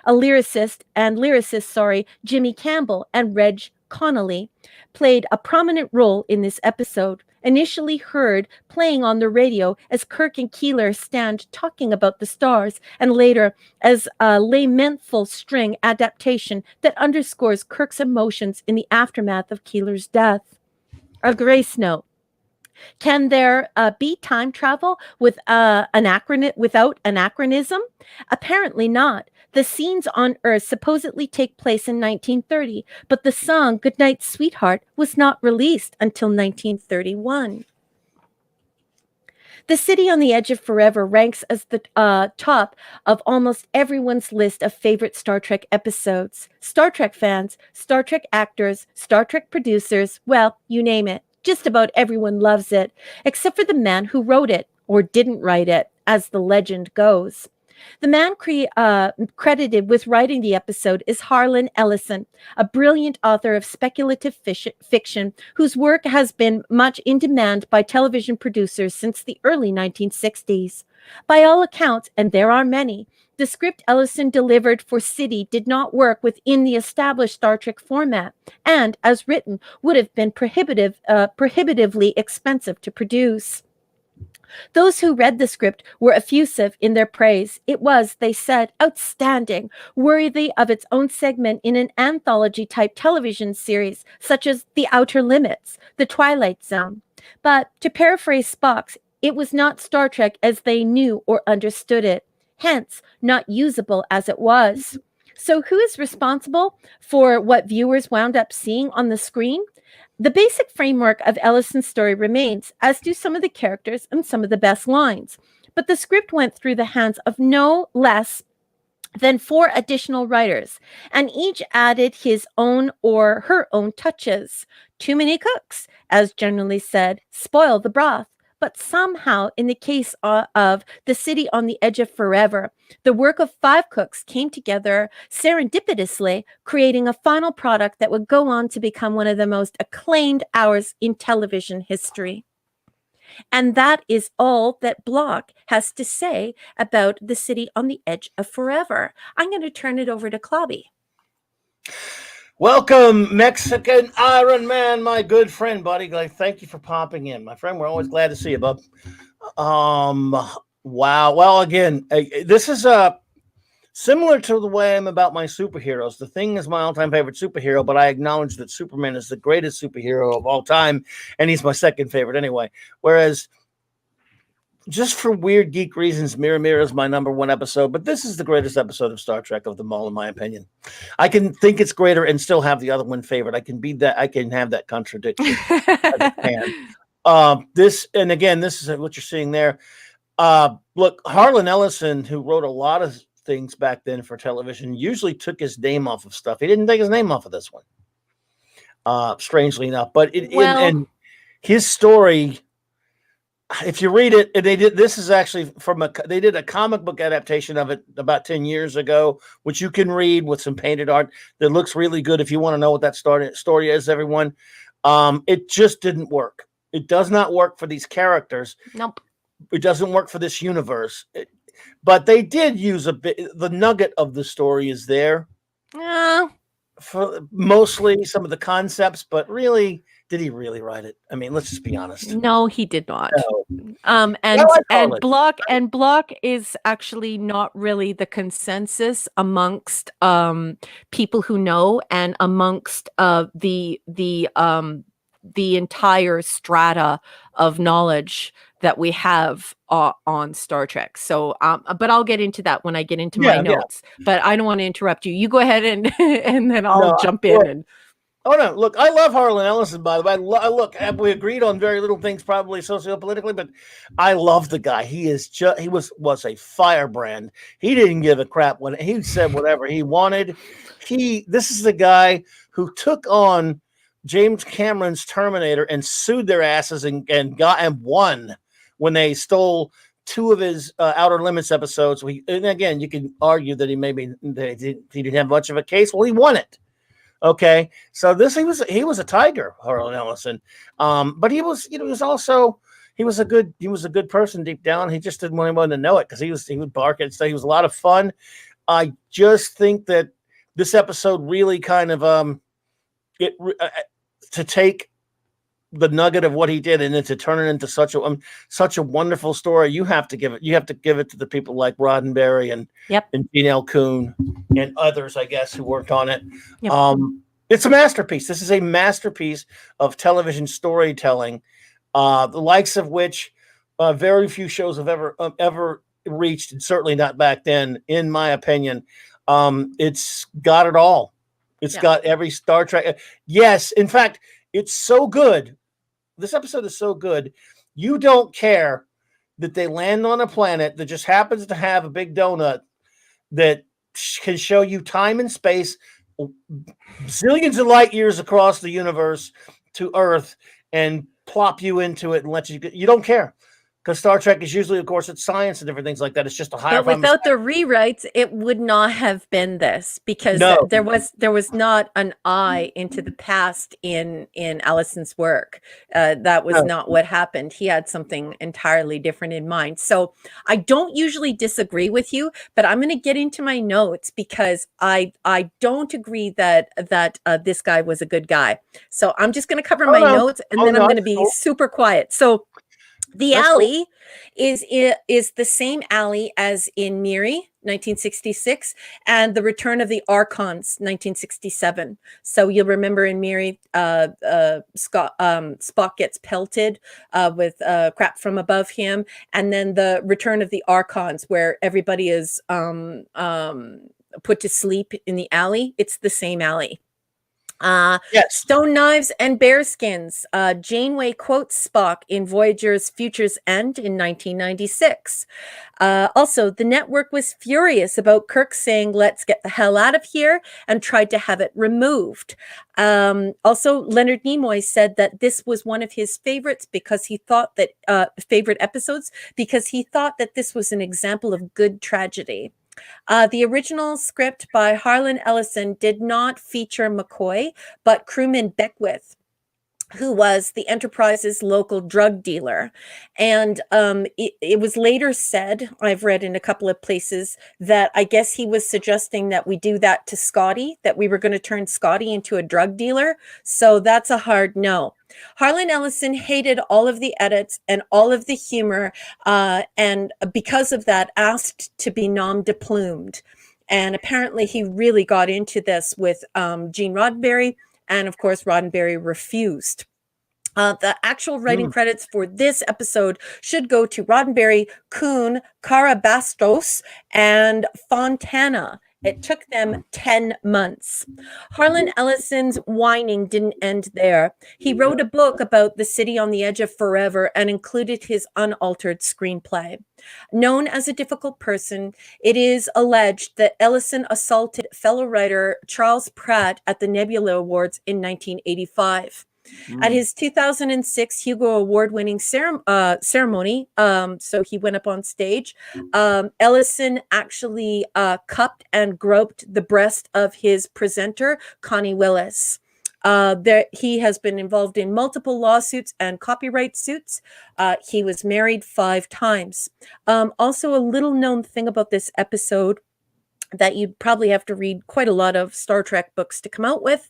[SPEAKER 3] a lyricist, Jimmy Campbell and Reg Connolly played a prominent role in this episode. Initially heard playing on the radio as Kirk and Keeler stand talking about the stars, and later as a lamentful string adaptation that underscores Kirk's emotions in the aftermath of Keeler's death. A grace note. Can there be time travel without anachronism? Apparently not. The scenes on Earth supposedly take place in 1930, but the song Goodnight, Sweetheart was not released until 1931. The City on the Edge of Forever ranks as the top of almost everyone's list of favorite Star Trek episodes. Star Trek fans, Star Trek actors, Star Trek producers, well, you name it. Just about everyone loves it, except for the man who wrote it, or didn't write it, as the legend goes. The man credited with writing the episode is Harlan Ellison, a brilliant author of speculative fiction whose work has been much in demand by television producers since the early 1960s. By all accounts, and there are many, The script Ellison delivered for City did not work within the established Star Trek format, and, as written, would have been prohibitively expensive to produce. Those who read the script were effusive in their praise. It was, they said, outstanding, worthy of its own segment in an anthology-type television series, such as The Outer Limits, The Twilight Zone. But, to paraphrase Spock's, it was not Star Trek as they knew or understood it, hence not usable as it was. So who is responsible for what viewers wound up seeing on the screen? The basic framework of Ellison's story remains, as do some of the characters and some of the best lines. But the script went through the hands of no less than 4 additional writers, and each added his own or her own touches. Too many cooks, as generally said, spoil the broth. But somehow, in the case of The City on the Edge of Forever, the work of 5 cooks came together serendipitously, creating a final product that would go on to become one of the most acclaimed hours in television history. And that is all that Block has to say about The City on the Edge of Forever. I'm going to turn it over to Clobby.
[SPEAKER 1] Welcome, Mexican Iron Man, my good friend, buddy. Thank you for popping in, my friend. We're always glad to see you, bub. Wow. Well, again, this is similar to the way I'm about my superheroes. The Thing is my all-time favorite superhero, but I acknowledge that Superman is the greatest superhero of all time, and he's my second favorite anyway. Whereas, just for weird geek reasons, Mirror is my number 1 episode, but this is the greatest episode of Star Trek of them all, in my opinion. I can think it's greater and still have the other one favorite. I can be that. I can have that contradiction. This is what you're seeing there. Look, Harlan Ellison, who wrote a lot of things back then for television, usually took his name off of stuff. He didn't take his name off of this one, strangely enough. But and his story, if you read it, this is actually they did a comic book adaptation of it about 10 years ago, which you can read with some painted art that looks really good if you want to know what that story is, everyone. It just didn't work. It does not work for these characters.
[SPEAKER 2] Nope.
[SPEAKER 1] It doesn't work for this universe. But they did use a bit. The nugget of the story is there. For mostly some of the concepts, but really, did he really write it? I mean, let's just be honest.
[SPEAKER 2] No, he did not.
[SPEAKER 1] No.
[SPEAKER 2] And Block is actually not really the consensus amongst people who know and amongst the entire strata of knowledge that we have on Star Trek. So, but I'll get into that when I get into my notes. But I don't want to interrupt you. You go ahead and then I'll jump in.
[SPEAKER 1] Oh no! Look, I love Harlan Ellison. By the way, look, we agreed on very little things, probably sociopolitically, but I love the guy. He was a firebrand. He didn't give a crap when he said whatever he wanted. This is the guy who took on James Cameron's Terminator and sued their asses and won when they stole 2 of his Outer Limits episodes. And again, you can argue that he didn't have much of a case. Well, he won it. Okay, so he was a tiger, Harlan Ellison, but he was a good person deep down. He just didn't want anyone to know it because he would bark and say he was a lot of fun. I just think that this episode really kind of to take the nugget of what he did and then to turn it into such a wonderful story. You have to give it to the people like Roddenberry and Gene L. Kuhn and others, I guess, who worked on it. Yep. It's a masterpiece. This is a masterpiece of television storytelling, the likes of which very few shows have ever reached, and certainly not back then, in my opinion. It's got it all. It's got every Star Trek. Yes, in fact, it's so good. This episode is so good. You don't care that they land on a planet that just happens to have a big donut that can show you time and space, zillions of light years across the universe to Earth, and plop you into it and let you don't care. because Star Trek is usually, of course, it's science and different things like that. It's just a higher.
[SPEAKER 3] But without the rewrites, it would not have been this, because
[SPEAKER 1] No.
[SPEAKER 3] there was not an eye into the past in Allison's work. That was not what happened. He had something entirely different in mind. So I don't usually disagree with you, but I'm going to get into my notes because I don't agree that this guy was a good guy. So I'm just going to cover my notes, and then I'm going to be super quiet. So the alley is the same alley as in Miri, 1966, and The Return of the Archons, 1967. So you'll remember in Miri, Spock gets pelted with crap from above him, and then The Return of the Archons, where everybody is put to sleep in the alley. It's the same alley.
[SPEAKER 1] Yes.
[SPEAKER 3] Stone knives and bearskins. Janeway quotes Spock in Voyager's Future's End in 1996. Also, the network was furious about Kirk saying, "Let's get the hell out of here," and tried to have it removed. Also, Leonard Nimoy said that this was one of his favorites because he thought that favorite episodes because he thought that this was an example of good tragedy. The original script by Harlan Ellison did not feature McCoy, but crewman Beckwith, who was the Enterprise's local drug dealer. And it was later said, I've read in a couple of places, that I guess he was suggesting that we do that to Scotty, that we were going to turn Scotty into a drug dealer. So that's a hard no. Harlan Ellison hated all of the edits and all of the humor, and because of that, asked to be nom-de-plumed. And apparently he really got into this with Gene Roddenberry, and of course, Roddenberry refused. The actual writing credits for this episode should go to Roddenberry, Kuhn, Karabastos, and Fontana. It took them 10 months. Harlan Ellison's whining didn't end there. He wrote a book about the city on the edge of forever and included his unaltered screenplay. Known as a difficult person, it is alleged that Ellison assaulted fellow writer Charles Pratt at the Nebula Awards in 1985. At his 2006 Hugo Award-winning ceremony, so he went up on stage, Ellison actually cupped and groped the breast of his presenter, Connie Willis. He has been involved in multiple lawsuits and copyright suits. He was married 5 times. Also, a little known thing about this episode that you'd probably have to read quite a lot of Star Trek books to come out with.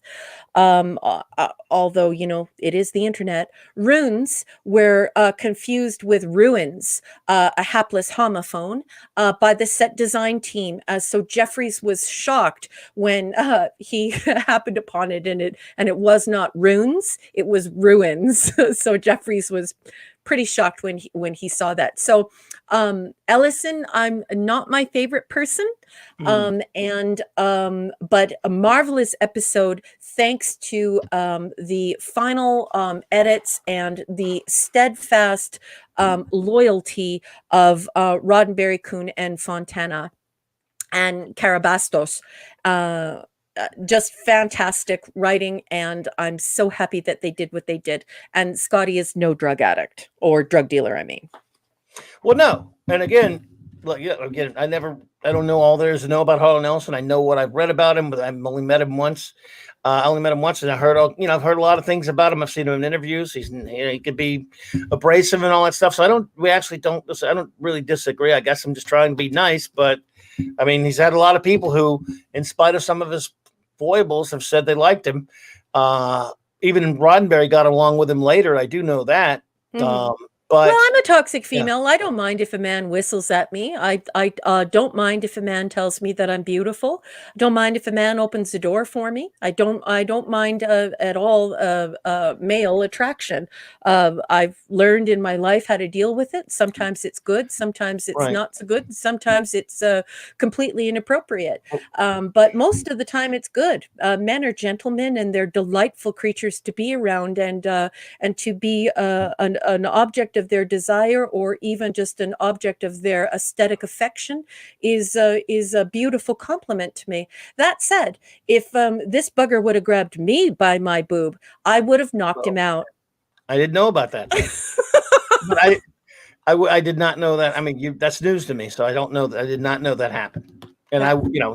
[SPEAKER 3] Although, it is the internet. Runes were confused with ruins, a hapless homophone, by the set design team. So Jeffries was shocked when he happened upon it, and it was not runes, it was ruins. So Jeffries was pretty shocked when he saw that. So Ellison, I'm not my favorite person, but a marvelous episode thanks to the final edits and the steadfast loyalty of Roddenberry, Kuhn, and Fontana and Karabastos. Just fantastic writing, and I'm so happy that they did what they did. And Scotty is no drug addict or drug dealer, I mean.
[SPEAKER 1] Well, no. And again, I don't know all there is to know about Harlan Ellison. I know what I've read about him, but I've only met him once. I only met him once, and I've heard a lot of things about him. I've seen him in interviews. He could be abrasive and all that stuff. So I don't really disagree. I guess I'm just trying to be nice, but I mean, he's had a lot of people who, in spite of some of his foibles, have said they liked him. Even Roddenberry got along with him later. I do know that. But
[SPEAKER 3] I'm a toxic female. I don't mind if a man whistles at me. I don't mind if a man tells me that I'm beautiful. Don't mind if a man opens the door for me. I don't mind at all male attraction. I've learned in my life how to deal with it. Sometimes it's good. Sometimes it's not so good. Sometimes it's completely inappropriate. But most of the time it's good. Men are gentlemen, and they're delightful creatures to be around, and to be an object of their desire, or even just an object of their aesthetic affection, is a beautiful compliment to me. That said, if this bugger would have grabbed me by my boob, I would have knocked him out.
[SPEAKER 1] I didn't know about that. But I did not know that. I mean, that's news to me, so I don't know that. I did not know that happened. And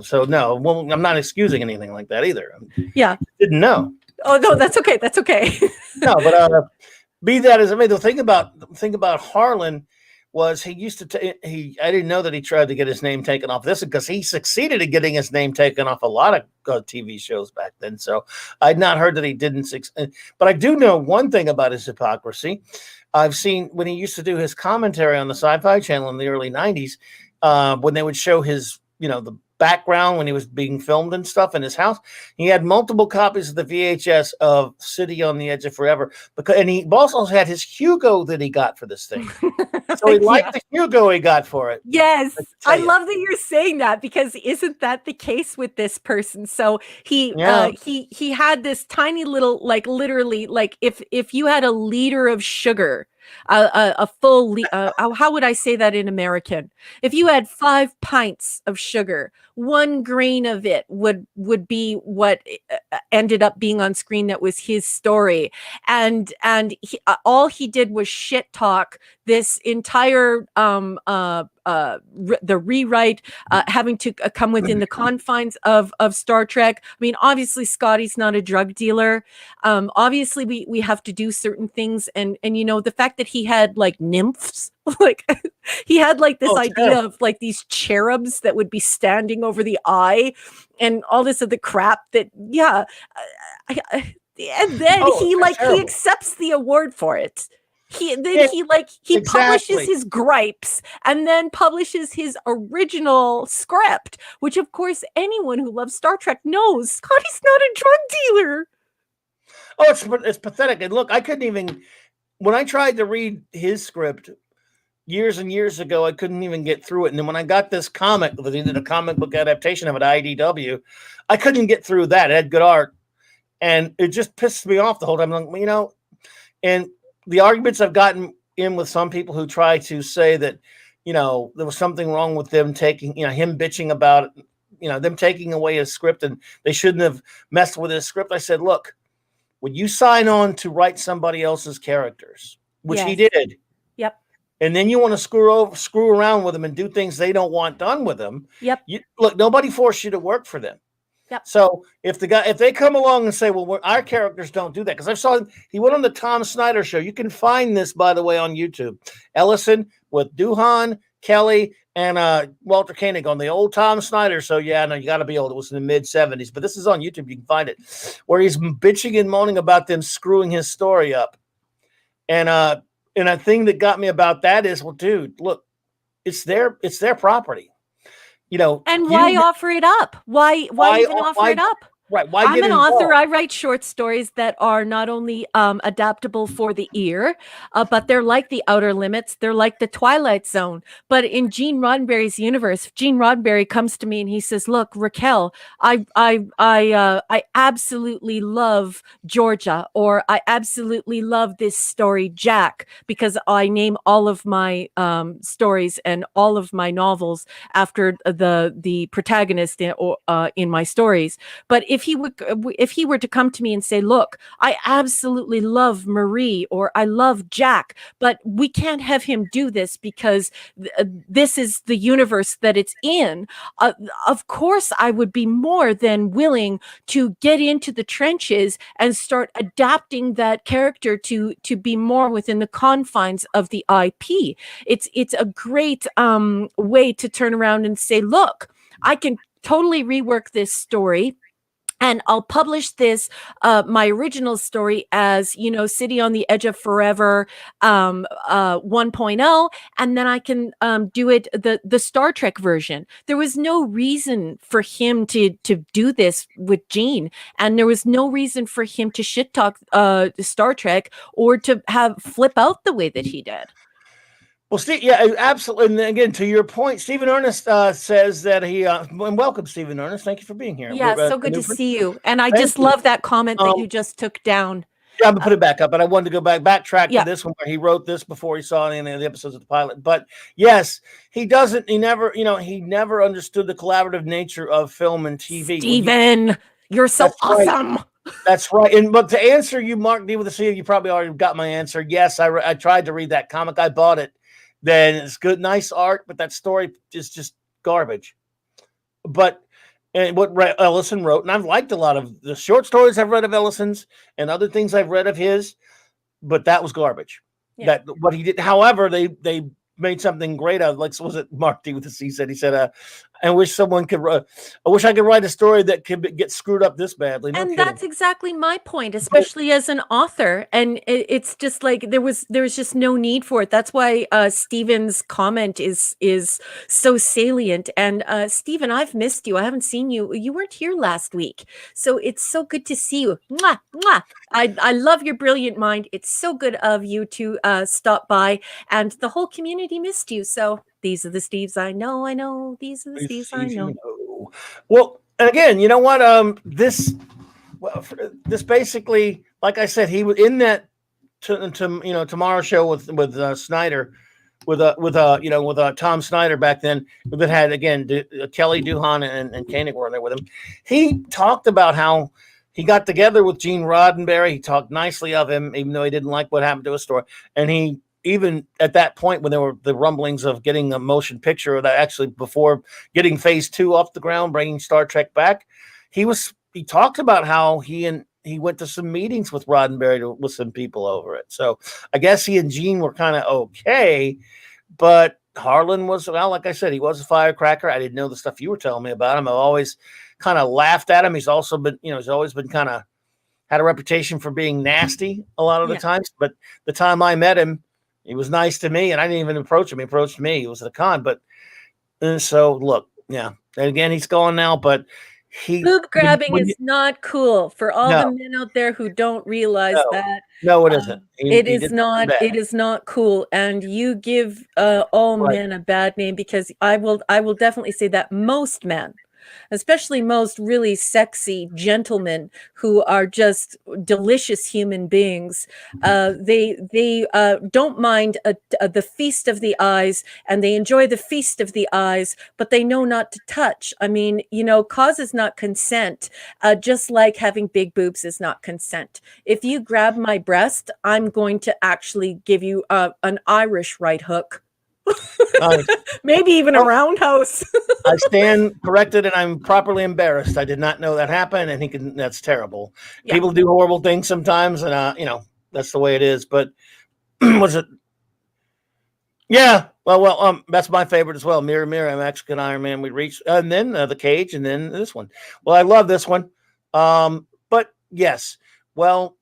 [SPEAKER 1] so no, well, I'm not excusing anything like that either.
[SPEAKER 2] Yeah.
[SPEAKER 1] Didn't know.
[SPEAKER 2] Oh no, that's okay. That's okay.
[SPEAKER 1] No, but be that as it may, the thing about Harlan was he used to I didn't know that he tried to get his name taken off this because he succeeded in getting his name taken off a lot of TV shows back then. So I'd not heard that he didn't but I do know one thing about his hypocrisy. I've seen when he used to do his commentary on the Sci-Fi Channel in the early 90s, when they would show his, the background when he was being filmed and stuff in his house. He had multiple copies of the VHS of City on the Edge of Forever, and he also had his Hugo that he got for this thing. So he liked the Hugo he got for it.
[SPEAKER 2] Yes, I love that you're saying that, because isn't that the case with this person? So he had this tiny little, like, literally, like, if you had a liter of sugar, a full how would I say that in American? If you had 5 pints of sugar, 1 grain of it would be what ended up being on screen. That was his story, and all he did was shit talk this entire the rewrite, having to come within the confines of Star Trek. I mean, obviously Scotty's not a drug dealer. Obviously we have to do certain things, and the fact that he had like nymphs, like he had like this idea of like these cherubs that would be standing over the eye, and all this other crap that and then he accepts the award for it. He publishes his gripes and then publishes his original script, which of course anyone who loves Star Trek knows Scotty's not a drug dealer.
[SPEAKER 1] Oh, it's pathetic. And look, I couldn't even, when I tried to read his script years and years ago, I couldn't even get through it. And then when I got this comic, they did a comic book adaptation of it, IDW, I couldn't get through that. It had good art. And it just pissed me off the whole time. I'm like, and the arguments I've gotten in with some people who try to say that, there was something wrong with them taking, him bitching about, them taking away his script and they shouldn't have messed with his script. I said, look, when you sign on to write somebody else's characters, which he did. Yep. And then you want to screw around with them and do things they don't want done with them.
[SPEAKER 2] Yep.
[SPEAKER 1] Look, nobody forced you to work for them.
[SPEAKER 2] Yep.
[SPEAKER 1] So if they come along and say, well, our characters don't do that, because I saw he went on the Tom Snyder show. You can find this, by the way, on YouTube. Ellison with Duhan, Kelly, and Walter Koenig on the old Tom Snyder show. Yeah, no, you got to be old. It was in the mid-'70s, but this is on YouTube. You can find it, where he's bitching and moaning about them screwing his story up. And a thing that got me about that is, well, dude, look, it's their property.
[SPEAKER 2] And why offer it up? Why even offer it up?
[SPEAKER 1] Right. Why
[SPEAKER 2] I'm an author. I write short stories that are not only adaptable for the ear, but they're like The Outer Limits. They're like The Twilight Zone. But in Gene Roddenberry's universe, Gene Roddenberry comes to me and he says, "Look, Raquel, I absolutely love Georgia, or I absolutely love this story, Jack, because I name all of my stories and all of my novels after the protagonist in my stories. But if he were to come to me and say, look, I absolutely love Marie, or I love Jack, but we can't have him do this because this is the universe that it's in, of course I would be more than willing to get into the trenches and start adapting that character to be more within the confines of the IP. It's a great way to turn around and say, look, I can totally rework this story, and I'll publish this, my original story, as, City on the Edge of Forever 1.0, and then I can do it the Star Trek version. There was no reason for him to do this with Gene, and there was no reason for him to shit talk Star Trek or to have flip out the way that he did.
[SPEAKER 1] Well, Steve, yeah, absolutely. And again, to your point, Stephen Ernest says that he, and welcome, Stephen Ernest. Thank you for being here.
[SPEAKER 2] Yeah, so good to see you. And I just love that comment that you just took down.
[SPEAKER 1] Yeah, I'm going to put it back up, but I wanted to go backtrack to this one where he wrote this before he saw any of the episodes of the pilot. But yes, he never understood the collaborative nature of film and TV.
[SPEAKER 2] Stephen, you're so awesome.
[SPEAKER 1] Right. That's right. But to answer you, Mark D with a C, you probably already got my answer. Yes, I tried to read that comic. I bought it. then it's good, nice art, but that story is just garbage. But and what Ellison wrote, and I've liked a lot of the short stories I've read of Ellison's and other things I've read of his, but that was garbage.
[SPEAKER 3] Yeah.
[SPEAKER 1] That what he did. However, they made something great out of, like, was it Mark D with the C said, he said, I wish someone could I wish I could write a story that could get screwed up this badly. No
[SPEAKER 3] And
[SPEAKER 1] kidding.
[SPEAKER 3] that's exactly my point, especially as an author. And it's just like there was just no need for it. That's why Stephen's comment is so salient. And Stephen, I've missed you. I haven't seen you. You weren't here last week, so it's so good to see you. Mwah, mwah. I love your brilliant mind. It's so good of you to stop by, and the whole community missed you. So these are the Steves I know. I know these are the Steves I know.
[SPEAKER 1] Well, again, you know what? This basically, like I said, he was in that tomorrow show with Snyder, with Tom Snyder back then, that had again Kelly Duhan and Koenig were there with him. He talked about how he got together with Gene Roddenberry. He talked nicely of him, even though he didn't like what happened to his story. And he, even at that point when there were the rumblings of getting a motion picture, that actually before getting phase 2 off the ground, bringing Star Trek back, he talked about how he went to some meetings with Roddenberry with some people over it. So I guess he and Gene were kind of okay, but Harlan was, well, like I said, he was a firecracker. I didn't know the stuff you were telling me about him. I've always kind of laughed at him. He's also been, he's always been kind of had a reputation for being nasty a lot of the times. But the time I met him, he was nice to me, and I didn't even approach him. He approached me. He was at a con. But so look, yeah. And again, he's gone now, but
[SPEAKER 3] boob grabbing is not cool for all the men out there who don't realize that.
[SPEAKER 1] No, it isn't.
[SPEAKER 3] It is not cool. And you give all men a bad name, because I will definitely say that most men, especially most really sexy gentlemen who are just delicious human beings, they don't mind the feast of the eyes, and they enjoy the feast of the eyes, but they know not to touch. I mean, cause is not consent, just like having big boobs is not consent. If you grab my breast, I'm going to actually give you an Irish right hook. Maybe even a roundhouse.
[SPEAKER 1] I stand corrected, and I'm properly embarrassed. I did not know that happened, and that's terrible. Yeah. People do horrible things sometimes, and that's the way it is. But was it? Yeah. Well, that's my favorite as well. Mirror, Mirror, Mexican Iron Man. We reached, and then the Cage, and then this one. Well, I love this one. But yes. Well,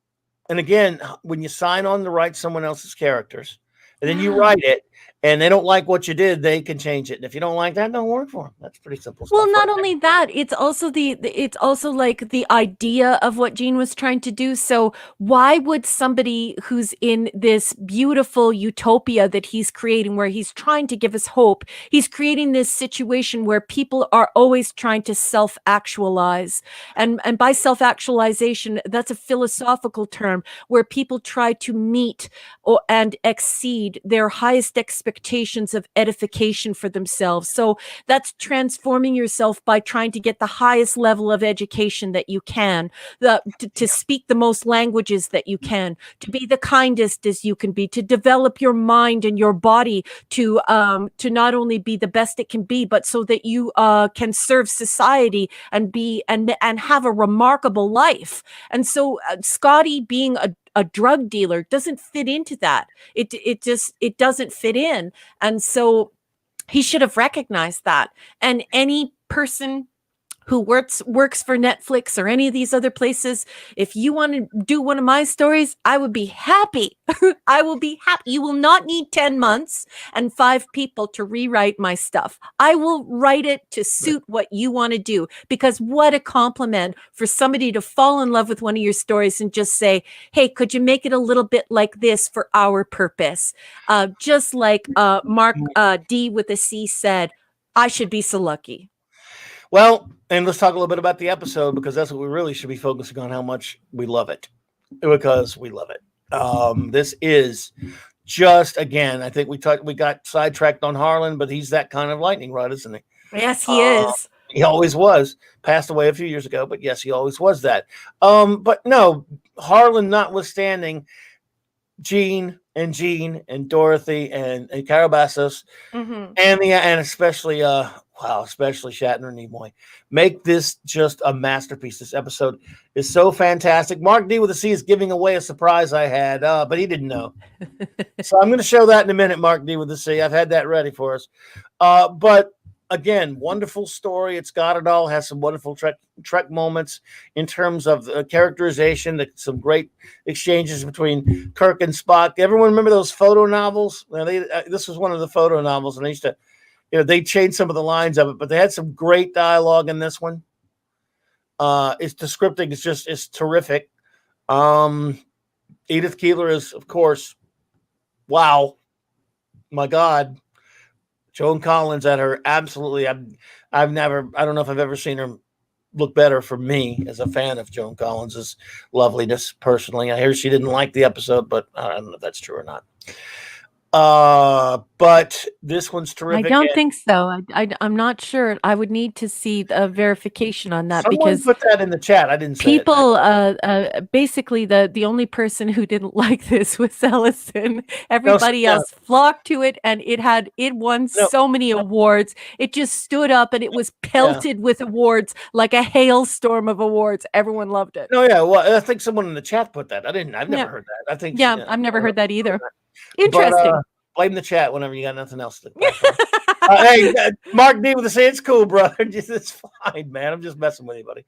[SPEAKER 1] and again, when you sign on to write someone else's characters, and then you write it, and they don't like what you did, they can change it. And if you don't like that, don't work for them. That's pretty simple stuff.
[SPEAKER 3] Well, not only that, it's also like the idea of what Gene was trying to do. So why would somebody who's in this beautiful utopia that he's creating, where he's trying to give us hope, he's creating this situation where people are always trying to self-actualize. And by self-actualization, that's a philosophical term where people try to meet and exceed their highest expectations of edification for themselves. So that's transforming yourself by trying to get the highest level of education that you can, to speak the most languages that you can, to be the kindest as you can be, to develop your mind and your body to not only be the best it can be, but so that you can serve society and have a remarkable life. And so Scotty being a drug dealer doesn't fit into that. It doesn't fit in. And so he should have recognized that. And any person who works for Netflix or any of these other places, if you want to do one of my stories, I would be happy. I will be happy. You will not need 10 months and 5 people to rewrite my stuff. I will write it to suit what you want to do, because what a compliment for somebody to fall in love with one of your stories and just say, hey, could you make it a little bit like this for our purpose? Just like Mark D with a C said, I should be so lucky.
[SPEAKER 1] Well, and let's talk a little bit about the episode, because that's what we really should be focusing on, how much we love it, because we love it. This is just, again, I think we got sidetracked on Harlan, but he's that kind of lightning rod, isn't he?
[SPEAKER 3] Yes, he is.
[SPEAKER 1] He always was. Passed away a few years ago, but yes, he always was that. But no, Harlan notwithstanding, Gene, and Jean and Dorothy and Carabassos
[SPEAKER 3] Mhm.
[SPEAKER 1] and especially especially Shatner and Nimoy make this just a masterpiece. This episode is so fantastic. Mark D with a C is giving away a surprise I had, but he didn't know. So I'm going to show that in a minute. Mark D with a C. I've had that ready for us. But again, wonderful story. It's got it all. Has some wonderful Trek moments in terms of characterization. Some great exchanges between Kirk and Spock. Everyone remember those photo novels? Well, this was one of the photo novels, and they used to, they changed some of the lines of it, but they had some great dialogue in this one. The scripting is terrific. Edith Keeler is, of course, wow, my God. Joan Collins at her absolutely. I don't know if I've ever seen her look better for me as a fan of Joan Collins's loveliness. Personally, I hear she didn't like the episode, but I don't know if that's true or not. But this one's terrific.
[SPEAKER 2] I don't think so. I'm not sure. I would need to see a verification on that
[SPEAKER 1] Someone
[SPEAKER 2] because
[SPEAKER 1] put that in the chat. I didn't say
[SPEAKER 2] people, basically the only person who didn't like this was Ellison. Everybody else flocked to it, and it won so many awards. It just stood up, and it was pelted with awards like a hailstorm of awards. Everyone loved it.
[SPEAKER 1] No, yeah. Well, I think someone in the chat put that. I've never heard that. I think.
[SPEAKER 2] Yeah, I've never heard that either. Interesting.
[SPEAKER 1] But, blame the chat whenever you got nothing else to hey, Mark D with the say it's cool, brother. It's fine, man. I'm just messing with you, buddy.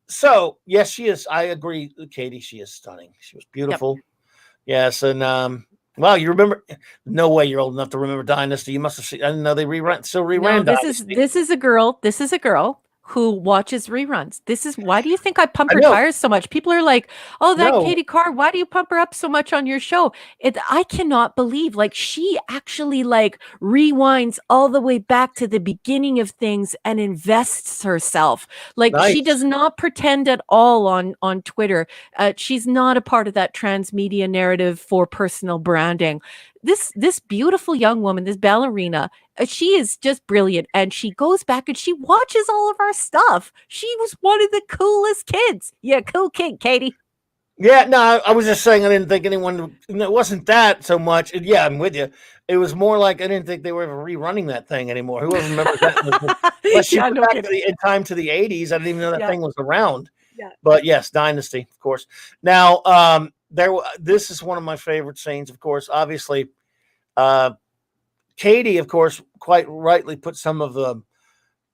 [SPEAKER 1] So yes, she is. I agree, Katie. She is stunning. She was beautiful. Yep. Yes, and wow, you remember? No way, you're old enough to remember Dynasty. You must have seen. I didn't know they still reran.
[SPEAKER 2] No, this is a girl. This is a girl who watches reruns. Why do you think I pump her tires so much? People are like, "Oh, Katie Carr, why do you pump her up so much on your show?" I cannot believe she actually rewinds all the way back to the beginning of things and invests herself. Nice. She does not pretend at all on Twitter. She's not a part of that transmedia narrative for personal branding. This beautiful young woman, this ballerina, she is just brilliant, and she goes back and she watches all of our stuff. She was one of the coolest kids. Yeah, cool kid, Katie.
[SPEAKER 1] Yeah, no, I was just saying I didn't think anyone. It wasn't that so much. Yeah, I'm with you. It was more like I didn't think they were ever rerunning that thing anymore. Whoever remembers that? Unless she went back in time to the 80s. I didn't even know that thing was around. Yeah. But yes, Dynasty, of course. Now, this is one of my favorite scenes, of course. Obviously, Katie, of course, quite rightly put some of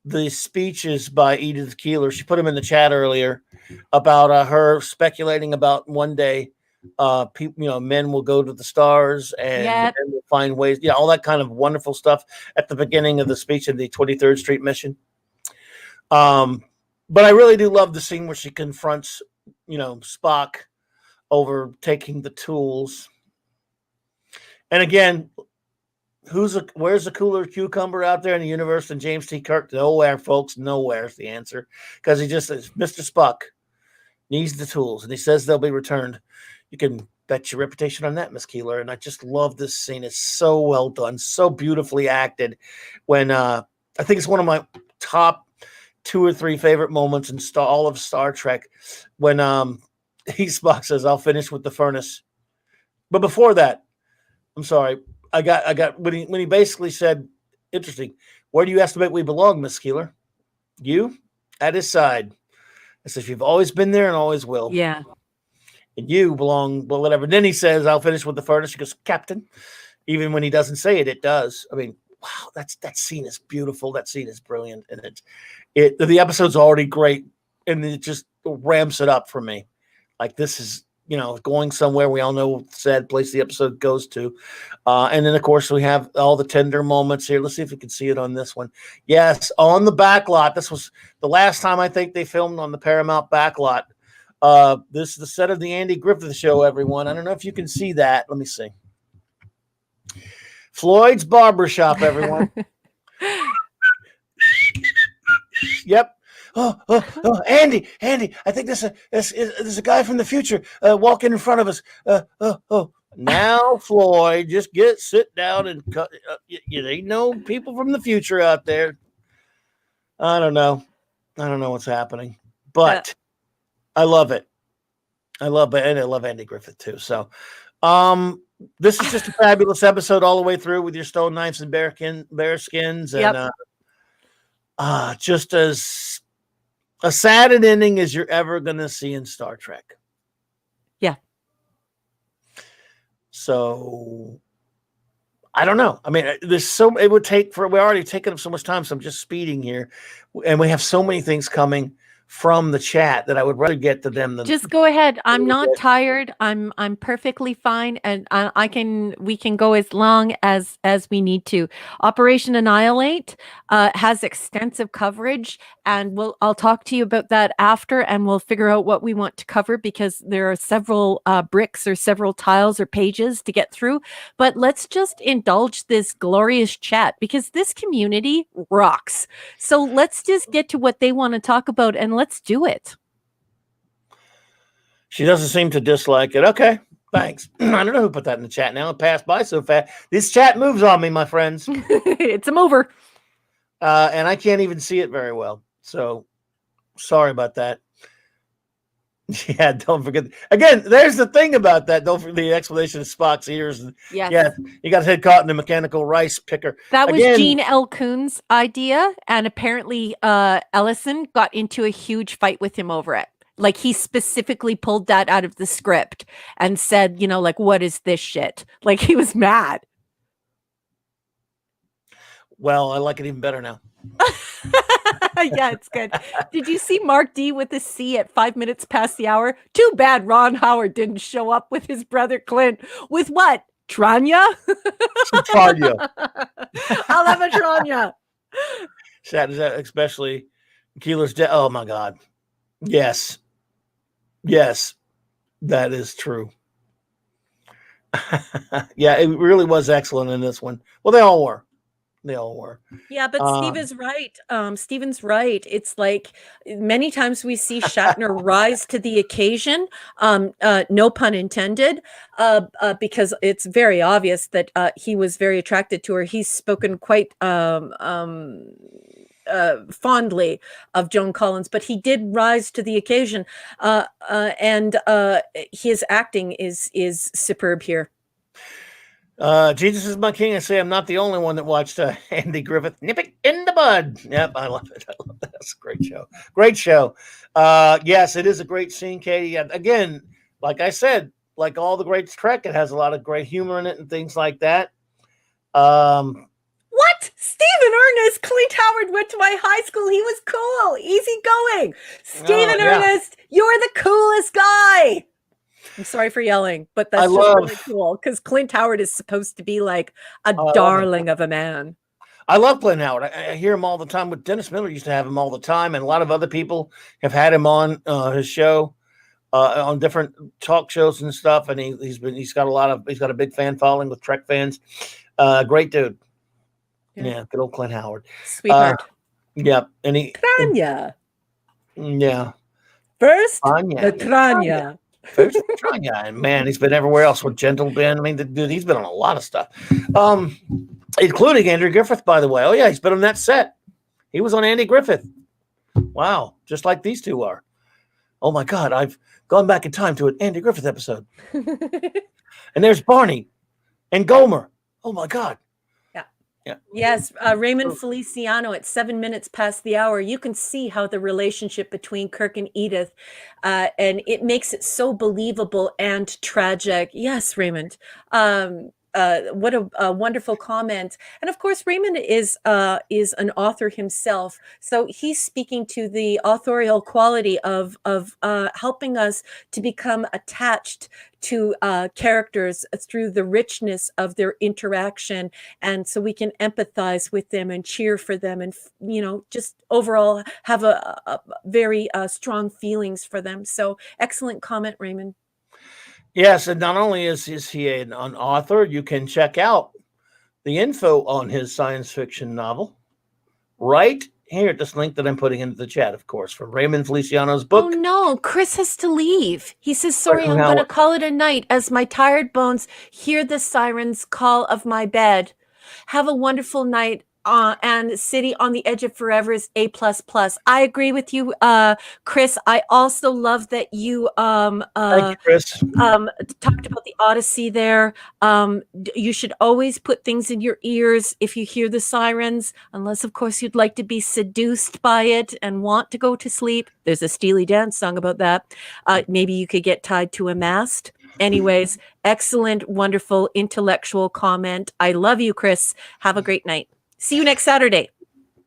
[SPEAKER 1] the speeches by Edith Keeler. She put them in the chat earlier about her speculating about one day, people, men will go to the stars and men will find ways. Yeah, all that kind of wonderful stuff at the beginning of the speech of the 23rd Street mission. But I really do love the scene where she confronts, Spock over taking the tools. And again, where's the cooler cucumber out there in the universe than James T. Kirk? Nowhere, folks. Nowhere is the answer. Because he just says, Mr. Spock needs the tools, and he says they'll be returned. You can bet your reputation on that, Miss Keeler. And I just love this scene. It's so well done, so beautifully acted. When I think it's one of my top 2 or 3 favorite moments in all of Star Trek, when Spock says, "I'll finish with the furnace." But before that, I'm sorry. I got when he basically said, interesting, where do you estimate we belong, Miss Keeler? You at his side. I said, you've always been there and always will.
[SPEAKER 2] Yeah.
[SPEAKER 1] And you belong, well, whatever. And then he says, I'll finish with the furnace. He goes, Captain. Even when he doesn't say it, it does. I mean, wow, that scene is beautiful. That scene is brilliant. And the episode's already great. And it just ramps it up for me. Like, this is, going somewhere. We all know what sad place the episode goes to. And then, of course, we have all the tender moments here. Let's see if we can see it on this one. Yes, on the back lot. This was the last time I think they filmed on the Paramount back lot. This is the set of the Andy Griffith Show, everyone. I don't know if you can see that. Let me see. Floyd's Barbershop, everyone. Yep. Oh, Andy, I think there's a guy from the future walking in front of us. Now, Floyd, just sit down and cut. They know people from the future out there. I don't know what's happening, but I love it. And I love Andy Griffith too. So, This is just a fabulous episode all the way through with your stone knives and bear skins, and just as a sad an ending as you're ever going to see in Star Trek.
[SPEAKER 2] Yeah.
[SPEAKER 1] So I don't know. I mean, it would take we're already taking up so much time, so I'm just speeding here, and we have so many things coming from the chat that I would rather get to them than
[SPEAKER 2] just go ahead. I'm not tired. I'm perfectly fine, and we can go as long as we need to. Operation Annihilate has extensive coverage, and I'll talk to you about that after, and we'll figure out what we want to cover because there are several bricks or several tiles or pages to get through. But let's just indulge this glorious chat because this community rocks. So let's just get to what they want to talk about, and let's do it.
[SPEAKER 1] She doesn't seem to dislike it. Okay, thanks. I don't know who put that in the chat now. It passed by so fast. This chat moves on me, my friends.
[SPEAKER 2] It's a mover.
[SPEAKER 1] And I can't even see it very well. So sorry about that. Yeah, don't forget. Again, there's the thing about that. Don't forget the explanation of Spock's ears.
[SPEAKER 2] Yes.
[SPEAKER 1] Yeah, you got his head caught in a mechanical rice picker.
[SPEAKER 2] That was Gene L. Kuhn's idea, and apparently Ellison got into a huge fight with him over it. Like, he specifically pulled that out of the script and said, like, what is this shit? Like, he was mad.
[SPEAKER 1] Well, I like it even better now.
[SPEAKER 2] Yeah, it's good. Did you see Mark D with a C at 5 minutes past the hour? Too bad Ron Howard didn't show up with his brother Clint. With what? Tranya?
[SPEAKER 1] Tranya.
[SPEAKER 2] I'll have a Tranya.
[SPEAKER 1] Especially Keeler's dead. Oh, my God. Yes. Yes, that is true. Yeah, it really was excellent in this one. Well, they all were.
[SPEAKER 3] Yeah, but Steve is right. Steven's right. It's like many times we see Shatner rise to the occasion, no pun intended, because it's very obvious that he was very attracted to her. He's spoken quite fondly of Joan Collins, but he did rise to the occasion, and his acting is superb here.
[SPEAKER 1] Jesus is my king. I say I'm not the only one that watched Andy Griffith nip it in the bud. Yep, I love it. That's a great show. Great show. Yes, it is a great scene, Katie. Again, like I said, like all the great Trek, it has a lot of great humor in it and things like that.
[SPEAKER 3] What? Stephen Ernest, Clint Howard went to my high school. He was cool, easygoing. Stephen Ernest, you're the coolest guy. I'm sorry for yelling, but that's really cool because Clint Howard is supposed to be like a darling of a man.
[SPEAKER 1] I love Clint Howard. I hear him all the time. With Dennis Miller used to have him all the time, and a lot of other people have had him on his show, on different talk shows and stuff. And he's got a big fan following with Trek fans. Great dude. Yeah, good old Clint Howard.
[SPEAKER 3] Sweetheart.
[SPEAKER 1] Yeah, and
[SPEAKER 3] Tranya.
[SPEAKER 1] Yeah.
[SPEAKER 3] First, the Tranya.
[SPEAKER 1] First, Tranya. And man, he's been everywhere else with Gentle Ben. I mean, dude, he's been on a lot of stuff, including Andy Griffith, by the way. Oh yeah, he's been on that set. He was on Andy Griffith. Wow, just like these two are. Oh my God, I've gone back in time to an Andy Griffith episode. And there's Barney and Gomer. Oh my God. Yeah.
[SPEAKER 3] Yes, Raymond Feliciano at 7 minutes past the hour. You can see how the relationship between Kirk and Edith, and it makes it so believable and tragic. Yes, Raymond. What a wonderful comment. And of course, Raymond is an author himself. So he's speaking to the authorial quality of helping us to become attached to characters through the richness of their interaction. And so we can empathize with them and cheer for them and, just overall have a very strong feelings for them. So excellent comment, Raymond.
[SPEAKER 1] Yes, and not only is he an author, you can check out the info on his science fiction novel right here at this link that I'm putting into the chat, of course, from Raymond Feliciano's book.
[SPEAKER 2] Oh, no, Chris has to leave. He says, sorry, I'm going to call it a night as my tired bones hear the sirens call of my bed. Have a wonderful night.
[SPEAKER 3] and City on the Edge of Forever is A++. I agree with you, Chris. I also love that you
[SPEAKER 1] Thank you, Chris.
[SPEAKER 3] talked about the Odyssey there. You should always put things in your ears if you hear the sirens, unless, of course, you'd like to be seduced by it and want to go to sleep. There's a Steely Dan song about that. Maybe you could get tied to a mast. Anyways, excellent, wonderful, intellectual comment. I love you, Chris. Have a great night. See you next Saturday.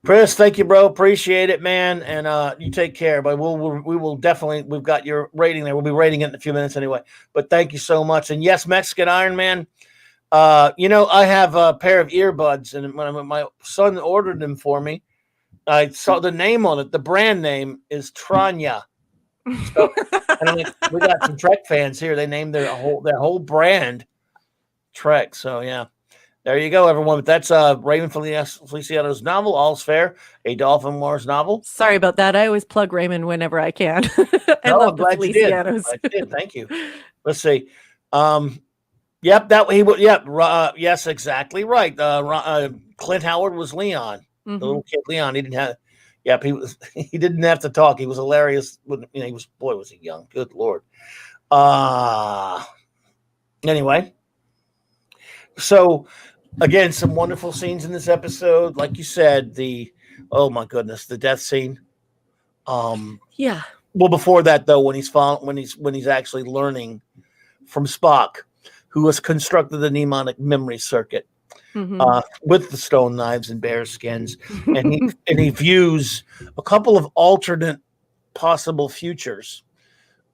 [SPEAKER 1] Chris, thank you, bro. Appreciate it, man. And you take care. But we will definitely. We've got your rating there. We'll be rating it in a few minutes anyway. But thank you so much. And yes, Mexican Iron Man. I have a pair of earbuds, and when my son ordered them for me, I saw the name on it. The brand name is Tranya. So, and I'm like, we got some Trek fans here. They named their whole brand Trek. So yeah. There you go, everyone. But that's Raymond Feliciano's novel, All's Fair, a Dolphin Wars novel.
[SPEAKER 2] Sorry about that. I always plug Raymond whenever I can. I
[SPEAKER 1] No,
[SPEAKER 2] love
[SPEAKER 1] I'm
[SPEAKER 2] the
[SPEAKER 1] glad you did.
[SPEAKER 2] Felicianos.
[SPEAKER 1] I did. Thank you. Let's see. Yep, that he would. Yep, yes, exactly right. Clint Howard was Leon, the little kid Leon. He didn't have. Yep, he was. He didn't have to talk. He was hilarious. He was. Boy, was he young. Good Lord. Anyway, so. Again, some wonderful scenes in this episode. Like you said, oh my goodness, the death scene.
[SPEAKER 3] Yeah.
[SPEAKER 1] Well, before that though, when he's actually learning from Spock, who has constructed the mnemonic memory circuit with the stone knives and bear skins, and he views a couple of alternate possible futures.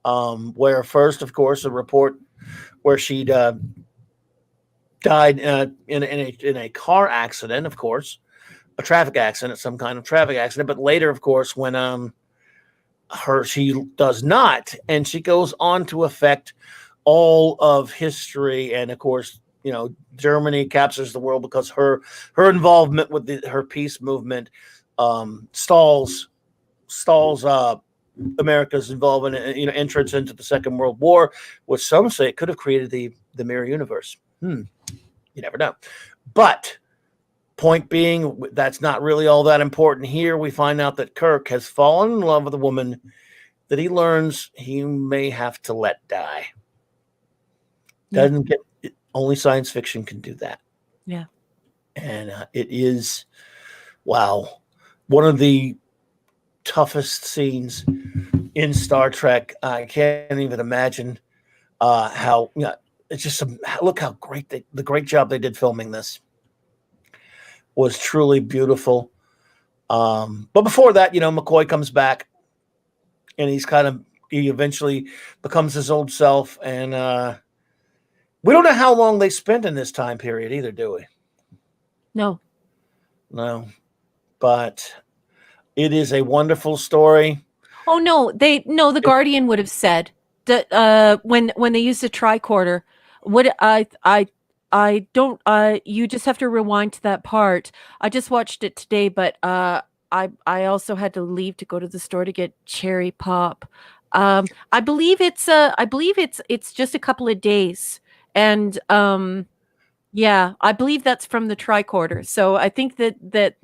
[SPEAKER 1] Where first, of course, a report where she'd died in a car accident, of course, a traffic accident, some kind of traffic accident. But later, of course, when she does not, and she goes on to affect all of history, and of course, Germany captures the world because her involvement with her peace movement stalls America's involvement, entrance into the Second World War, which some say it could have created the mirror universe. You never know. But point being, that's not really all that important here. We find out that Kirk has fallen in love with a woman that he learns he may have to let die. Only science fiction can do that.
[SPEAKER 2] Yeah.
[SPEAKER 1] And it is, wow, one of the toughest scenes in Star Trek. I can't even imagine how, it's just look how great the great job they did filming this was truly beautiful. But before that, McCoy comes back, and he eventually becomes his old self, and we don't know how long they spent in this time period either, do we?
[SPEAKER 2] No, but
[SPEAKER 1] it is a wonderful story.
[SPEAKER 2] Oh no, the Guardian would have said that when they used the tricorder. What I don't you just have to rewind to that part. I just watched it today, but I also had to leave to go to the store to get cherry pop. I believe it's just a couple of days, and yeah, I believe that's from the tricorder. So I think that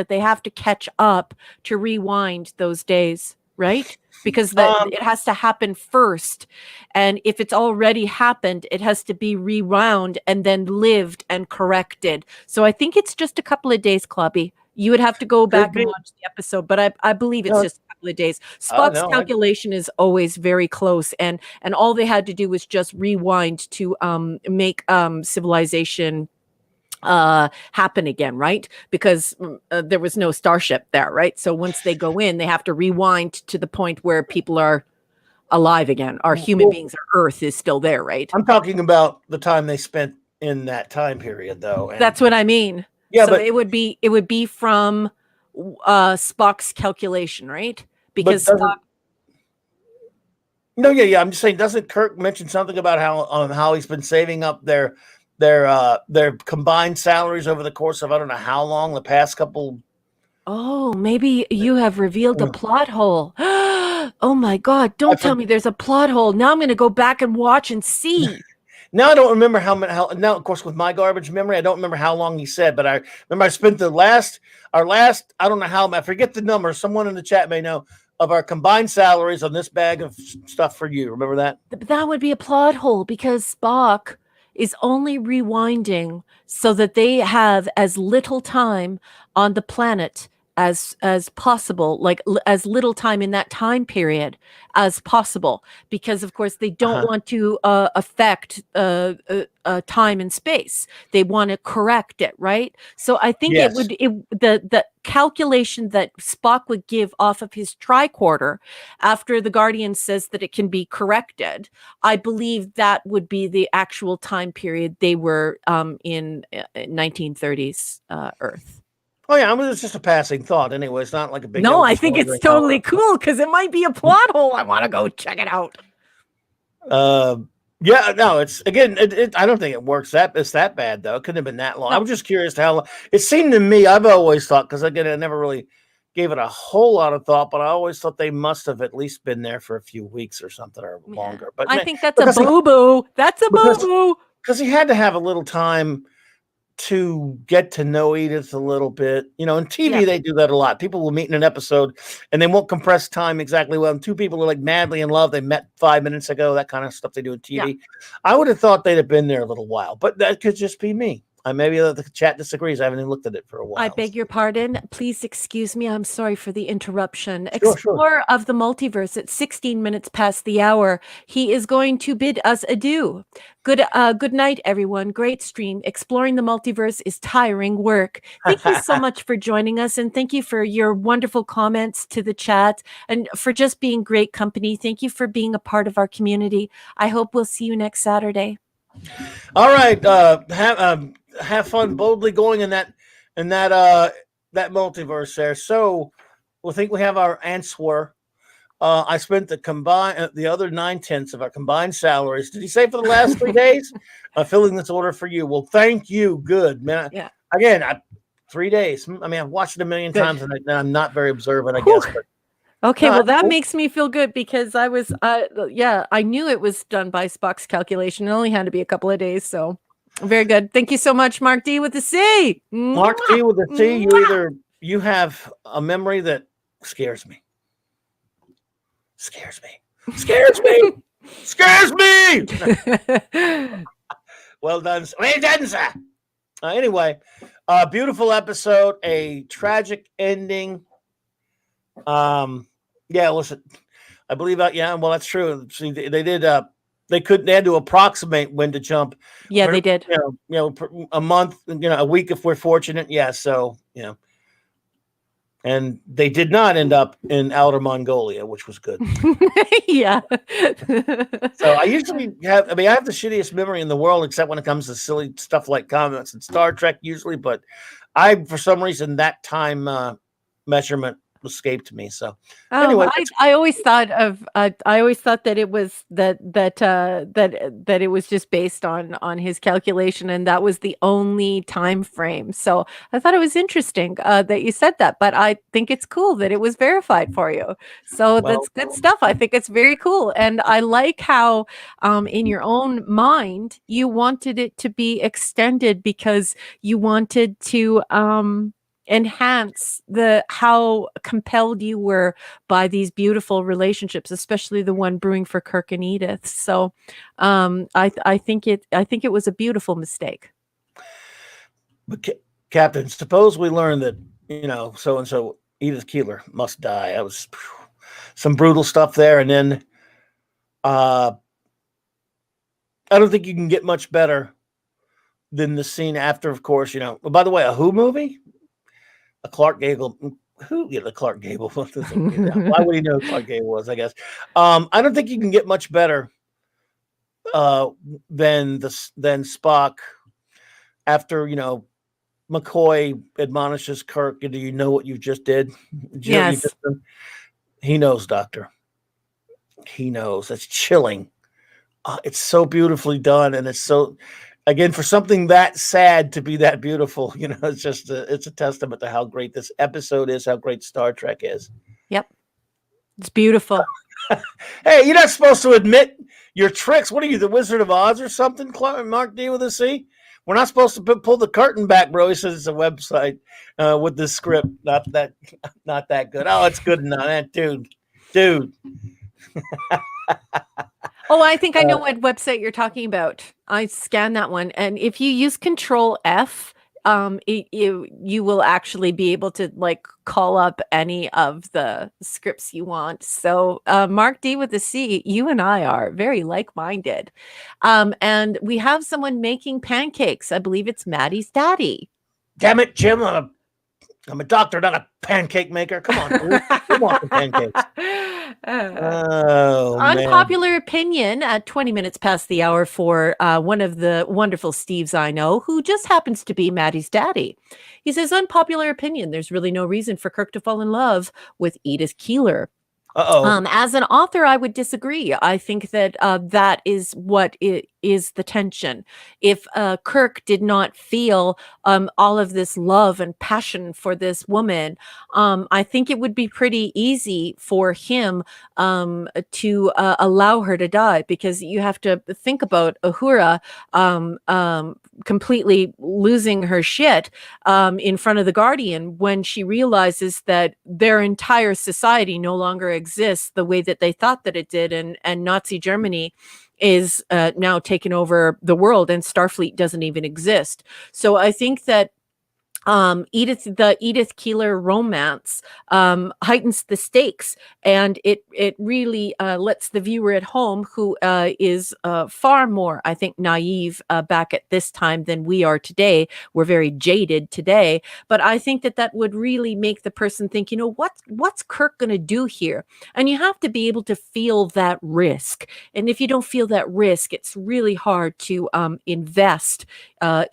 [SPEAKER 2] they have to catch up to rewind those days, right? Because it has to happen first. And if it's already happened, it has to be rewound and then lived and corrected. So I think it's just a couple of days, Clobby. You would have to go back and watch the episode, but I believe it's just a couple of days. Spock's calculation is always very close, and all they had to do was just rewind to make civilization happen again, right? Because there was no starship there, right? So once they go in, they have to rewind to the point where people are alive again. Our human beings, our Earth is still there, right?
[SPEAKER 1] I'm talking about the time they spent in that time period, though. And
[SPEAKER 2] that's what I mean.
[SPEAKER 1] Yeah,
[SPEAKER 2] so
[SPEAKER 1] but
[SPEAKER 2] it would be from Spock's calculation, right? Because Spock.
[SPEAKER 1] No, yeah. I'm just saying, doesn't Kirk mention something about how he's been saving up their combined salaries over the course of I don't know how long, the past couple.
[SPEAKER 2] Oh, maybe you have revealed a plot hole. Oh my God! Don't tell me there's a plot hole. Now I'm going to go back and watch and see.
[SPEAKER 1] Now I don't remember how now, of course, with my garbage memory, I don't remember how long he said, but I remember I spent our last, I don't know how, I forget the number. Someone in the chat may know of our combined salaries on this bag of stuff for you. Remember that?
[SPEAKER 2] That would be a plot hole because Spock is only rewinding so that they have as little time on the planet as possible, like as little time in that time period as possible, because of course they don't want to affect time and space. They want to correct it, right? So I think
[SPEAKER 1] Yes.
[SPEAKER 2] the calculation that Spock would give off of his tricorder after the Guardian says that it can be corrected, I believe that would be the actual time period they were in 1930s Earth.
[SPEAKER 1] Oh yeah, I mean, it's just a passing thought. Anyway, it's not like a big.
[SPEAKER 2] No, I think it's totally cool because it might be a plot hole. I want to go check it out.
[SPEAKER 1] Yeah, no, it's again. I don't think it works. It's that bad though. It couldn't have been that long.
[SPEAKER 2] No.
[SPEAKER 1] I was just curious how long. It seemed to me. I've always thought, because again, I never really gave it a whole lot of thought, but I always thought they must have at least been there for a few weeks or something or longer. But
[SPEAKER 2] I think that's a boo-boo. That's a boo-boo.
[SPEAKER 1] Because he had to have a little time to get to know Edith a little bit. You know, in TV, they do that a lot. People will meet in an episode and they won't compress time exactly well. And two people are like madly in love. They met 5 minutes ago, that kind of stuff they do in TV. Yeah. I would have thought they'd have been there a little while, but that could just be me. Maybe the chat disagrees. I haven't even looked at it for a while.
[SPEAKER 2] I beg your pardon. Please excuse me. I'm sorry for the interruption. Explorer of the Multiverse at 16 minutes past the hour. He is going to bid us adieu. Good night, everyone. Great stream. Exploring the multiverse is tiring work. Thank you so much for joining us, and thank you for your wonderful comments to the chat and for just being great company. Thank you for being a part of our community. I hope we'll see you next Saturday.
[SPEAKER 1] All right. Have fun boldly going in that multiverse there. So we think we have our answer. I spent the other 9/10 of our combined salaries. Did he say for the last 3 days? Filling this order for you. Well, thank you. Good, man.
[SPEAKER 2] Yeah.
[SPEAKER 1] Again, 3 days. I mean, I've watched it a million times, and I'm not very observant, I guess. But
[SPEAKER 2] okay, well, that makes me feel good because I knew it was done by Spock's calculation. It only had to be a couple of days, so very good. Thank you so much, Mark D with the C.
[SPEAKER 1] Mark D with the C. You have a memory that scares me. Scares me. Well done, sir. Anyway, beautiful episode, a tragic ending. Yeah, listen, I believe well, that's true. See, they did, they had to approximate when to jump.
[SPEAKER 2] Yeah, they did.
[SPEAKER 1] You know, a month, a week if we're fortunate. Yeah. So, and they did not end up in Outer Mongolia, which was good.
[SPEAKER 2] Yeah.
[SPEAKER 1] So I usually I have the shittiest memory in the world, except when it comes to silly stuff like comments and Star Trek usually, but for some reason, that time measurement escaped me. So anyway,
[SPEAKER 2] I always thought that it was that it was just based on his calculation, and that was the only time frame. So I thought it was interesting that you said that, but I think it's cool that it was verified for you. So that's good stuff. I think it's very cool, and I like how in your own mind you wanted it to be extended because you wanted to enhance how compelled you were by these beautiful relationships, especially the one brewing for Kirk and Edith. So I think it was a beautiful mistake.
[SPEAKER 1] But Captain, suppose we learn that so and so Edith Keeler must die. That was some brutal stuff there, and then I don't think you can get much better than the scene after, of course. By the way, a Who movie? A Clark Gable. Who? Yeah, the Clark Gable. Why would he know who Clark Gable was? I guess. I don't think you can get much better than Spock after McCoy admonishes Kirk. Do you know what you just did?
[SPEAKER 2] Yes.
[SPEAKER 1] He knows, Doctor. He knows. It's chilling. It's so beautifully done, and it's so. Again, for something that sad to be that beautiful, it's just it's a testament to how great this episode is, how great Star Trek is.
[SPEAKER 2] Yep. It's beautiful.
[SPEAKER 1] Hey, you're not supposed to admit your tricks. What are you, the Wizard of Oz or something? Mark D with a C. We're not supposed to pull the curtain back, bro. He says it's a website with this script. Not that good. Oh, it's good enough, dude.
[SPEAKER 2] Oh, I think I know what website you're talking about. I scanned that one, and if you use Control F, you will actually be able to like call up any of the scripts you want. So, Mark D with a C, you and I are very like-minded, and we have someone making pancakes. I believe it's Maddie's daddy.
[SPEAKER 1] Damn it, Jim! I'm a doctor, not a pancake maker. Come on, dude. We want the pancakes. Oh,
[SPEAKER 2] unpopular opinion at 20 minutes past the hour for one of the wonderful Steves I know, who just happens to be Maddie's daddy. He says, unpopular opinion. There's really no reason for Kirk to fall in love with Edith Keeler. As an author, I would disagree. I think that that is what is the tension. If Kirk did not feel all of this love and passion for this woman, I think it would be pretty easy for him to allow her to die, because you have to think about Uhura completely losing her shit in front of the Guardian when she realizes that their entire society no longer exists the way that they thought that it did, and Nazi Germany is now taking over the world, and Starfleet doesn't even exist. So I think that the Edith Keeler romance heightens the stakes, and it really lets the viewer at home, who is far more, I think, naive back at this time than we are today. We're very jaded today, but I think that would really make the person think, you know, what's Kirk going to do here? And you have to be able to feel that risk. And if you don't feel that risk, it's really hard to invest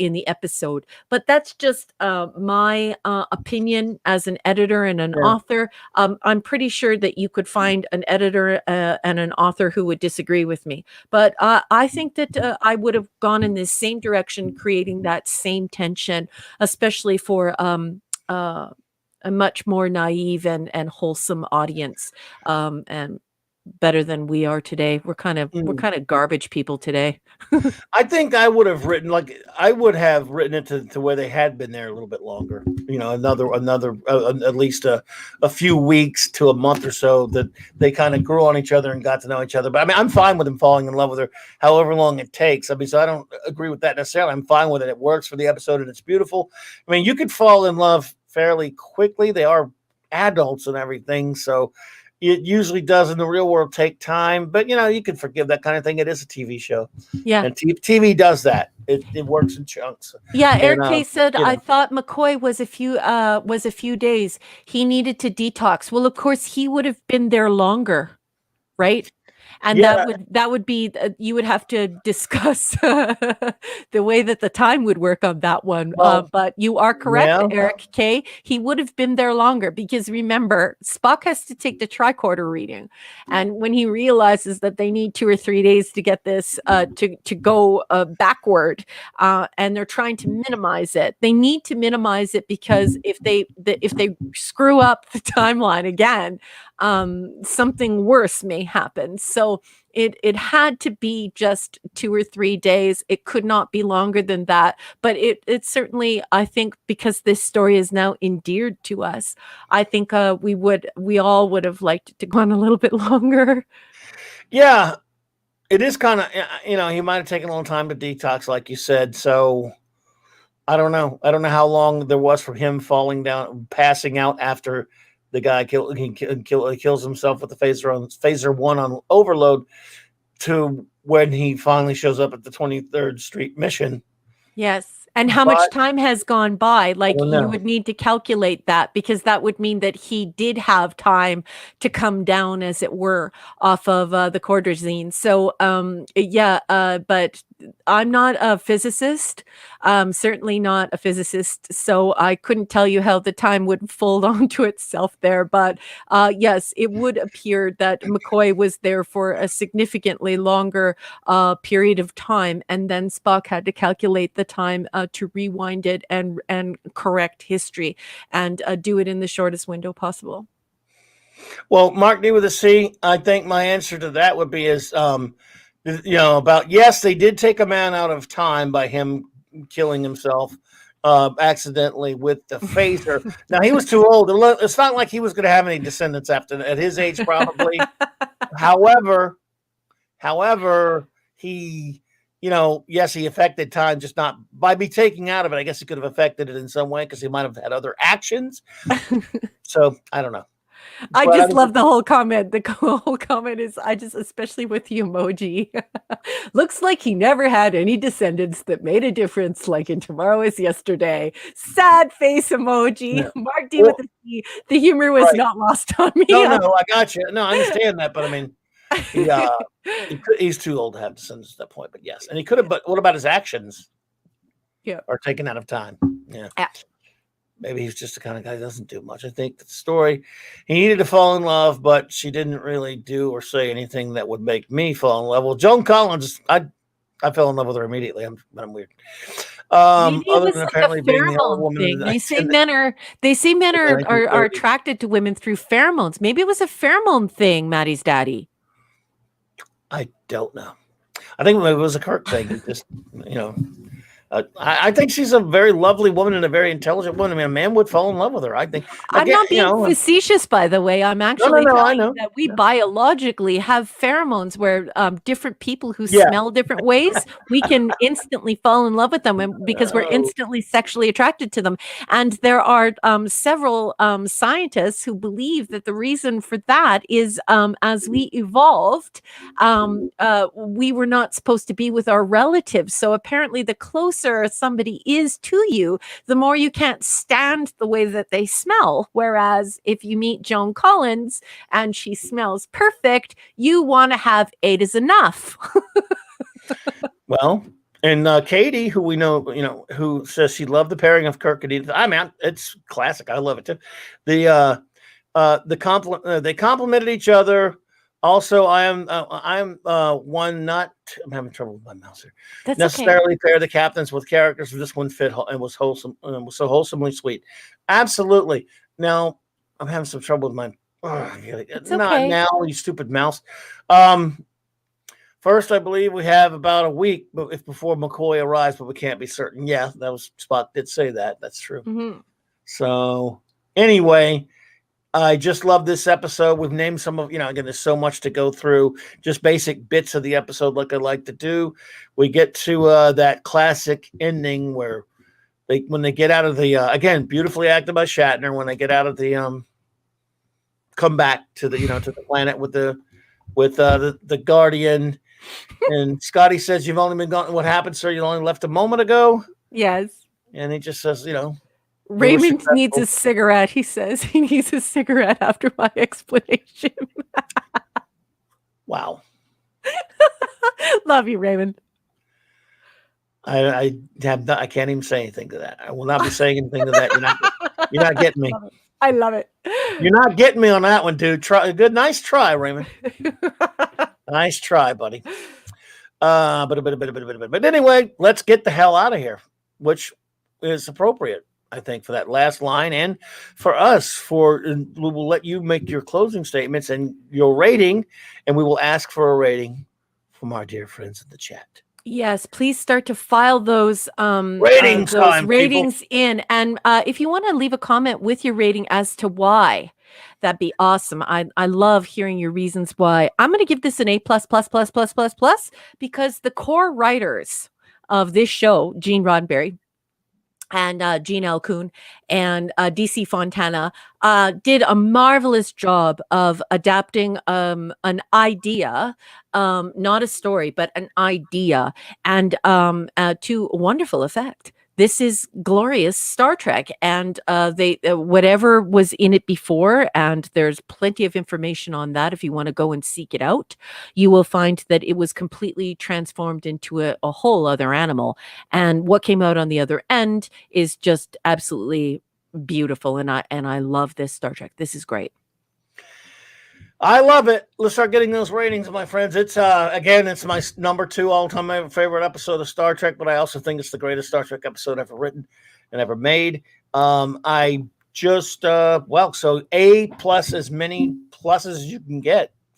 [SPEAKER 2] in the episode. But that's just my opinion as an editor and an author. I'm pretty sure that you could find an editor and an author who would disagree with me. But I think that I would have gone in this same direction, creating that same tension, especially for a much more naive and wholesome audience, and better than we are today. We're kind of garbage people today.
[SPEAKER 1] I think I would have written it to where they had been there a little bit longer. You know, another at least a few weeks to a month or so, that they kind of grew on each other and got to know each other. But I mean, I'm fine with him falling in love with her, however long it takes. I mean, so I don't agree with that necessarily. I'm fine with it. It works for the episode and it's beautiful. I mean, you could fall in love fairly quickly. They are adults and everything, so it usually does in the real world take time, but you know, you can forgive that kind of thing. It is a TV show. Yeah. And TV does that. It works in chunks.
[SPEAKER 2] Yeah. Eric K said, I thought McCoy was a few days. He needed to detox. Well, of course he would have been there longer. Right. And that would be, you would have to discuss the way that the time would work on that one. But you are correct, Eric K. He would have been there longer, because remember, Spock has to take the tricorder reading. And when he realizes that they need 2 or 3 days to get this to go backward, and they're trying to minimize it, they need to minimize it, because if they screw up the timeline again, something worse may happen. So it had to be just 2 or 3 days. It could not be longer than that. But it certainly, I think, because this story is now endeared to us, I think we all would have liked it to go on a little bit longer.
[SPEAKER 1] Yeah, it is kind of, you know, he might have taken a little time to detox, like you said. So I don't know. I don't know how long there was for him falling down, passing out after the guy kills himself with the phaser 1 on overload, to when he finally shows up at the 23rd Street mission.
[SPEAKER 2] Yes. And how much time has gone by? Like, you would need to calculate that, because that would mean that he did have time to come down, as it were, off of the Cordrazine. So, but I'm not a physicist. Certainly not a physicist. So I couldn't tell you how the time would fold onto itself there. But yes, it would appear that McCoy was there for a significantly longer period of time. And then Spock had to calculate the time to rewind it and correct history, and do it in the shortest window possible.
[SPEAKER 1] Well, Mark D with a C, I think my answer to that would be about, yes, they did take a man out of time by him killing himself accidentally with the phaser. Now, he was too old. It's not like he was going to have any descendants at his age, probably. However, he, yes, he affected time, just not by me taking out of it. I guess he could have affected it in some way because he might have had other actions. So I don't know.
[SPEAKER 2] I just love the whole comment. The whole comment is, especially with the emoji, looks like he never had any descendants that made a difference, like in Tomorrow Is Yesterday. Sad face emoji.
[SPEAKER 1] Yeah.
[SPEAKER 2] Mark D with the C. The humor was not lost on me.
[SPEAKER 1] No, I got you. No, I understand that, but I mean, he's too old to have descendants at that point. But yes, and he could have. But what about his actions?
[SPEAKER 2] Yeah,
[SPEAKER 1] are taken out of time. Yeah. Maybe he's just the kind of guy that doesn't do much. I think the story, he needed to fall in love, but she didn't really do or say anything that would make me fall in love. Well, Joan Collins, I fell in love with her immediately. I'm weird. Other than apparently being the old woman.
[SPEAKER 2] Thing. They say men are attracted to women through pheromones. Maybe it was a pheromone thing, Maddie's daddy.
[SPEAKER 1] I don't know. I think it was a Kirk thing. He just, I think she's a very lovely woman and a very intelligent woman. I mean, a man would fall in love with her. I think.
[SPEAKER 2] I'm not being facetious, by the way. I'm actually telling you that we biologically have pheromones where different people who smell different ways, we can instantly fall in love with them because we're instantly sexually attracted to them. And there are several scientists who believe that the reason for that is as we evolved, we were not supposed to be with our relatives. So apparently the closer somebody is to you, the more you can't stand the way that they smell. Whereas if you meet Joan Collins and she smells perfect, you want to have 8 is enough.
[SPEAKER 1] Well, and Katie, who we know, who says she loved the pairing of Kirk and Edith. I mean, it's classic. I love it too. They complimented each other. Also, I'm one not. I'm having trouble with my mouse here.
[SPEAKER 2] That's
[SPEAKER 1] necessarily pair the captains with characters. This one fit and was wholesome and was so wholesomely sweet. Absolutely. Now I'm having some trouble with my. Not now, you stupid mouse. First, I believe we have about a week, but before McCoy arrives, but we can't be certain. Yeah, that was Spock did say that. That's true.
[SPEAKER 2] Mm-hmm.
[SPEAKER 1] So anyway. I just love this episode. We've named some of, again, there's so much to go through, just basic bits of the episode like I like to do. We get to that classic ending where when they get out of the, again, beautifully acted by Shatner, when they get out of the, come back to the, to the planet with the Guardian. And Scotty says, you've only been gone. What happened, sir? You only left a moment ago.
[SPEAKER 2] Yes.
[SPEAKER 1] And he just says,
[SPEAKER 2] Raymond needs a cigarette. He says he needs a cigarette after my explanation.
[SPEAKER 1] Wow.
[SPEAKER 2] Love you, Raymond.
[SPEAKER 1] I can't even say anything to that. I will not be saying anything to that. You're not getting me.
[SPEAKER 2] I love it.
[SPEAKER 1] You're not getting me on that one, dude. Nice try, Raymond. Nice try, buddy. But anyway, let's get the hell out of here, which is appropriate, I think, for that last line and for us. We will let you make your closing statements and your rating, and we will ask for a rating from our dear friends in the chat.
[SPEAKER 2] Yes, please start to file those
[SPEAKER 1] ratings
[SPEAKER 2] in. And if you want to leave a comment with your rating as to why, that'd be awesome. I love hearing your reasons why. I'm going to give this an A++++++, because the core writers of this show, Gene Roddenberry and Gene L. Kuhn and DC Fontana, did a marvelous job of adapting an idea, not a story, but an idea, and to wonderful effect. This is glorious Star Trek, and they whatever was in it before, and there's plenty of information on that. If you want to go and seek it out, you will find that it was completely transformed into a whole other animal. And what came out on the other end is just absolutely beautiful. And I love this Star Trek. This is great.
[SPEAKER 1] I love it. Let's start getting those ratings, my friends. It's again, it's my number 2 all-time favorite episode of Star Trek, but I also think it's the greatest Star Trek episode ever written and ever made. I just so A+, as many pluses as you can get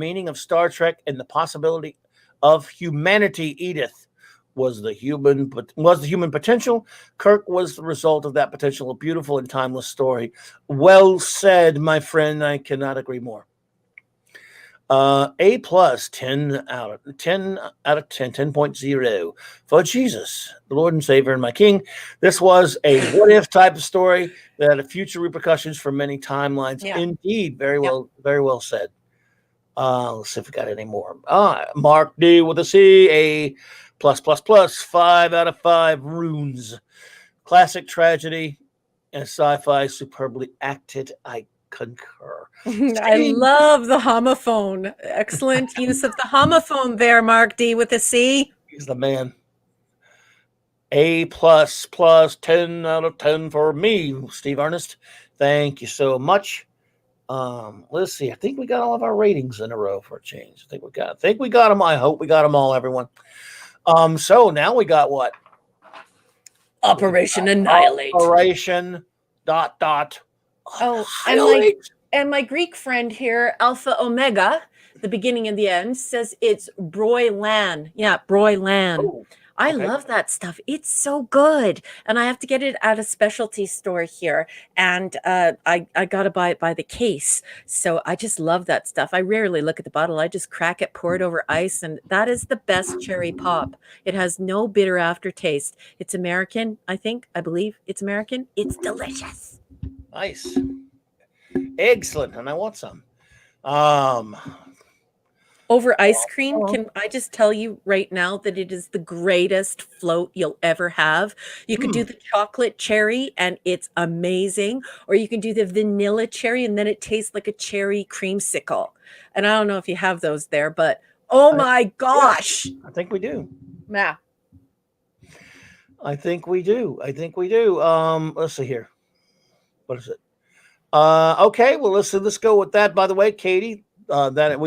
[SPEAKER 1] meaning of Star Trek and the possibility of humanity, Edith. Was the human potential. Kirk was the result of that potential. A beautiful and timeless story. Well said, my friend. I cannot agree more. A plus, 10 out of 10, 10.0 for Jesus, the Lord and Savior and my King. This was a what if type of story that had future repercussions for many timelines.
[SPEAKER 2] Yeah.
[SPEAKER 1] Indeed, very well said. Let's see if we got any more. Mark D with a C, a plus, 5 out of 5 runes. Classic tragedy and sci-fi, superbly acted. I concur.
[SPEAKER 2] I love the homophone. Excellent use of the homophone there, Mark D with a C.
[SPEAKER 1] He's the man. A plus, 10 out of 10 for me, Steve Ernest. Thank you so much. Let's see. I think we got all of our ratings in a row for a change. I think we got them. I hope we got them all, everyone. So now we got what?
[SPEAKER 2] Operation Annihilate.
[SPEAKER 1] Operation ...
[SPEAKER 2] Oh, and my Greek friend here, Alpha Omega, the beginning and the end, says it's Broylan. Yeah, Broylan.
[SPEAKER 1] Oh,
[SPEAKER 2] I
[SPEAKER 1] okay.
[SPEAKER 2] love that stuff. It's so good. And I have to get it at a specialty store here. And I got to buy it by the case. So I just love that stuff. I rarely look at the bottle. I just crack it, pour it over ice. And that is the best cherry pop. It has no bitter aftertaste. It's American, I believe it's American. It's delicious.
[SPEAKER 1] Nice. Excellent. And I want some.
[SPEAKER 2] Over ice cream, can I just tell you right now that it is the greatest float you'll ever have? You could do the chocolate cherry and it's amazing, or you can do the vanilla cherry and then it tastes like a cherry creamsicle. And I don't know if you have those there, but oh my gosh.
[SPEAKER 1] I think we do.
[SPEAKER 2] Yeah.
[SPEAKER 1] I think we do. Let's see here. What is it? Okay, well let's go with that. By the way, Katie, that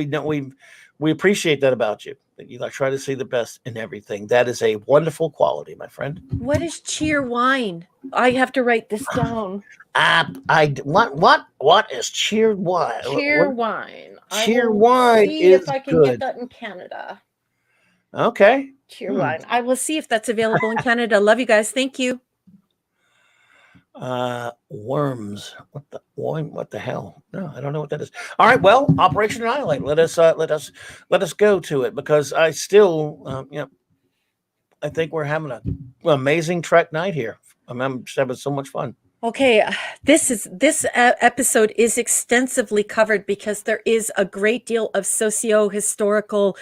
[SPEAKER 1] we appreciate that about you. That you try to see the best in everything. That is a wonderful quality, my friend.
[SPEAKER 2] What is cheer wine? I have to write this down.
[SPEAKER 1] What is cheer wine?
[SPEAKER 2] Cheer wine.
[SPEAKER 1] Cheer wine is
[SPEAKER 2] if I can
[SPEAKER 1] good.
[SPEAKER 2] get that in Canada.
[SPEAKER 1] Okay.
[SPEAKER 2] Cheer wine. I will see if that's available in Canada. Love you guys. Thank you.
[SPEAKER 1] Worms. What the hell? No, I don't know what that is. All right. Well, Operation Annihilate. Let us go to it, because I still, I think we're having an amazing Trek night here. I'm just having so much fun.
[SPEAKER 3] Okay, this episode is extensively covered because there is a great deal of socio-historical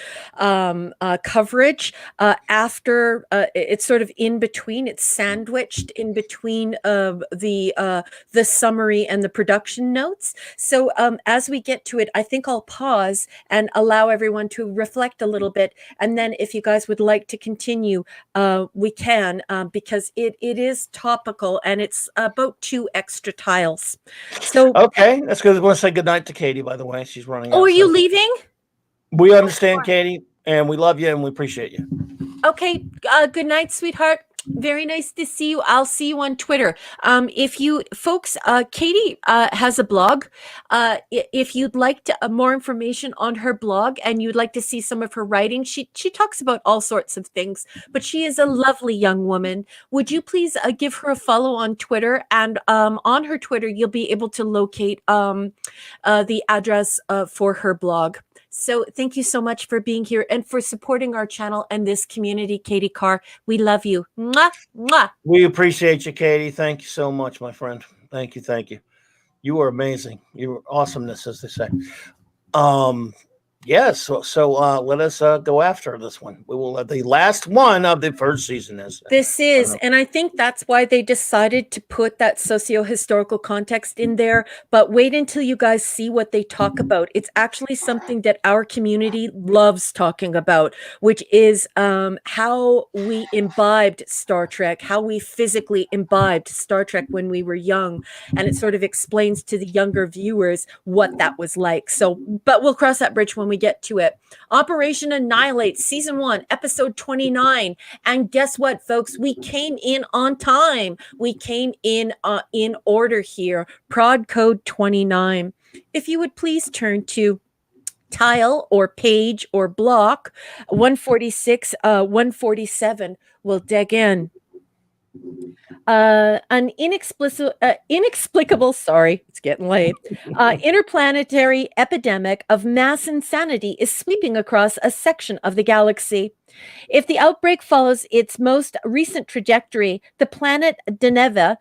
[SPEAKER 3] coverage after it's sort of in between. It's sandwiched in between the summary and the production notes. So as we get to it, I think I'll pause and allow everyone to reflect a little bit, and then if you guys would like to continue, we can, because it is topical and it's about 2 extra tiles. So,
[SPEAKER 1] Okay, that's good. I want to say goodnight to Katie, by the way. She's running out.
[SPEAKER 3] oh, are you
[SPEAKER 1] so-
[SPEAKER 3] leaving?
[SPEAKER 1] We understand, Katie, and we love you and we appreciate you.
[SPEAKER 3] Okay, good night, sweetheart. Very nice to see you. I'll see you on Twitter. If you folks, Katie has a blog. If you'd like to, more information on her blog and you'd like to see some of her writing, she talks about all sorts of things, but she is a lovely young woman. Would you please give her a follow on Twitter? And on her Twitter, you'll be able to locate the address for her blog. So thank you so much for being here and for supporting our channel and this community, Katie Carr. We love you. Mwah, mwah.
[SPEAKER 1] We appreciate you, Katie. Thank you so much, my friend. Thank you. Thank you. You are amazing. You are awesomeness, as they say. Yes. So let us go after this one. We will the last one of the first season is.
[SPEAKER 3] This is, and I think that's why they decided to put that socio-historical context in there. But wait until you guys see what they talk about. It's actually something that our community loves talking about, which is how we imbibed Star Trek, how we physically imbibed Star Trek when we were young. And it sort of explains to the younger viewers what that was like. So, but we'll cross that bridge when we get to it. Operation Annihilate, Season 1, Episode 29. And guess what, folks? We came in on time. We came in order here. Prod code 29. If you would please turn to tile or page or block 146, 147. We'll dig in. An inexplicable, sorry, it's getting late, interplanetary epidemic of mass insanity is sweeping across a section of the galaxy. If the outbreak follows its most recent trajectory, the planet Deneva,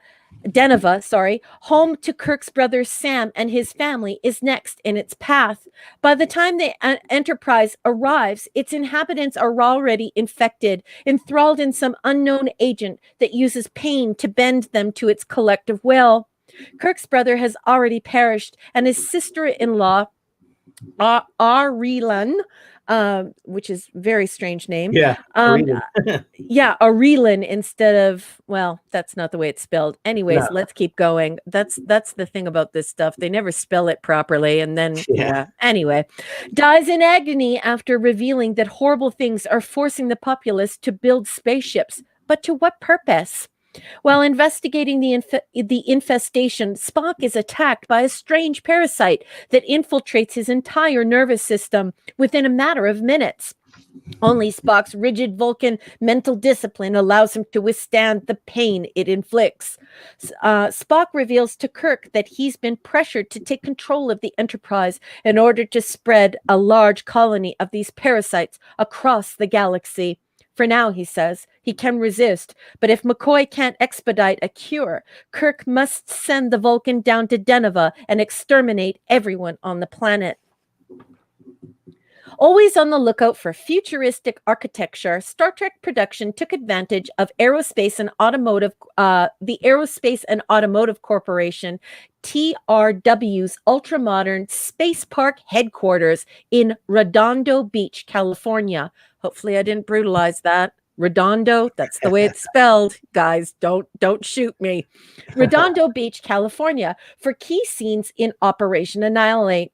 [SPEAKER 3] home to Kirk's brother Sam and his family, is next in its path. By the time the Enterprise arrives, its inhabitants are already infected, enthralled in some unknown agent that uses pain to bend them to its collective will. Kirk's brother has already perished, and his sister-in-law, Arelan, which is a very strange name.
[SPEAKER 1] Yeah.
[SPEAKER 3] Yeah, Arelan instead of, well, that's not the way it's spelled. Anyways, let's keep going. That's the thing about this stuff. They never spell it properly. And then, anyway, dies in agony after revealing that horrible things are forcing the populace to build spaceships. But to what purpose? While investigating the infestation, Spock is attacked by a strange parasite that infiltrates his entire nervous system within a matter of minutes. Only Spock's rigid Vulcan mental discipline allows him to withstand the pain it inflicts. Spock reveals to Kirk that he's been pressured to take control of the Enterprise in order to spread a large colony of these parasites across the galaxy. For now, he says, he can resist, but if McCoy can't expedite a cure, Kirk must send the Vulcan down to Deneva and exterminate everyone on the planet. Always on the lookout for futuristic architecture, Star Trek production took advantage of the Aerospace and Automotive Corporation, TRW's ultramodern space park headquarters in Redondo Beach, California. Hopefully I didn't brutalize that. Redondo, that's the way it's spelled. Guys, don't shoot me. Redondo Beach, California, for key scenes in Operation Annihilate.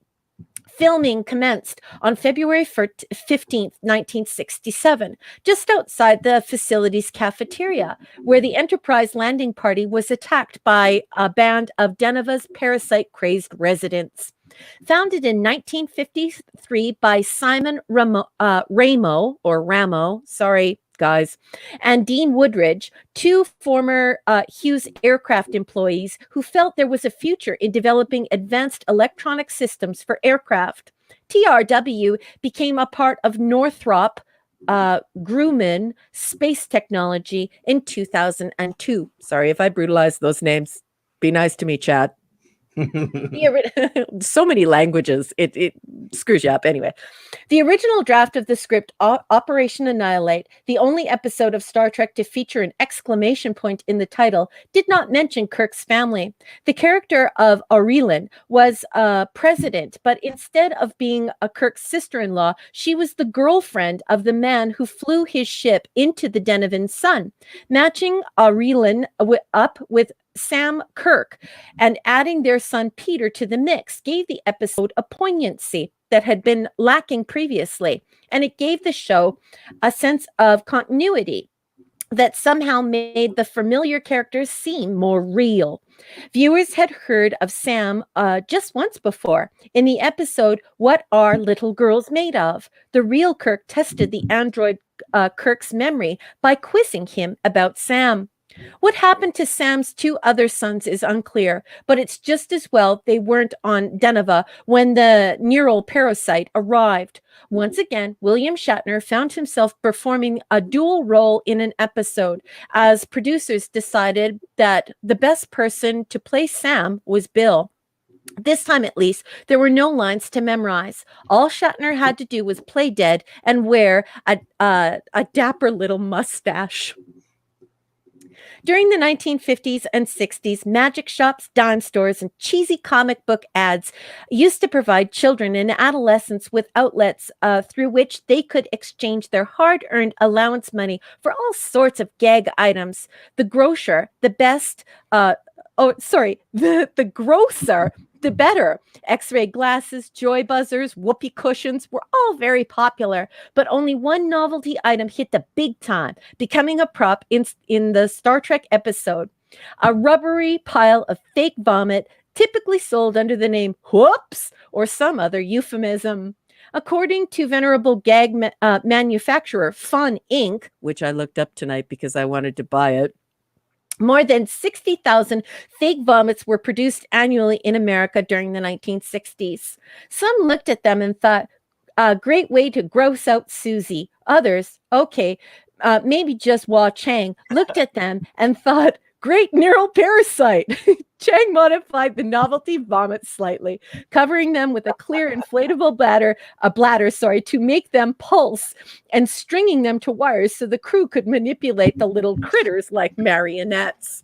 [SPEAKER 3] Filming commenced on February 15th, 1967, just outside the facility's cafeteria, where the Enterprise landing party was attacked by a band of Deneva's parasite-crazed residents. Founded in 1953 by Simon Ramo, sorry, guys, and Dean Woodridge, two former Hughes aircraft employees who felt there was a future in developing advanced electronic systems for aircraft. TRW became a part of Northrop Grumman Space Technology in 2002. Sorry if I brutalized those names.
[SPEAKER 2] Be nice to me, chat. So many languages. It screws you up anyway. The original draft of the script, Operation Annihilate, the only episode of Star Trek to feature an exclamation point in the title, did not mention Kirk's family. The character of Aurelin was president, but instead of being a Kirk's sister-in-law, she was the girlfriend of the man who flew his ship into the Denovan Sun. Matching Aurelin up with Sam Kirk and adding their son Peter to the mix gave the episode a poignancy that had been lacking previously, and it gave the show a sense of continuity that somehow made the familiar characters seem more real. Viewers had heard of Sam just once before. In the episode, What Are Little Girls Made Of? The real Kirk tested the android Kirk's memory by quizzing him about Sam. What happened to Sam's two other sons is unclear, but it's just as well they weren't on Deneva when the neural parasite arrived. Once again, William Shatner found himself performing a dual role in an episode, as producers decided that the best person to play Sam was Bill. This time, at least, there were no lines to memorize. All Shatner had to do was play dead and wear a dapper little mustache. During the 1950s and 60s, magic shops, dime stores, and cheesy comic book ads used to provide children and adolescents with outlets through which they could exchange their hard-earned allowance money for all sorts of gag items. The grocer, the best, the grocer, the better. X-ray glasses, joy buzzers, whoopee cushions were all very popular, but only one novelty item hit the big time, becoming a prop in the Star Trek episode. A rubbery pile of fake vomit, typically sold under the name Whoops or some other euphemism. According to venerable gag manufacturer Fun Inc., which I looked up tonight because I wanted to buy it, more than 60,000 fake vomits were produced annually in America during the 1960s. Some looked at them and thought, a great way to gross out Susie. Others, okay, maybe just Hua Chang, looked at them and thought, great neural parasite. Chang modified the novelty vomit slightly, covering them with a clear inflatable bladder to make them pulse and stringing them to wires so the crew could manipulate the little critters like marionettes.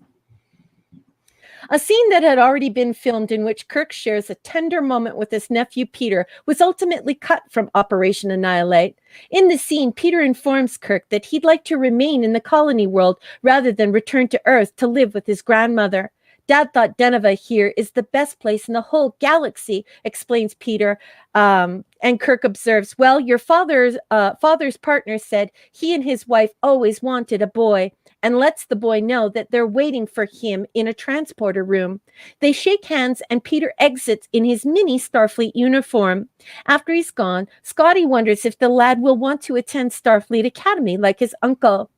[SPEAKER 2] A scene that had already been filmed in which Kirk shares a tender moment with his nephew Peter was ultimately cut from Operation Annihilate. In the scene, Peter informs Kirk that he'd like to remain in the colony world rather than return to Earth to live with his grandmother. Dad thought Deneva here is the best place in the whole galaxy, explains Peter. And Kirk observes, well, your father's partner said he and his wife always wanted a boy, and lets the boy know that they're waiting for him in a transporter room. They shake hands and Peter exits in his mini Starfleet uniform. After he's gone, Scotty wonders if the lad will want to attend Starfleet Academy like his uncle.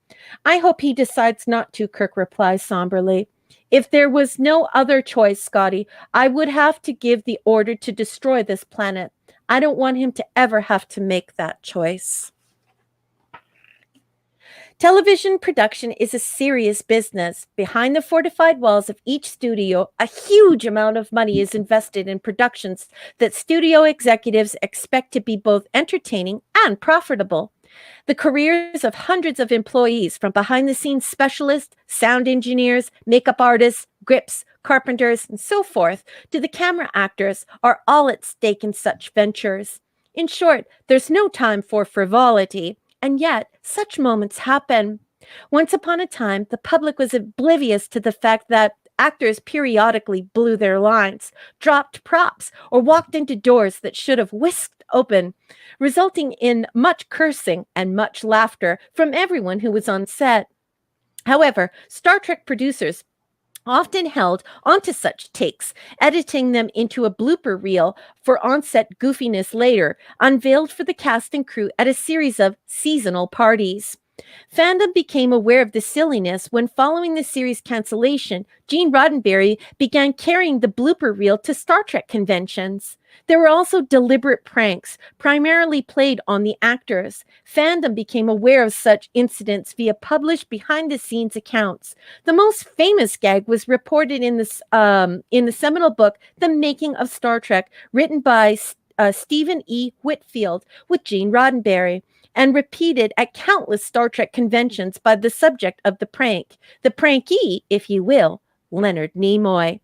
[SPEAKER 2] I hope he decides not to, Kirk replies somberly. If there was no other choice, Scotty, I would have to give the order to destroy this planet. I don't want him to ever have to make that choice. Television production is a serious business. Behind the fortified walls of each studio, a huge amount of money is invested in productions that studio executives expect to be both entertaining and profitable. The careers of hundreds of employees, from behind-the-scenes specialists, sound engineers, makeup artists, grips, carpenters, and so forth, to the camera actors, are all at stake in such ventures. In short, there's no time for frivolity. And yet, such moments happen. Once upon a time, the public was oblivious to the fact that actors periodically blew their lines, dropped props, or walked into doors that should have whisked open, resulting in much cursing and much laughter from everyone who was on set. However, Star Trek producers often held onto such takes, editing them into a blooper reel for on-set goofiness later, unveiled for the cast and crew at a series of seasonal parties.
[SPEAKER 3] Fandom became aware of the silliness when, following the series cancellation, Gene Roddenberry began carrying the blooper reel to Star Trek conventions. There were also deliberate pranks, primarily played on the actors. Fandom became aware of such incidents via published behind-the-scenes accounts. The most famous gag was reported in the seminal book, The Making of Star Trek, written by Stephen E. Whitfield with Gene Roddenberry, and repeated at countless Star Trek conventions by the subject of the prank, the prankee, if you will, Leonard Nimoy.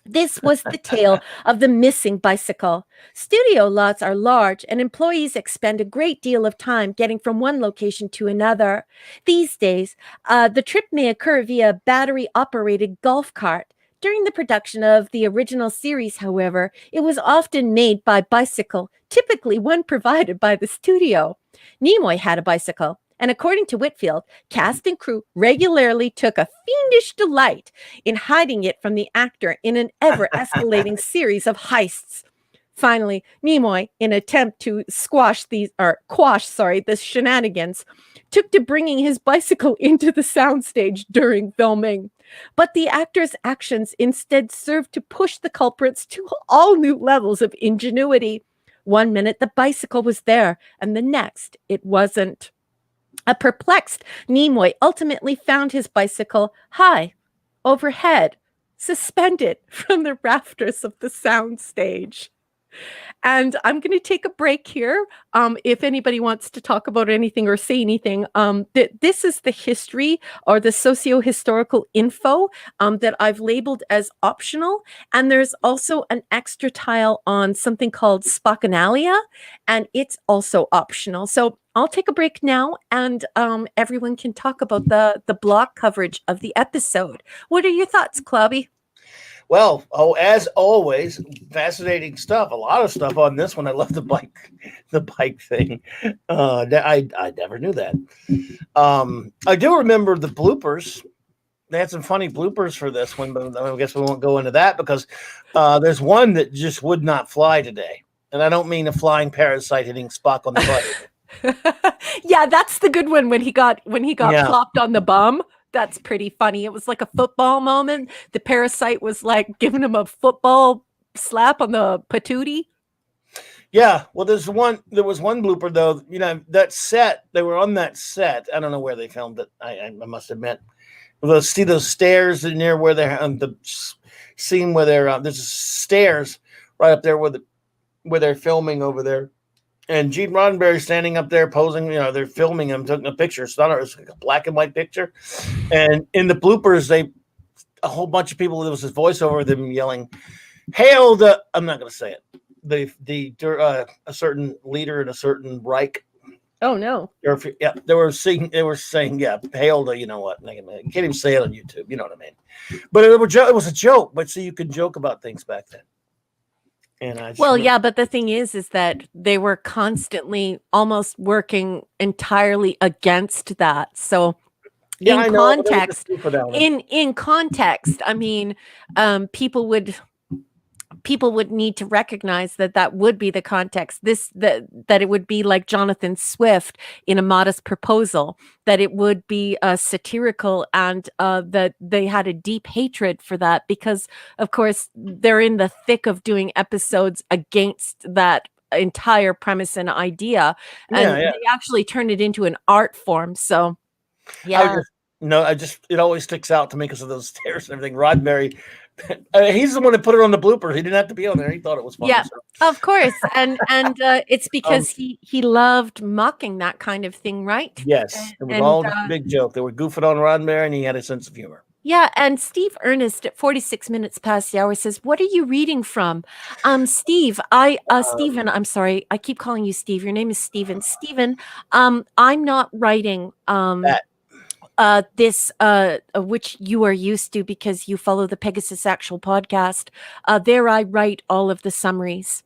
[SPEAKER 3] This was the tale of the missing bicycle. Studio lots are large, and employees expend a great deal of time getting from one location to another. These days, the trip may occur via battery-operated golf cart. During the production of the original series, however, it was often made by bicycle, typically one provided by the studio. Nimoy had a bicycle, and according to Whitfield, cast and crew regularly took a fiendish delight in hiding it from the actor in an ever-escalating series of heists. Finally, Nimoy, in an attempt to quash the shenanigans, took to bringing his bicycle into the soundstage during filming. But the actor's actions instead served to push the culprits to all new levels of ingenuity. One minute the bicycle was there, and the next it wasn't. A perplexed Nimoy ultimately found his bicycle high, overhead, suspended from the rafters of the soundstage. And I'm going to take a break here. If anybody wants to talk about anything or say anything, this is the history or the socio-historical info that I've labeled as optional. And there's also an extra tile on something called Spocanalia, and it's also optional. So I'll take a break now, and everyone can talk about the block coverage of the episode. What are your thoughts, Clobby?
[SPEAKER 1] Well, as always, fascinating stuff. A lot of stuff on this one. I love the bike thing. I never knew that. I do remember the bloopers. They had some funny bloopers for this one, but I guess we won't go into that because there's one that just would not fly today. And I don't mean a flying parasite hitting Spock on the butt.
[SPEAKER 2] Yeah, that's the good one when he got plopped on the bum. That's pretty funny. It was like a football moment. The parasite was like giving him a football slap on the patootie.
[SPEAKER 1] Yeah, well, there was one blooper though. You know, that set, they were on that set. I don't know where they filmed it. I must admit. See those stairs in there where they're on the scene where they're there's stairs right up there where they're filming over there. And Gene Roddenberry standing up there posing, they're filming him, taking a picture. It's like a black and white picture. And in the bloopers, a whole bunch of people, there was this voiceover of them yelling, "Hail the," I'm not going to say it, a certain leader in a certain Reich.
[SPEAKER 3] Oh, no.
[SPEAKER 1] They were saying, yeah, hail the, you know what? You can't even say it on YouTube. You know what I mean? But it was a joke. But see, you could joke about things back then.
[SPEAKER 2] But the thing is that they were constantly almost working entirely against that. So in context, I mean, people would need to recognize that would be the context. That it would be like Jonathan Swift in A Modest Proposal, that it would be satirical, and that they had a deep hatred for that because, of course, they're in the thick of doing episodes against that entire premise and idea, and they actually turned it into an art form. So, yeah.
[SPEAKER 1] It always sticks out to me because of those stairs and everything. Roddenberry. He's the one that put it on the blooper. He didn't have to be on there. He thought it was funny.
[SPEAKER 2] Yeah, so. Of course, and it's because he loved mocking that kind of thing, right?
[SPEAKER 1] Yes, it was all a big joke. They were goofing on Roddenberry, and he had a sense of humor.
[SPEAKER 2] Yeah, and Steve Ernest at 46 minutes past the hour says, "What are you reading from?" Steve, Steven, I'm sorry, I keep calling you Steve. Your name is Steven. Steven, I'm not writing this, which you are used to because you follow the Pegasus Actual podcast. There I write all of the summaries.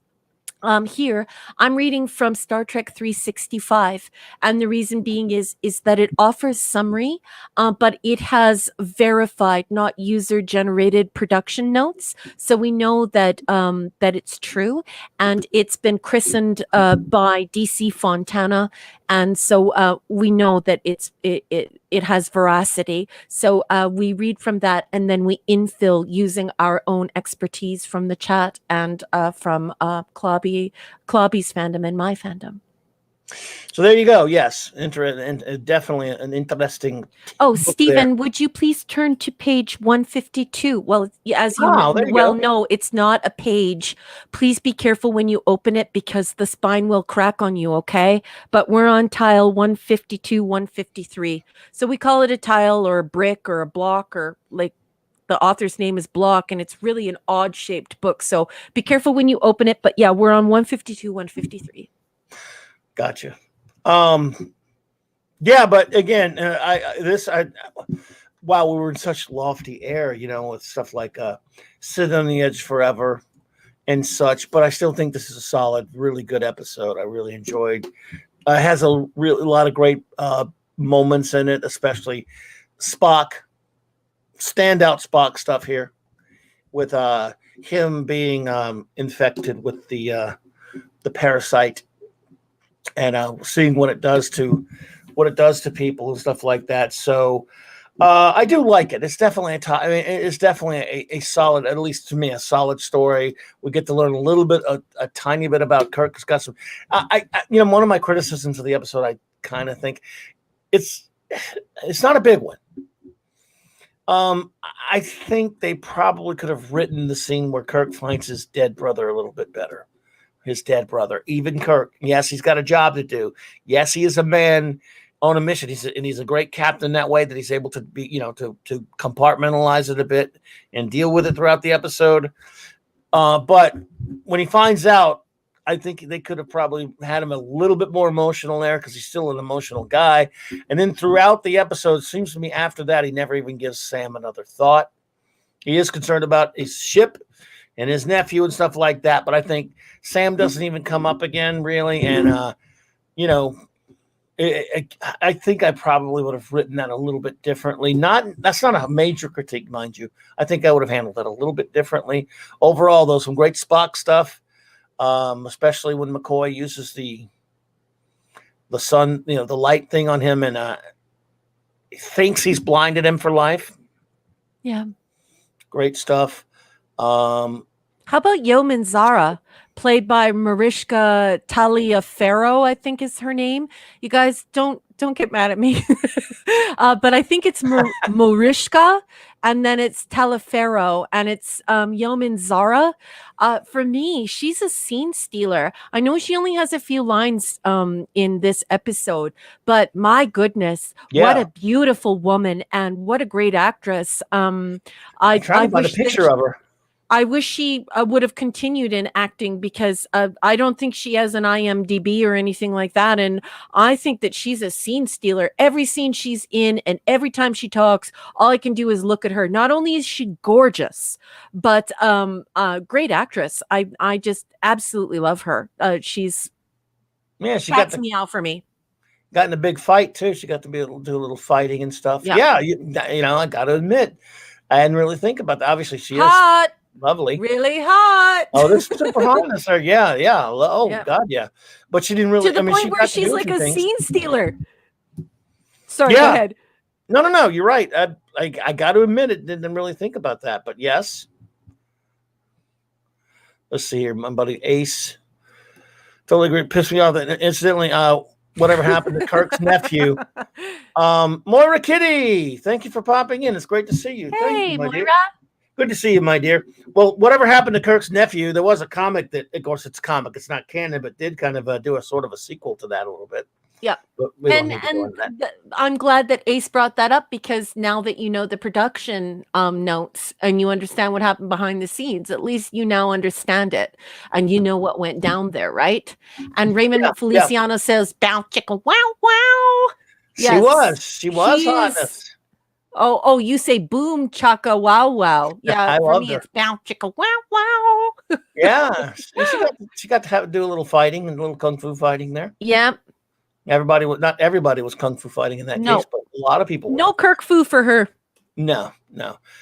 [SPEAKER 2] Here I'm reading from Star Trek 365, and the reason being is that it offers summary, but it has verified, not user generated production notes, so we know that that it's true, and it's been christened by DC Fontana, and so we know that it has veracity. So we read from that, and then we infill using our own expertise from the chat and from Clobby's fandom and my fandom.
[SPEAKER 1] So there you go. Yes, definitely an interesting.
[SPEAKER 2] Oh, Stephen, would you please turn to page 152? Well, as you know, it's not a page. Please be careful when you open it because the spine will crack on you, okay? But we're on tile 152, 153. So we call it a tile or a brick or a block, or like the author's name is Block, and it's really an odd shaped book. So be careful when you open it. But yeah, we're on 152, 153.
[SPEAKER 1] Gotcha. Yeah, but again, while we were in such lofty air, you know, with stuff like Sit on the Edge Forever and such, but I still think this is a solid, really good episode. I really enjoyed. It has a lot of great moments in it, especially Spock, standout Spock stuff here, with him being infected with the parasite. And seeing what it does to people and stuff like that. So I do like it. It's definitely it's definitely a solid, at least to me, a solid story. We get to learn a little bit, a tiny bit about Kirk. It's got some. One of my criticisms of the episode, I kind of think it's not a big one. I think they probably could have written the scene where Kirk finds his dead brother a little bit better. His dead brother, even Kirk. Yes, he's got a job to do. Yes, he is a man on a mission. He's a great captain that way, that he's able to be, to compartmentalize it a bit and deal with it throughout the episode. But when he finds out, I think they could have probably had him a little bit more emotional there, because he's still an emotional guy. And then throughout the episode, it seems to me after that, he never even gives Sam another thought. He is concerned about his ship and his nephew and stuff like that. But I think Sam doesn't even come up again, really. And, I think I probably would have written that a little bit differently. That's not a major critique, mind you. I think I would have handled that a little bit differently. Overall, though, some great Spock stuff, especially when McCoy uses the sun, the light thing on him, and thinks he's blinded him for life.
[SPEAKER 2] Yeah.
[SPEAKER 1] Great stuff.
[SPEAKER 2] How about Yeoman Zara, played by Mariska Taliaferro, I think is her name. You guys don't get mad at me, but I think it's Mariska, and then it's Taliaferro, and it's Yeoman Zara. For me, she's a scene stealer. I know she only has a few lines in this episode, but my goodness, what a beautiful woman, and what a great actress.
[SPEAKER 1] I'm trying to find a picture of her.
[SPEAKER 2] I wish she would have continued in acting, because I don't think she has an IMDb or anything like that. And I think that she's a scene stealer. Every scene she's in and every time she talks, all I can do is look at her. Not only is she gorgeous, but great actress. I just absolutely love her. She got me out for me.
[SPEAKER 1] Got in a big fight too. She got to be able to do a little fighting and stuff. Yeah, I got to admit, I didn't really think about that. Obviously, she is lovely,
[SPEAKER 2] really hot.
[SPEAKER 1] Oh, this is super hot in this. Yeah. Oh yeah. God, yeah. But she didn't really.
[SPEAKER 2] To the point where she's like a scene stealer. Sorry, go ahead.
[SPEAKER 1] No. You're right. I got to admit it. Didn't really think about that, but yes. Let's see here, my buddy Ace. Totally agree. Pissed me off that incidentally. Whatever happened to Kirk's nephew. Moira Kitty, thank you for popping in. It's great to see you.
[SPEAKER 2] Hey, Moira.
[SPEAKER 1] Dear. Good to see you, my dear. Well, whatever happened to Kirk's nephew, there was a comic that, of course, it's a comic. It's not canon, but did kind of do a sort of a sequel to that a little bit.
[SPEAKER 2] Yeah. And I'm glad that Ace brought that up, because now that you know the production notes and you understand what happened behind the scenes, at least you now understand it and you know what went down there, right? And Raymond Feliciano says, bow chicka wow wow.
[SPEAKER 1] Yes, she was hotness.
[SPEAKER 2] Oh, you say boom chaka wow wow. Yeah,
[SPEAKER 1] I
[SPEAKER 2] for
[SPEAKER 1] loved
[SPEAKER 2] me
[SPEAKER 1] her.
[SPEAKER 2] it's bow chicka wow wow.
[SPEAKER 1] Yeah, and she got to do a little fighting and a little kung fu fighting there.
[SPEAKER 2] Yeah,
[SPEAKER 1] Not everybody was kung fu fighting in that
[SPEAKER 2] no.
[SPEAKER 1] case, but a lot of people were.
[SPEAKER 2] No Kirk Fu for her.
[SPEAKER 1] No,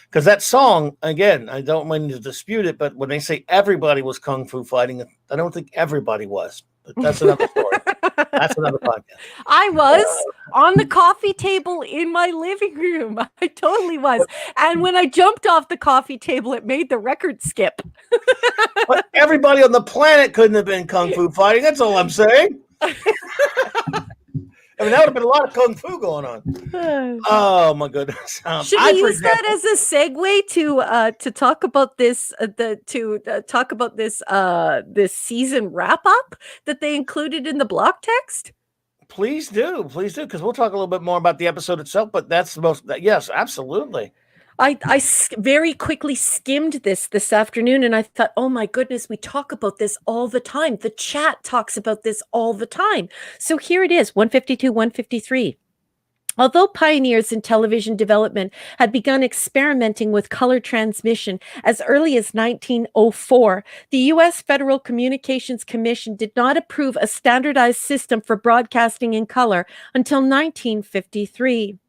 [SPEAKER 1] because that song again, I don't mean to dispute it, but when they say everybody was kung fu fighting, I don't think everybody was. But that's another story. That's another podcast.
[SPEAKER 2] I was on the coffee table in my living room. I totally was. And when I jumped off the coffee table, it made the record skip.
[SPEAKER 1] But everybody on the planet couldn't have been kung fu fighting. That's all I'm saying. I mean, that would have been a lot of kung fu going on. Oh my goodness!
[SPEAKER 2] Should we use that as a segue to talk about this talk about this season wrap up that they included in the block text?
[SPEAKER 1] Please do, because we'll talk a little bit more about the episode itself. But that's the most. Yes, absolutely.
[SPEAKER 2] I very quickly skimmed this afternoon, and I thought, oh my goodness, we talk about this all the time. The chat talks about this all the time. So here it is, 152, 153. Although pioneers in television development had begun experimenting with color transmission as early as 1904, the U.S. Federal Communications Commission did not approve a standardized system for broadcasting in color until 1953.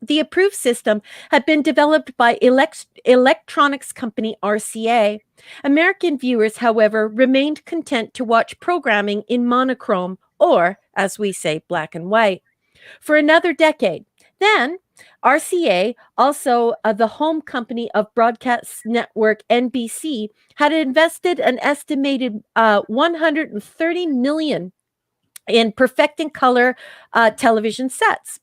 [SPEAKER 2] The approved system had been developed by electronics company RCA. American viewers, however, remained content to watch programming in monochrome, or, as we say, black and white, for another decade. Then, RCA, also the home company of broadcast network NBC, had invested an estimated $130 million in perfecting color television sets.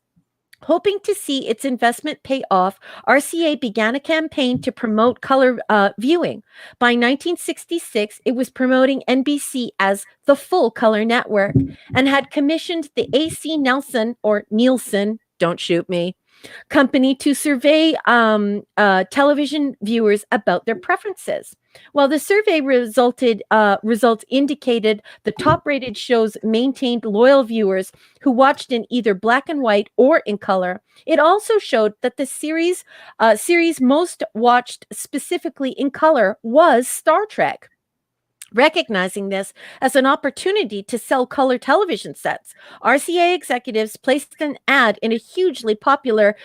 [SPEAKER 2] Hoping to see its investment pay off, RCA began a campaign to promote color viewing. By 1966, it was promoting NBC as the full color network and had commissioned the A.C. Nelson, or Nielsen, don't shoot me, company to survey television viewers about their preferences. While the survey results indicated the top-rated shows maintained loyal viewers who watched in either black and white or in color, it also showed that the series most watched specifically in color was Star Trek. Recognizing this as an opportunity to sell color television sets, RCA executives placed an ad in a hugely popular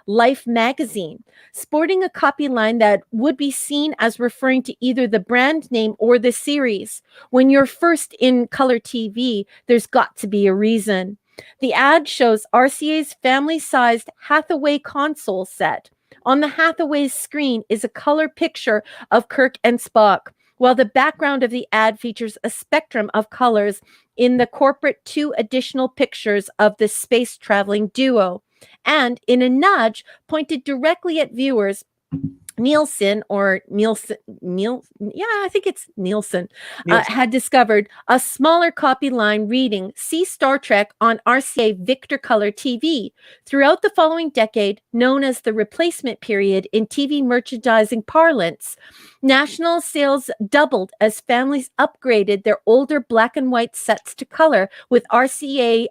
[SPEAKER 2] Life magazine, sporting a copy line that would be seen as referring to either the brand name or the series. When you're first in color TV, there's got to be a reason. The ad shows RCA's family-sized Hathaway console set. On the Hathaway's screen is a color picture of Kirk and Spock, while the background of the ad features a spectrum of colors in the corporate 2 additional pictures of the space-traveling duo. And in a nudge pointed directly at viewers, Nielsen, I think it's Nielsen, had discovered a smaller copy line reading, "See Star Trek on RCA Victor Color TV." Throughout the following decade, known as the replacement period in TV merchandising parlance, national sales doubled as families upgraded their older black and white sets to color, with RCA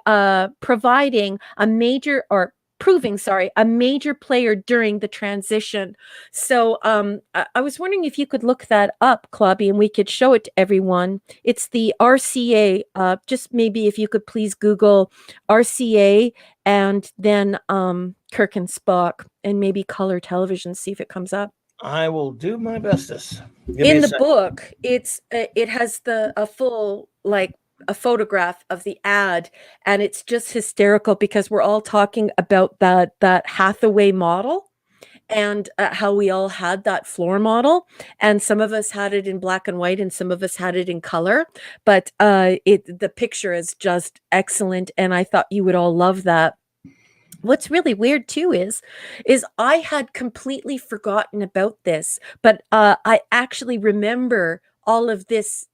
[SPEAKER 2] proving a major player during the transition. So I was wondering if you could look that up, Clobby, and we could show it to everyone. It's the RCA. Just maybe if you could please Google RCA and then Kirk and Spock and maybe color television, see if it comes up.
[SPEAKER 1] I will do my bestest.
[SPEAKER 2] In the book, it has a full a photograph of the ad, and it's just hysterical because we're all talking about that Hathaway model and how we all had that floor model, and some of us had it in black and white and some of us had it in color, but the picture is just excellent, and I thought you would all love that. What's really weird too is I had completely forgotten about this, but I actually remember all of this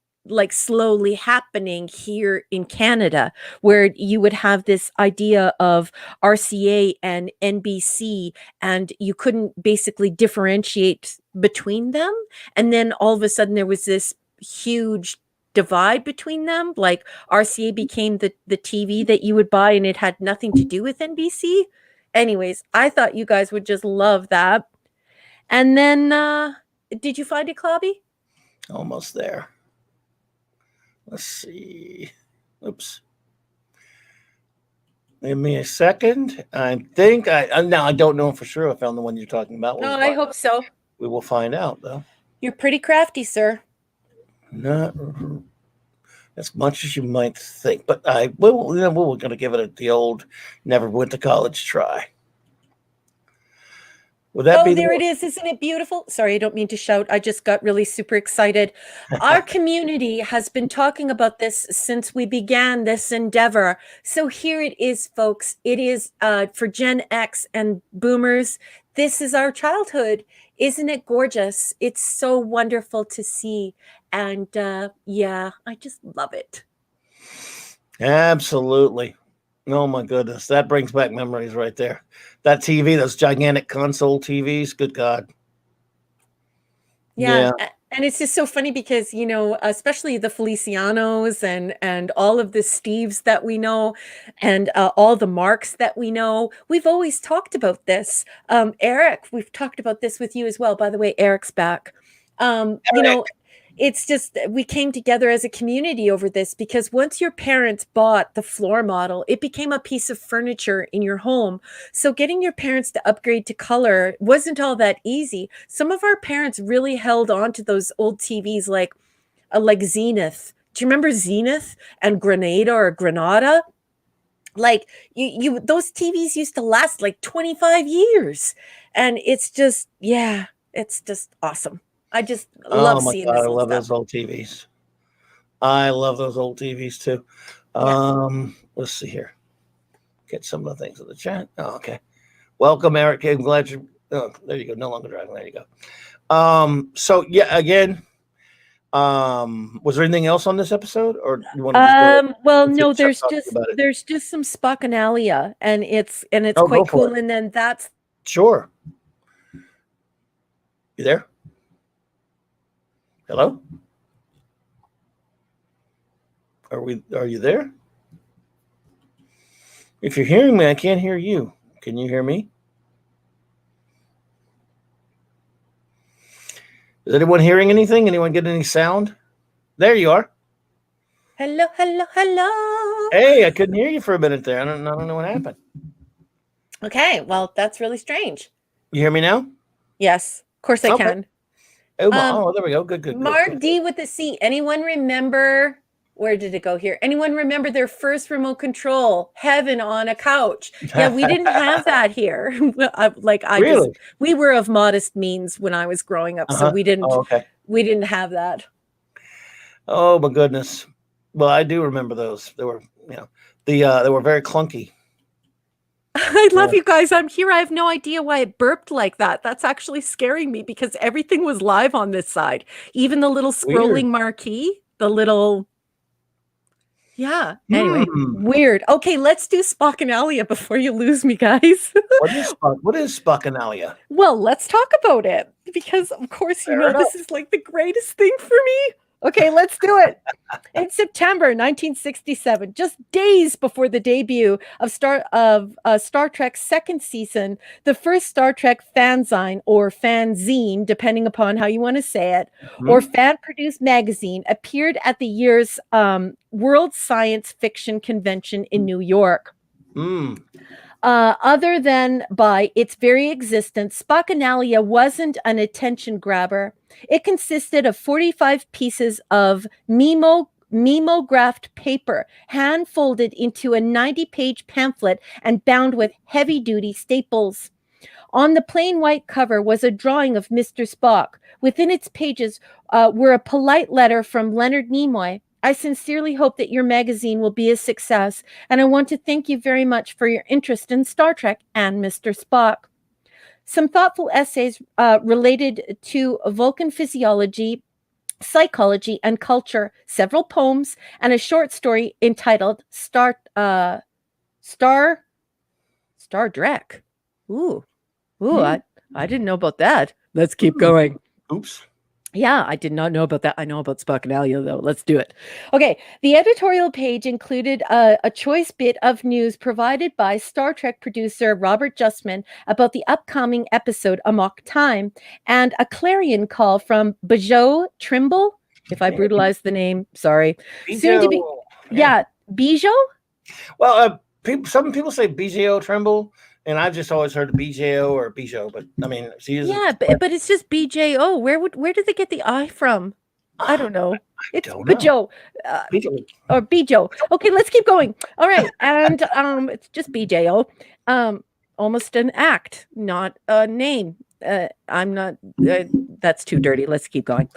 [SPEAKER 2] slowly happening here in Canada, where you would have this idea of RCA and NBC, and you couldn't basically differentiate between them. And then all of a sudden there was this huge divide between them. Like RCA became the TV that you would buy, and it had nothing to do with NBC.
[SPEAKER 3] anyways, I thought you guys would just love that. And then, did you find it, Clobby?
[SPEAKER 1] Almost there. Let's see. Oops. Give me a second. I think now I don't know for sure. I found the one you're talking about.
[SPEAKER 3] Oh, I hope so.
[SPEAKER 1] We will find out, though.
[SPEAKER 3] You're pretty crafty, sir.
[SPEAKER 1] Not as much as you might think, but we're going to give it the old never went to college try. Would that be
[SPEAKER 3] there it is. Isn't it beautiful? Sorry, I don't mean to shout. I just got really super excited. Our community has been talking about this since we began this endeavor. So here it is, folks. It is for Gen X and boomers. This is our childhood. Isn't it gorgeous? It's so wonderful to see. And yeah, I just love it.
[SPEAKER 1] Absolutely. Oh my goodness. That brings back memories right there. That TV, those gigantic console TVs. Good God.
[SPEAKER 3] Yeah. And it's just so funny because, you know, especially the Felicianos and all of the Steves that we know and all the Marks that we know, we've always talked about this. Eric, we've talked about this with you as well. By the way, Eric's back. You know, it's just we came together as a community over this because once your parents bought the floor model, it became a piece of furniture in your home. So getting your parents to upgrade to color wasn't all that easy. Some of our parents really held on to those old TVs like Zenith. Do you remember Zenith and Grenada or Granada? Like you those TVs used to last like 25 years. And it's just, yeah, it's just awesome. I just love seeing this.
[SPEAKER 1] I love those old TVs. I love those old TVs too. Let's see here. Get some of the things in the chat. Oh, okay. Welcome, Eric. I'm glad you. Oh, there you go. No longer driving. There you go. So yeah, again. Was there anything else on this episode, or you want to?
[SPEAKER 3] Well, no. There's just some Spockanalia, and it's quite cool. And then that's
[SPEAKER 1] sure. You there? Hello? Are you there? If you're hearing me, I can't hear you. Can you hear me? Is anyone hearing anything? Anyone getting any sound? There you are.
[SPEAKER 3] Hello, hello, hello.
[SPEAKER 1] Hey, I couldn't hear you for a minute there. I don't know what happened.
[SPEAKER 3] Okay, well, that's really strange.
[SPEAKER 1] You hear me now?
[SPEAKER 3] Yes, of course I can.
[SPEAKER 1] Oh, there we go. Good.
[SPEAKER 3] Mark
[SPEAKER 1] good.
[SPEAKER 3] D with the C. Anyone remember, where did it go here? Anyone remember their first remote control? Heaven on a couch. Yeah, we didn't have that here. We were of modest means when I was growing up, so we didn't have that.
[SPEAKER 1] Oh my goodness. Well, I do remember those. They were, they were very clunky.
[SPEAKER 3] I love you guys. I'm here. I have no idea why it burped like that. That's actually scaring me because everything was live on this side. Even the little scrolling marquee, the little... Yeah. Anyway, weird. Okay, let's do Spockanalia before you lose me, guys.
[SPEAKER 1] What is Spockanalia?
[SPEAKER 3] Well, let's talk about it because, of course, this is like the greatest thing for me. Okay, let's do it. In September 1967, just days before the debut of Star Trek's second season, the first Star Trek fanzine or fanzine, depending upon how you want to say it, or fan-produced magazine appeared at the year's World Science Fiction Convention in New York. Other than by its very existence, Spockanalia wasn't an attention grabber. It consisted of 45 pieces of memographed paper, hand-folded into a 90-page pamphlet and bound with heavy-duty staples. On the plain white cover was a drawing of Mr. Spock. Within its pages were a polite letter from Leonard Nimoy. I sincerely hope that your magazine will be a success, and I want to thank you very much for your interest in Star Trek and Mr. Spock. Some thoughtful essays related to Vulcan physiology, psychology, and culture, several poems, and a short story entitled Star Trek. Ooh, I didn't know about that. Let's keep going.
[SPEAKER 1] Oops.
[SPEAKER 3] Yeah, I did not know about that. I know about Spockanalia, though. Let's do it. Okay, the editorial page included a choice bit of news provided by Star Trek producer Robert Justman about the upcoming episode Amok Time, and a clarion call from Bijou Trimble. If I brutalized the name, sorry. Soon to be, yeah, Bijou.
[SPEAKER 1] Well, some people say BJO Trimble, and I've just always heard BJO or Bijou, but I mean, she is.
[SPEAKER 3] Yeah, but it's just BJO. Where did they get the I from? I don't know. It's
[SPEAKER 1] don't know.
[SPEAKER 3] Bijou.
[SPEAKER 1] Bijou.
[SPEAKER 3] Or Bijo. Okay, let's keep going. All right, and it's just BJO. Almost an act, not a name. I'm not. That's too dirty. Let's keep going.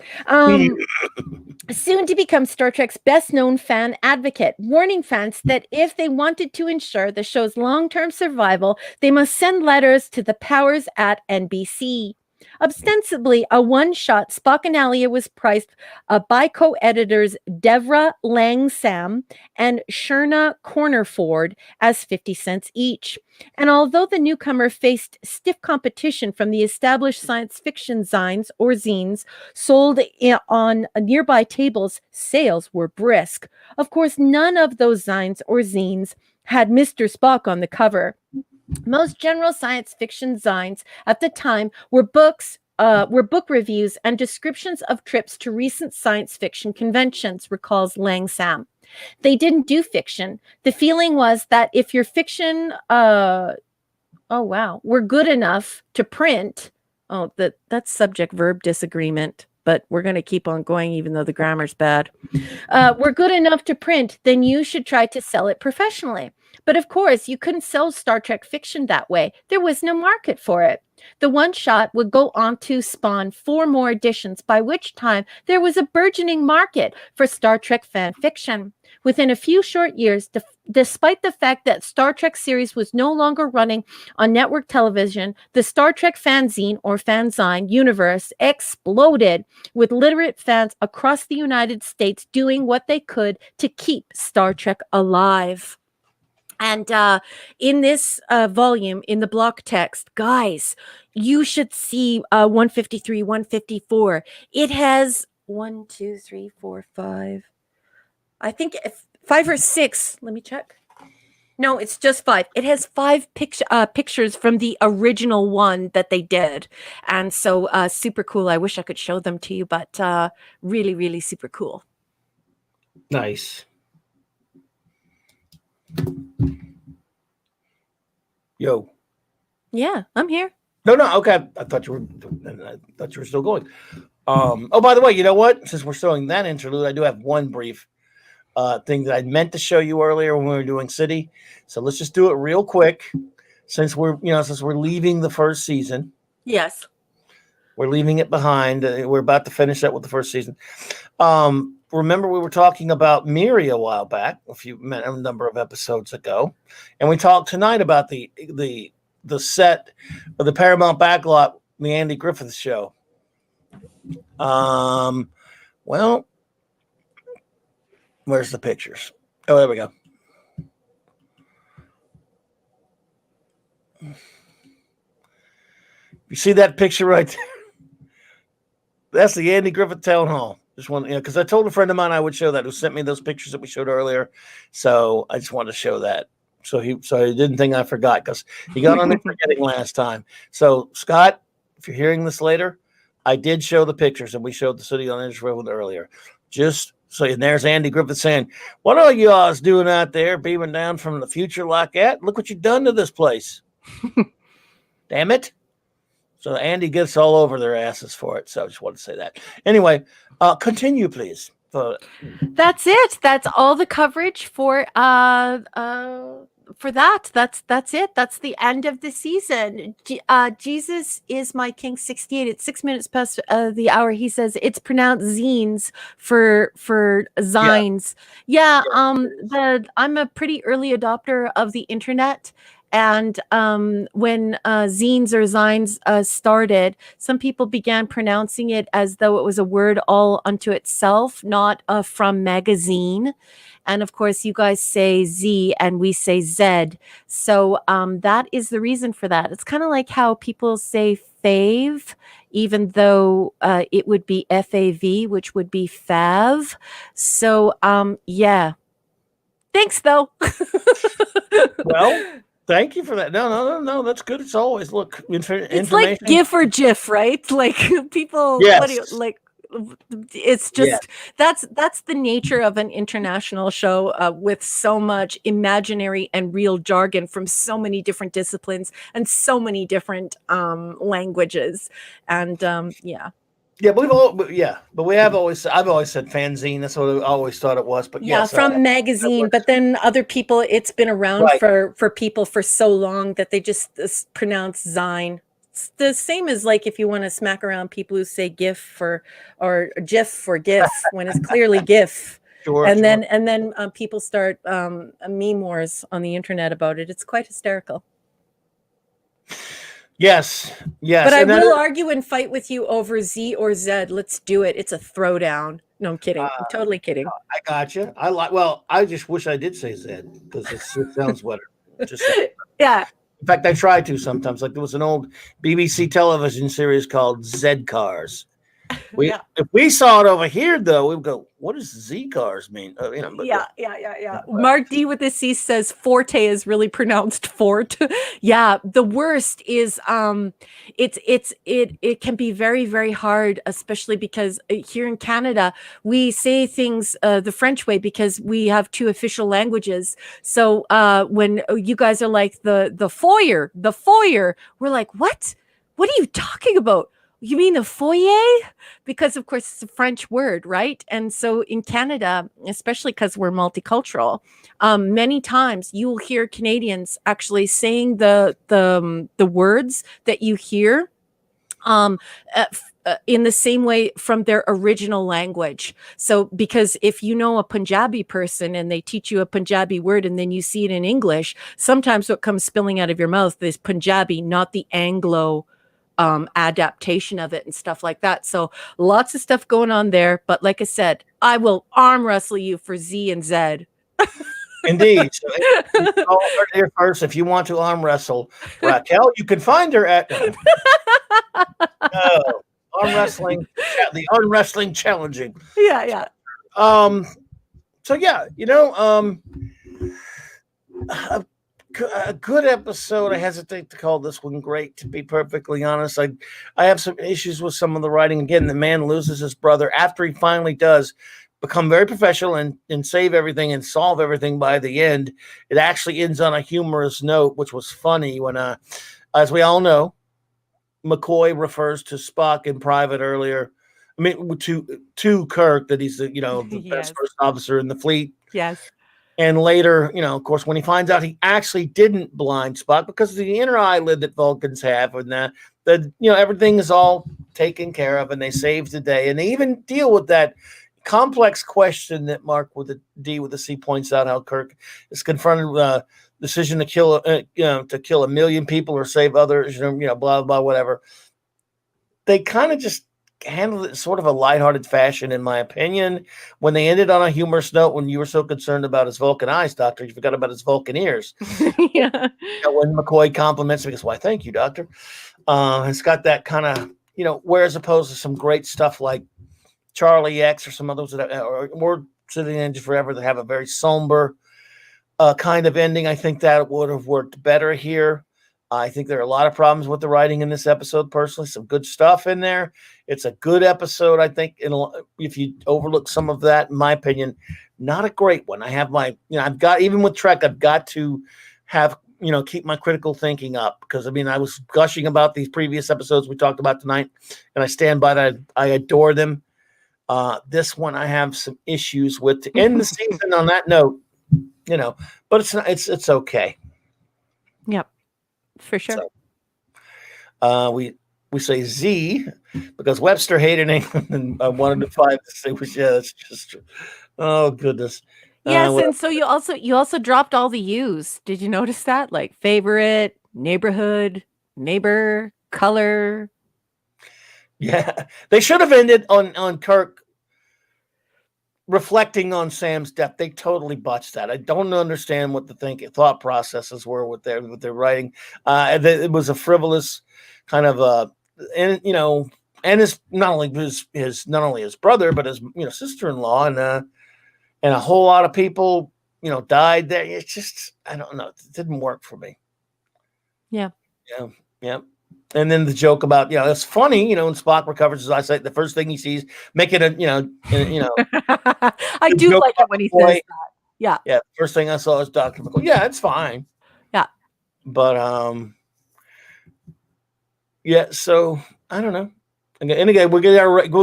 [SPEAKER 3] Soon to become Star Trek's best-known fan advocate, warning fans that if they wanted to ensure the show's long-term survival, they must send letters to the powers at NBC. Ostensibly a one-shot, Spockanalia was priced by co-editors Devra Langsam and Sherna Cornerford as 50 cents each. And although the newcomer faced stiff competition from the established science fiction zines or zines sold on nearby tables, sales were brisk. Of course, none of those zines or zines had Mr. Spock on the cover. Most general science fiction zines at the time were book reviews and descriptions of trips to recent science fiction conventions, recalls Langsam. They didn't do fiction. The feeling was that if your fiction, were good enough to print, that's subject-verb disagreement, but we're going to keep on going even though the grammar's bad. Were good enough to print, then you should try to sell it professionally. But of course, you couldn't sell Star Trek fiction that way. There was no market for it. The one shot would go on to spawn 4 more editions, by which time there was a burgeoning market for Star Trek fan fiction. Within a few short years, despite the fact that Star Trek series was no longer running on network television, the Star Trek fanzine or fanzine universe exploded, with literate fans across the United States doing what they could to keep Star Trek alive. And in this volume, in the block text, guys, you should see 153, 154. It has 1, 2, 3, 4, 5. I think 5 or 6. Let me check. No, it's just 5. It has 5 pictures from the original one that they did. And so super cool. I wish I could show them to you, but really, really super cool.
[SPEAKER 1] Nice. Yo.
[SPEAKER 3] Yeah, I'm here.
[SPEAKER 1] No, okay. I thought you were still going. By the way, you know what? Since we're showing that interlude, I do have one brief thing that I meant to show you earlier when we were doing City. So let's just do it real quick, since we're leaving the first season.
[SPEAKER 3] Yes.
[SPEAKER 1] We're leaving it behind. We're about to finish up with the first season. Remember, we were talking about Miri a while back, a number of episodes ago, and we talked tonight about the set of the Paramount backlot, the Andy Griffith Show. Well, where's the pictures? Oh, there we go. You see that picture right there? That's the Andy Griffith Town Hall. Just one, because I told a friend of mine I would show that, who sent me those pictures that we showed earlier. So I just wanted to show that. So he didn't think I forgot, because he got on me forgetting last time. So Scott, if you're hearing this later, I did show the pictures, and we showed the City on Israel earlier. Just so, and there's Andy Griffith saying, "What are you all doing out there, beaming down from the future like that? Look what you've done to this place." Damn it. So Andy gets all over their asses for it. So I just wanted to say that. Anyway, continue, please.
[SPEAKER 3] That's it. That's all the coverage for that. That's it. That's the end of the season. Jesus is my King 68. It's 6 minutes past the hour. He says it's pronounced zines for zines. Yeah. I'm a pretty early adopter of the internet. And when zines or zines started, some people began pronouncing it as though it was a word all unto itself, not from magazine. And of course, you guys say Z and we say Z. So that is the reason for that. It's kind of like how people say
[SPEAKER 2] fave, even though it would be FAV, which would be fav. So, yeah. Thanks, though.
[SPEAKER 1] Well, thank you for that. No. That's good. It's always look
[SPEAKER 2] It's
[SPEAKER 1] information.
[SPEAKER 2] like GIF or GIF, right? Like people,
[SPEAKER 1] Yes.
[SPEAKER 2] what do you like? It's just that's the nature of an international show with so much imaginary and real jargon from so many different disciplines and so many different languages, and yeah.
[SPEAKER 1] Yeah, but we have always. I've always said fanzine. That's what I always thought it was. But
[SPEAKER 3] Yeah,
[SPEAKER 1] yes,
[SPEAKER 3] from magazine, but then other people, it's been around
[SPEAKER 1] Right.
[SPEAKER 3] for people for so long that they just pronounce Zine. It's the same as like if you want to smack around people who say GIF or GIF for GIF when it's clearly GIF.
[SPEAKER 1] sure.
[SPEAKER 3] And then people start meme wars on the internet about it. It's quite hysterical.
[SPEAKER 1] Yes.
[SPEAKER 3] But I
[SPEAKER 1] and then-
[SPEAKER 3] will argue and fight with you over Z or Z. Let's do it. It's a throwdown. No, I'm kidding. I'm totally kidding.
[SPEAKER 1] I got you. I just wish I did say Zed because it sounds better. Just
[SPEAKER 3] Yeah.
[SPEAKER 1] in fact, I try to sometimes. Like there was an old BBC television series called Z Cars.
[SPEAKER 3] Yeah.
[SPEAKER 1] If we saw it over here, though, we'd go, "What does Z Cars mean?" But,
[SPEAKER 3] Yeah. Mark D with the C says forte is really pronounced fort. Yeah, the worst is it can be very, very hard, especially because here in Canada we say things the French way because we have two official languages. So when you guys are like the foyer, we're like, what? What are you talking about? You mean the foyer? Because of course it's a French word, right? And so in Canada, especially because we're multicultural, many times you will hear Canadians actually saying the words that you hear in the same way from their original language. So because if you know a Punjabi person and they teach you a Punjabi word and then you see it in English, sometimes what comes spilling out of your mouth is Punjabi, not the Anglo adaptation of it and stuff like that. So lots of stuff going on there. But like I said, I will arm wrestle you for Z and Z.
[SPEAKER 1] Indeed. So you all heard it here first. If you want to arm wrestle Raquel, you can find her at arm wrestling. The arm wrestling challenging.
[SPEAKER 3] Yeah.
[SPEAKER 1] So yeah, a good episode. I hesitate to call this one great, to be perfectly honest. I have some issues with some of the writing. Again, the man loses his brother after he finally does become very professional and save everything and solve everything by the end. It actually ends on a humorous note, which was funny when, as we all know, McCoy refers to Spock in private earlier. I mean, to Kirk, that he's the
[SPEAKER 2] Yes.
[SPEAKER 1] best first officer in the fleet.
[SPEAKER 2] Yes.
[SPEAKER 1] And later, of course, when he finds out he actually didn't blind Spock because of the inner eyelid that Vulcans have, and that everything is all taken care of, and they save the day, and they even deal with that complex question that Mark with the D with the C points out, how Kirk is confronted with a decision to kill, to kill 1 million people or save others, blah blah whatever. They kind of just handled it in sort of a lighthearted fashion, in my opinion. When they ended on a humorous note, when you were so concerned about his Vulcan eyes, Doctor, you forgot about his Vulcan ears.
[SPEAKER 2] Yeah.
[SPEAKER 1] When McCoy compliments him, he goes, "Why, thank you, Doctor." It's got that kind of, whereas opposed to some great stuff like Charlie X or some others that or City Engine Forever that have a very somber kind of ending. I think that would have worked better here. I think there are a lot of problems with the writing in this episode, personally. Some good stuff in there. It's a good episode, I think. If you overlook some of that, in my opinion, not a great one. I have my, I've got, even with Trek, I've got to have, keep my critical thinking up, because, I was gushing about these previous episodes we talked about tonight, and I stand by that. I adore them. This one I have some issues with to end the season on that note, but it's not, it's okay.
[SPEAKER 2] Yep. For sure.
[SPEAKER 1] So, we say Z because Webster hated England and wanted to find distinguish. Yeah, that's just, oh goodness.
[SPEAKER 2] Yes, and so you also dropped all the U's. Did you notice that? Like favorite, neighborhood, neighbor, color.
[SPEAKER 1] Yeah, they should have ended on Kirk reflecting on Sam's death. They totally botched that. I don't understand what the thought processes were with their writing. It was a frivolous kind of and and his not only his brother, but his sister-in-law, and a whole lot of people died there. It's just, I don't know, it didn't work for me.
[SPEAKER 2] Yeah.
[SPEAKER 1] And then the joke about it's funny, when Spock recovers his eyesight, the first thing he sees, making a
[SPEAKER 2] I do like it when he says that. Yeah.
[SPEAKER 1] Yeah. First thing I saw is Dr. McCoy. Yeah, it's fine.
[SPEAKER 2] Yeah.
[SPEAKER 1] But yeah, so I don't know. And again, we'll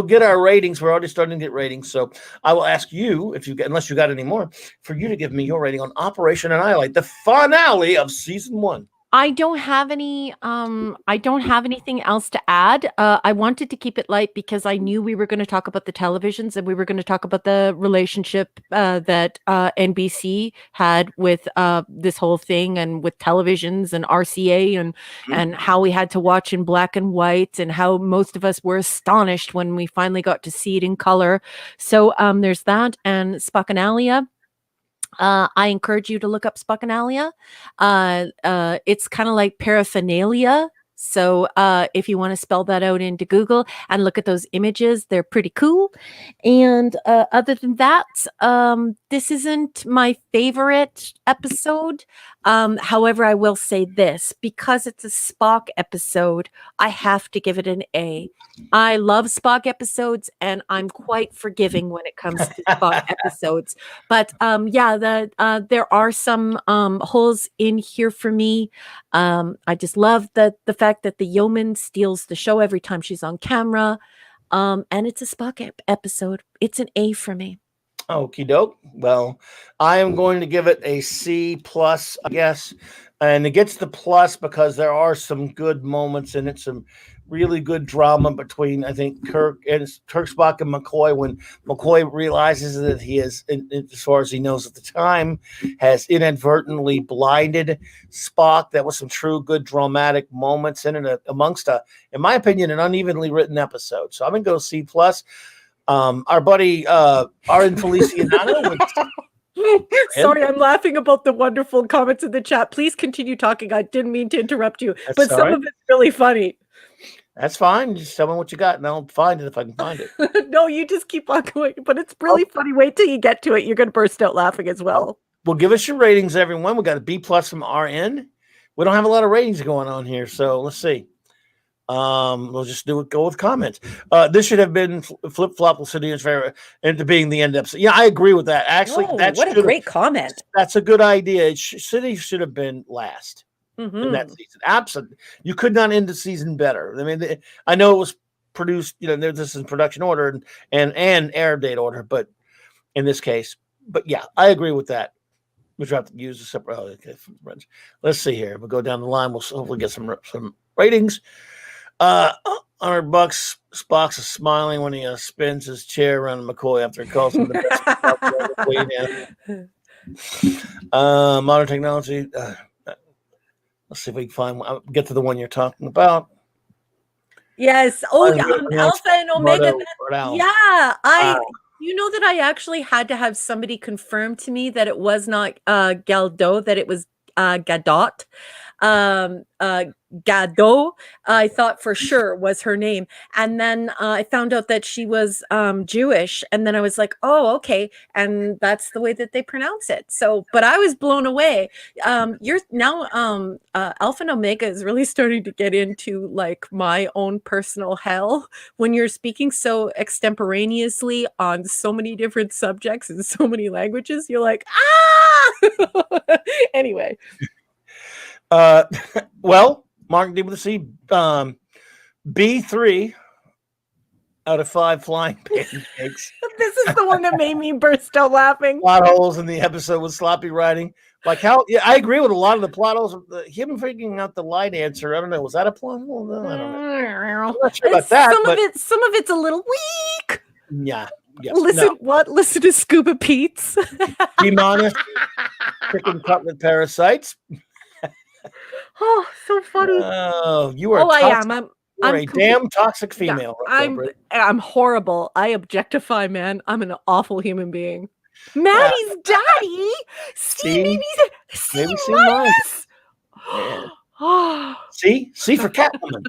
[SPEAKER 1] get our ratings. We're already starting to get ratings. So I will ask you, unless you got any more, for you to give me your rating on Operation Annihilate, the finale of season 1.
[SPEAKER 2] I don't have any. I don't have anything else to add. I wanted to keep it light because I knew we were going to talk about the televisions and we were going to talk about the relationship that NBC had with this whole thing and with televisions and RCA and how we had to watch in black and white and how most of us were astonished when we finally got to see it in color. So there's that, and Spockanalia. I encourage you to look up Spockanalia. It's kind of like paraphernalia. So if you want to spell that out into Google and look at those images, they're pretty cool. And other than that, this isn't my favorite episode. However, I will say this, because it's a Spock episode, I have to give it an A. I love Spock episodes, and I'm quite forgiving when it comes to Spock episodes. But there are some holes in here for me. I just love the fact that the yeoman steals the show every time she's on camera. And it's a Spock episode. It's an A for me.
[SPEAKER 1] Okie doke. Well, I am going to give it a C plus, I guess. And it gets the plus because there are some good moments in it, some really good drama between, I think, Kirk, Spock, and McCoy, when McCoy realizes that he is, as far as he knows at the time, has inadvertently blinded Spock. That was some true good dramatic moments in it, amongst in my opinion, an unevenly written episode. So I'm going to go C plus. Our buddy, Arin Feliciano.
[SPEAKER 2] Sorry, I'm laughing about the wonderful comments in the chat. Please continue talking. I didn't mean to interrupt you, but some of it's really funny.
[SPEAKER 1] That's fine. Just tell me what you got, and I'll find it if I can find it.
[SPEAKER 2] No, you just keep on going. But it's really funny. Wait till you get to it. You're going to burst out laughing as well.
[SPEAKER 1] Well, give us your ratings, everyone. We got a B plus from RN. We don't have a lot of ratings going on here, so let's see. We'll just go with comments. This should have been Flip Flop Lucidian's favorite into being the end episode. Yeah, I agree with that. Actually,
[SPEAKER 3] what a great comment.
[SPEAKER 1] That's a good idea. City should have been last in that season. Absolutely, you could not end the season better. I mean, I know it was produced. This is production order and air date order, but in this case, yeah, I agree with that. We have to use a separate. Okay, let's see here. We'll go down the line. We'll hopefully get some ratings. $100. Spock's is smiling when he spins his chair around McCoy after he calls him the best. Modern technology. Let's see if we can find one. I'll get to the one you're talking about.
[SPEAKER 3] Yes. Alpha and Omega.
[SPEAKER 1] Yeah.
[SPEAKER 3] You know that I actually had to have somebody confirm to me that it was not Gadot, that it was Gadot. Gadot, I thought for sure was her name, and then I found out that she was Jewish, and then I was like, oh, okay, and that's the way that they pronounce it. So, but I was blown away. You're now Alpha and Omega is really starting to get into like my own personal hell when you're speaking so extemporaneously on so many different subjects and so many languages. You're like, ah. Anyway.
[SPEAKER 1] Well, Mark D with a C, B3 out of 5 flying pancakes.
[SPEAKER 2] This is the one that made me burst out laughing.
[SPEAKER 1] Plot holes in the episode with sloppy writing. Like how? Yeah, I agree with a lot of the plot holes. Him figuring out the light answer. I don't know. Was that a plot hole? No, I don't know. I'm not sure about that.
[SPEAKER 2] Some of it's a little weak.
[SPEAKER 1] Yeah. Yes,
[SPEAKER 2] Listen to Scuba Pete's.
[SPEAKER 1] Demonic chicken cutlet parasites.
[SPEAKER 2] Oh, so funny.
[SPEAKER 1] Oh, you are.
[SPEAKER 2] I am. I'm
[SPEAKER 1] a damn toxic female.
[SPEAKER 2] Yeah, I'm horrible. I objectify, man. I'm an awful human being. Maddie's daddy. C minus.
[SPEAKER 1] Maybe C minus. See for Catwoman.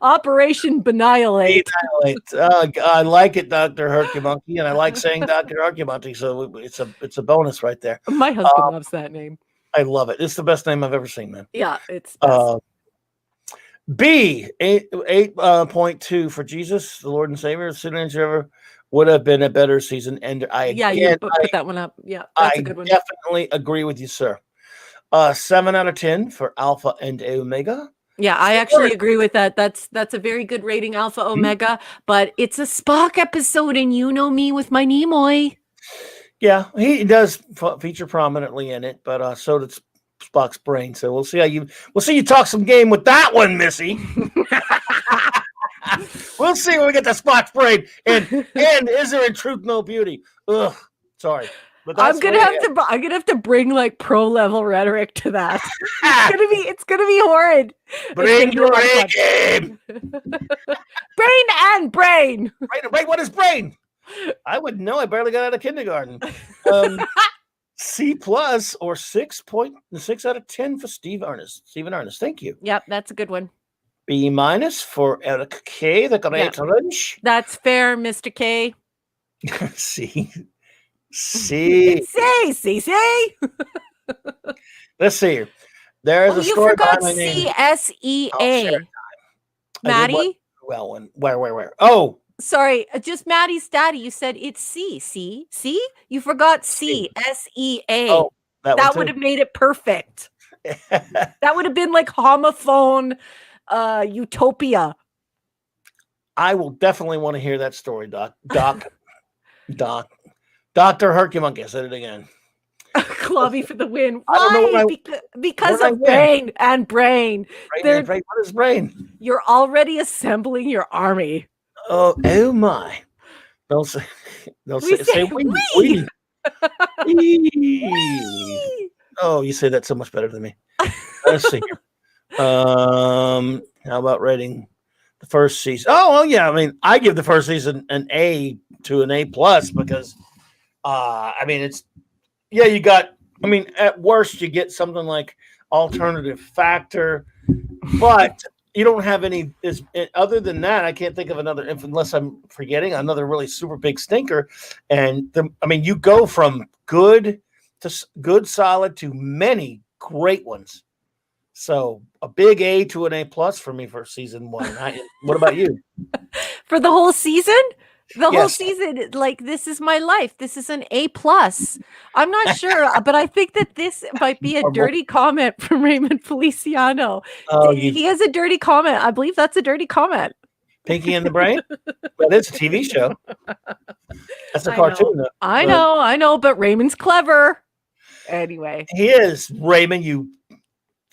[SPEAKER 2] Operation Annihilate.
[SPEAKER 1] I like it, Dr. Hercumonkey, and I like saying Dr. Hercumonkey, so it's a bonus right there.
[SPEAKER 2] My husband loves that name.
[SPEAKER 1] I love it. It's the best name I've ever seen, man.
[SPEAKER 2] Yeah, it's best.
[SPEAKER 1] B 8.2 for Jesus, the Lord and Savior. Students ever would have been a better season ender.
[SPEAKER 2] You put that one up. Yeah, that's a good one.
[SPEAKER 1] I definitely agree with you, sir. 7 out of 10 for Alpha and Omega.
[SPEAKER 2] Yeah, I actually agree with that. That's a very good rating, Alpha Omega, but it's a Spock episode, and you know me with my Nimoy.
[SPEAKER 1] Yeah, he does feature prominently in it, but so does Spock's brain. So we'll see you talk some game with that one, Missy. We'll see when we get to Spock's brain. And is there in truth no beauty? Ugh, sorry. But
[SPEAKER 2] I'm gonna have to bring like pro level rhetoric to that. It's gonna be horrid.
[SPEAKER 1] Bring your A game.
[SPEAKER 2] Brain and brain.
[SPEAKER 1] Right, what is brain? I wouldn't know. I barely got out of kindergarten. C plus or 6.6 out of 10 for Stephen Ernest. Thank you.
[SPEAKER 2] Yep, that's a good one.
[SPEAKER 1] B minus for Eric K. The Great Lunch.
[SPEAKER 2] That's fair, Mr. K.
[SPEAKER 1] C.
[SPEAKER 2] See.
[SPEAKER 1] Let's see here. There's a story.
[SPEAKER 2] You forgot CSEA. Maddie?
[SPEAKER 1] Well, where? Oh.
[SPEAKER 2] Sorry, just Maddie's daddy. You said it's C. See? You forgot C. SEA.
[SPEAKER 1] Oh,
[SPEAKER 2] that would have made it perfect. That would have been like homophone utopia.
[SPEAKER 1] I will definitely want to hear that story, Doc. Dr. Hercumonkey, I said it again.
[SPEAKER 2] Clobby for the win.
[SPEAKER 1] Why?
[SPEAKER 2] Because of brain and brain.
[SPEAKER 1] Brain. What is brain?
[SPEAKER 2] You're already assembling your army.
[SPEAKER 1] Oh my! Don't say we. Oh, you say that so much better than me. Let's see here. How about rating the first season? Oh, well, yeah. I mean, I give the first season an A to an A plus because, you got. I mean, at worst, you get something like alternative factor, but you don't have any. Other than that, I can't think of another. Unless I'm forgetting another really super big stinker. And you go from good to good, solid to many great ones. So a big A to an A plus for me for season 1. What about you?
[SPEAKER 2] For the whole season? Whole season, like, this is my life. This is an A plus. I'm not sure, but I think that this might be a dirty comment from Raymond Feliciano. He has a dirty comment. I believe that's a dirty comment.
[SPEAKER 1] Pinky in the Brain? But it's a TV show. That's a cartoon.
[SPEAKER 2] I know, but Raymond's clever. Anyway.
[SPEAKER 1] He is, Raymond, you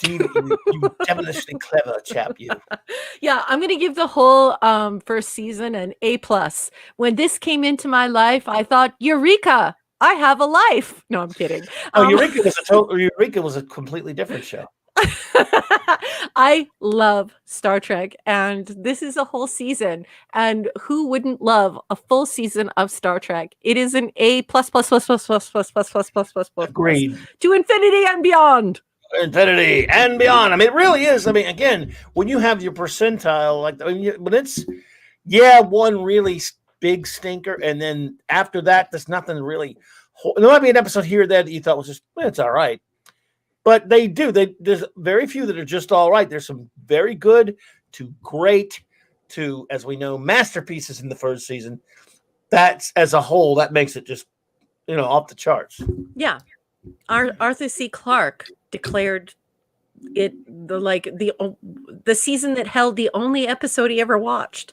[SPEAKER 1] devilishly clever chap, you.
[SPEAKER 2] Yeah, I'm gonna give the whole first season an A plus. When this came into my life, I thought, Eureka, I have a life. No, I'm kidding.
[SPEAKER 1] Eureka was a completely different show.
[SPEAKER 2] I love Star Trek, and this is a whole season. And who wouldn't love a full season of Star Trek? It is an A plus.
[SPEAKER 1] Agreed.
[SPEAKER 2] To infinity and beyond.
[SPEAKER 1] Infinity and beyond. I mean, it really is. I mean, again, when you have your percentile, when it's one really big stinker, and then after that, there's nothing really. There might be an episode here that you thought was just it's all right, but there's very few that are just all right. There's some very good to great to, as we know, masterpieces in the first season. That's as a whole that makes it just off the charts.
[SPEAKER 2] Yeah. Arthur C. Clarke declared it the season that held the only episode he ever watched.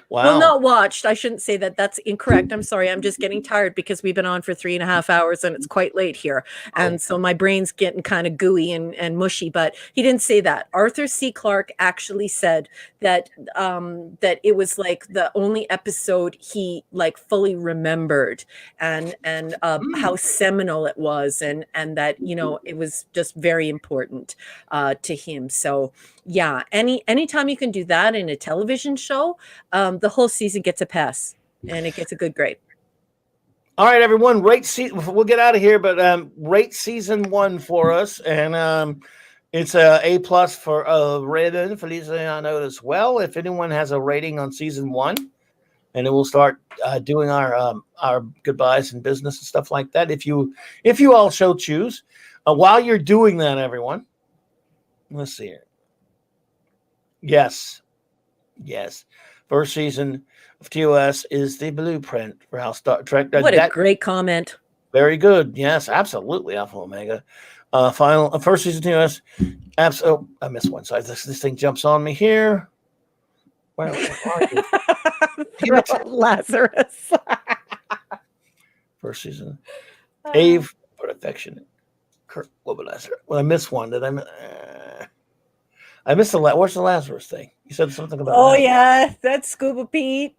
[SPEAKER 1] Wow.
[SPEAKER 2] Well, not watched. I shouldn't say that. That's incorrect. I'm sorry. I'm just getting tired because we've been on for 3.5 hours and it's quite late here. And so my brain's getting kind of gooey and mushy, but he didn't say that. Arthur C. Clarke actually said that that it was like the only episode he like fully remembered and how seminal it was and that, it was just very important to him. So yeah, anytime you can do that in a television show, the whole season gets a pass and it gets a good grade.
[SPEAKER 1] All right, everyone, we'll get out of here, but rate season 1 for us. And It's a plus for Raymond, Feliciano as well. If anyone has a rating on season 1, and then we'll start doing our goodbyes and business and stuff like that. If you all so choose, while you're doing that, everyone, let's see here. Yes. First season of TOS is the blueprint for how Star Trek.
[SPEAKER 3] What a great comment.
[SPEAKER 1] Very good. Yes, absolutely. Alpha Omega. Final first season TOS. Oh, I missed one side. This thing jumps on me here. Where are you?
[SPEAKER 3] Lazarus.
[SPEAKER 1] First season. Ave for affection. Kurt Wobbleizer. Well, I missed one. Did I missed the where's the Lazarus thing? You said something about
[SPEAKER 3] Oh,
[SPEAKER 1] Lazarus.
[SPEAKER 3] yeah. That's Scuba Pete.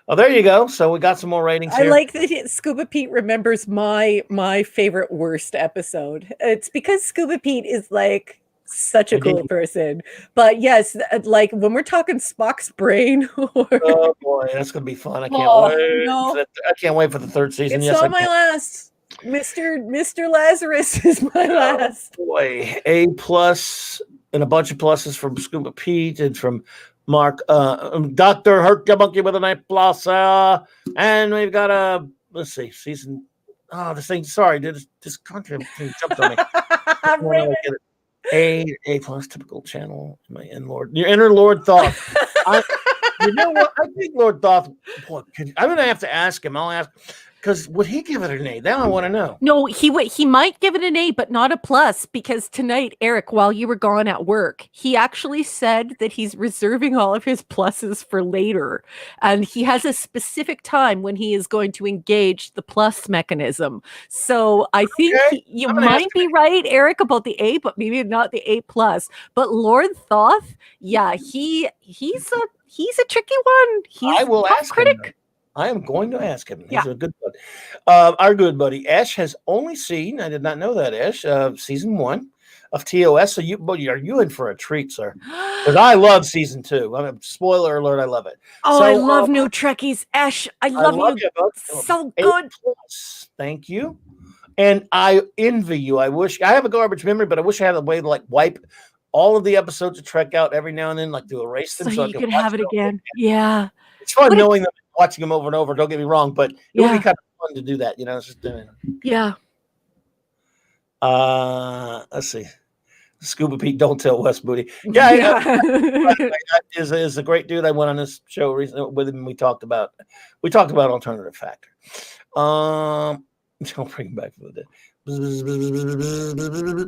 [SPEAKER 1] Oh, there you go. So we got some more ratings here.
[SPEAKER 3] I like that Scuba Pete remembers my favorite worst episode. It's because Scuba Pete is like such a cool person. But yes, like when we're talking Spock's brain.
[SPEAKER 1] Oh boy, that's gonna be fun. I can't wait.
[SPEAKER 3] No.
[SPEAKER 1] I can't wait for the third season.
[SPEAKER 3] It's not my last. Mr. Lazarus is my last.
[SPEAKER 1] Boy, A+ and a bunch of pluses from Scuba Pete and from Mark, Dr. Hurt the Monkey with an A+, and we've got let's see, season. Oh, this thing. Sorry, this country thing jumped on me. A+ typical channel. My Lord, your inner Lord Thoth. You know what? I think Lord Thoth. Boy, I'm gonna have to ask him. I'll ask. Because would he give it an A? Now I want to know.
[SPEAKER 2] No, he might give it an A, but not a plus, because tonight, Eric, while you were gone at work, he actually said that he's reserving all of his pluses for later. And he has a specific time when he is going to engage the plus mechanism. So I think you might be right, Eric, about the A, but maybe not the A+. But Lord Thoth, yeah, he's a tricky one.
[SPEAKER 1] I will ask
[SPEAKER 2] critic.
[SPEAKER 1] him. I am going to ask him. He's a good buddy. Our good buddy Ash has only seen. I did not know that, Ash. Season 1 of TOS. So are you in for a treat, sir? Because I love season 2. I mean, spoiler alert, I love it.
[SPEAKER 2] Oh, so, I love new Trekkies, Ash. I love you. So good.
[SPEAKER 1] A+. Thank you. And I envy you. I wish I have a garbage memory, but I wish I had a way to like wipe all of the episodes of Trek out every now and then, like to erase them
[SPEAKER 2] so you can have it again. Yeah.
[SPEAKER 1] It's fun knowing them, watching them over and over. Don't get me wrong, but it would be kind of fun to do that. You know, it's just
[SPEAKER 2] yeah.
[SPEAKER 1] Let's see. Scuba Pete, don't tell West Booty. Yeah. Is a great dude. I went on this show recently with him. And we talked about alternative factor. Don't bring him back for the day.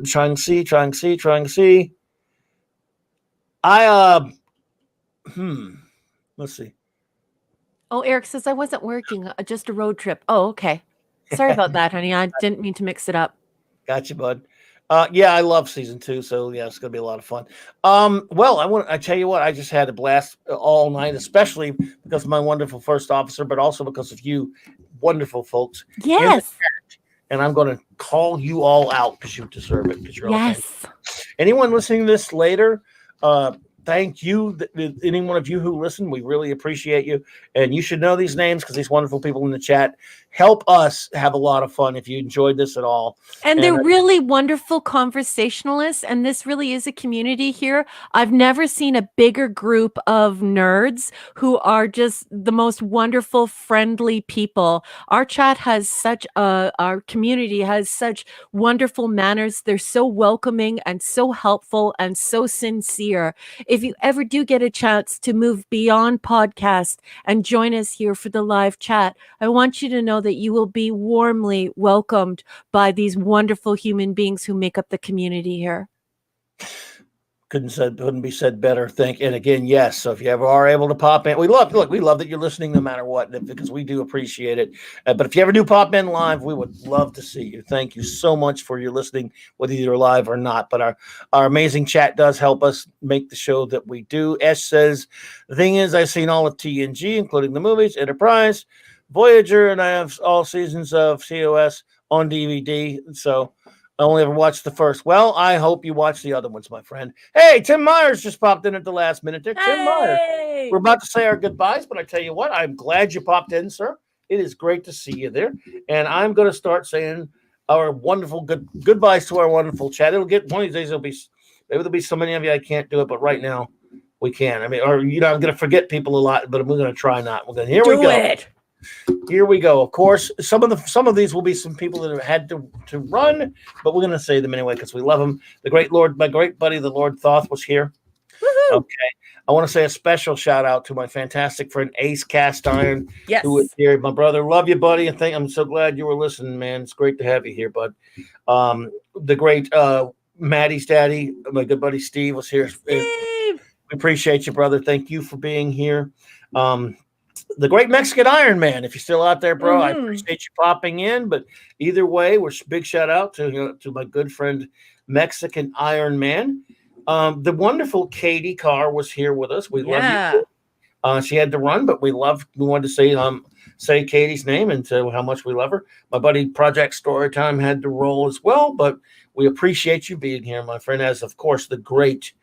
[SPEAKER 1] Trying to see. Let's see.
[SPEAKER 2] Oh, Eric says I wasn't working, just a road trip. Oh, okay. Sorry about that, honey. I didn't mean to mix it up.
[SPEAKER 1] Gotcha, bud. Yeah, I love season 2, so yeah, it's gonna be a lot of fun. Well, I tell you what, I just had a blast all night, especially because of my wonderful first officer, but also because of you wonderful folks.
[SPEAKER 2] Yes.
[SPEAKER 1] And I'm gonna call you all out because you deserve it. Because you're
[SPEAKER 2] yes.
[SPEAKER 1] All anyone listening to this later, thank you. Any one of you who listen, we really appreciate you. And you should know these names because these wonderful people in the chat help us have a lot of fun if you enjoyed this at all.
[SPEAKER 2] And they're really wonderful conversationalists. And this really is a community here. I've never seen a bigger group of nerds who are just the most wonderful, friendly people. Our chat has our community has such wonderful manners. They're so welcoming and so helpful and so sincere. If you ever do get a chance to move beyond podcast and join us here for the live chat, I want you to know that you will be warmly welcomed by these wonderful human beings who make up the community here.
[SPEAKER 1] Couldn't be said better. And again, yes. So if you ever are able to pop in, we love that you're listening no matter what, because we do appreciate it. But if you ever do pop in live, we would love to see you. Thank you so much for your listening, whether you're live or not. But our amazing chat does help us make the show that we do. Esh says, the thing is, I've seen all of TNG, including the movies, Enterprise, Voyager, and I have all seasons of TOS on DVD. So I only ever watched the first. Well, I hope you watch the other ones, my friend. Hey, Tim Myers just popped in at the last minute there. Tim Myers. We're about to say our goodbyes, but I tell you what, I'm glad you popped in, sir. It is great to see you there. And I'm going to start saying our wonderful goodbyes to our wonderful chat. It'll get one of these days. Maybe there'll be so many of you I can't do it, but right now we can. I mean, or I'm going to forget people a lot, but we're going to try not. We're going to. Here we go.
[SPEAKER 3] it.
[SPEAKER 1] Here we go. Of course, some of these will be some people that have had to run, but we're going to say them anyway because we love them. The great Lord, my great buddy, the Lord Thoth was here.
[SPEAKER 3] Woohoo.
[SPEAKER 1] Okay. I want to say a special shout out to my fantastic friend Ace Cast Iron,
[SPEAKER 3] Yes.
[SPEAKER 1] who is here. My brother, love you, buddy. And I'm so glad you were listening, man. It's great to have you here, bud. The great Maddie's daddy, my good buddy Steve, was here.
[SPEAKER 3] Steve.
[SPEAKER 1] We appreciate you, brother. Thank you for being here. The great Mexican Iron Man, if you're still out there, bro, I appreciate you popping in. But either way, we're big shout out to my good friend Mexican Iron Man. The wonderful Katie Carr was here with us. We love you. She had to run, but we wanted to say Katie's name and to how much we love her. My buddy Project Storytime had to roll as well, but we appreciate you being here, my friend. As of course the great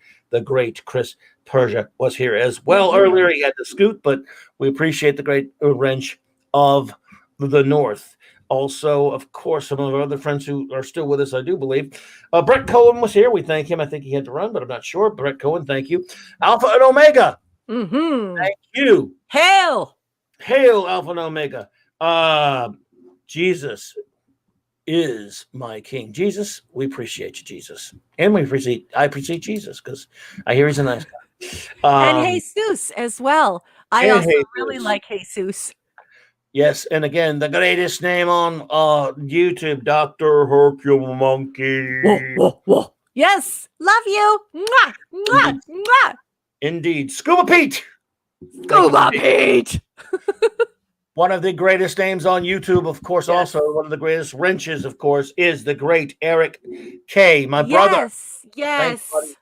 [SPEAKER 1] Chris Persia was here as well. Earlier he had to scoot, but we appreciate the great wrench of the North. Also, of course, some of our other friends who are still with us, I do believe. Brett Cohen was here. We thank him. I think he had to run, but I'm not sure. Brett Cohen, thank you. Alpha and Omega. Thank you.
[SPEAKER 3] Hail.
[SPEAKER 1] Hail, Alpha and Omega. Jesus is my king. Jesus, we appreciate you, Jesus. And I appreciate Jesus because I hear he's a nice guy.
[SPEAKER 3] And Jesus as well. I also really like Jesus.
[SPEAKER 1] Yes, and again, the greatest name on YouTube, Dr. Hercule Monkey.
[SPEAKER 3] Whoa, whoa. Yes, love you. Mwah, mwah, mwah.
[SPEAKER 1] Indeed. Scuba Pete.
[SPEAKER 3] Scuba Pete.
[SPEAKER 1] One of the greatest names on YouTube, of course, also one of the greatest wrenches, of course, is the great Eric K., my brother.
[SPEAKER 3] Yes.
[SPEAKER 1] Thanks,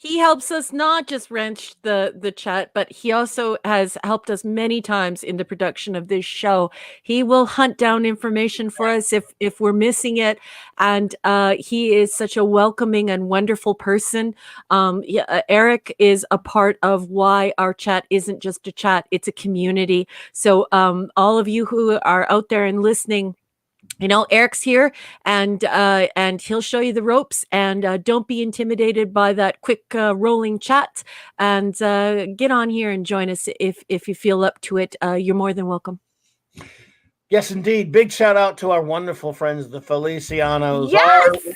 [SPEAKER 2] He helps us not just wrench the chat, but he also has helped us many times in the production of this show. He will hunt down information for us if we're missing it, and he is such a welcoming and wonderful person. Eric is a part of why our chat isn't just a chat; it's a community. So all of you who are out there and listening, Eric's here and he'll show you the ropes, and don't be intimidated by that quick rolling chat, and get on here and join us if you feel up to it. You're more than welcome.
[SPEAKER 1] Yes, indeed. Big shout out to our wonderful friends, the Felicianos,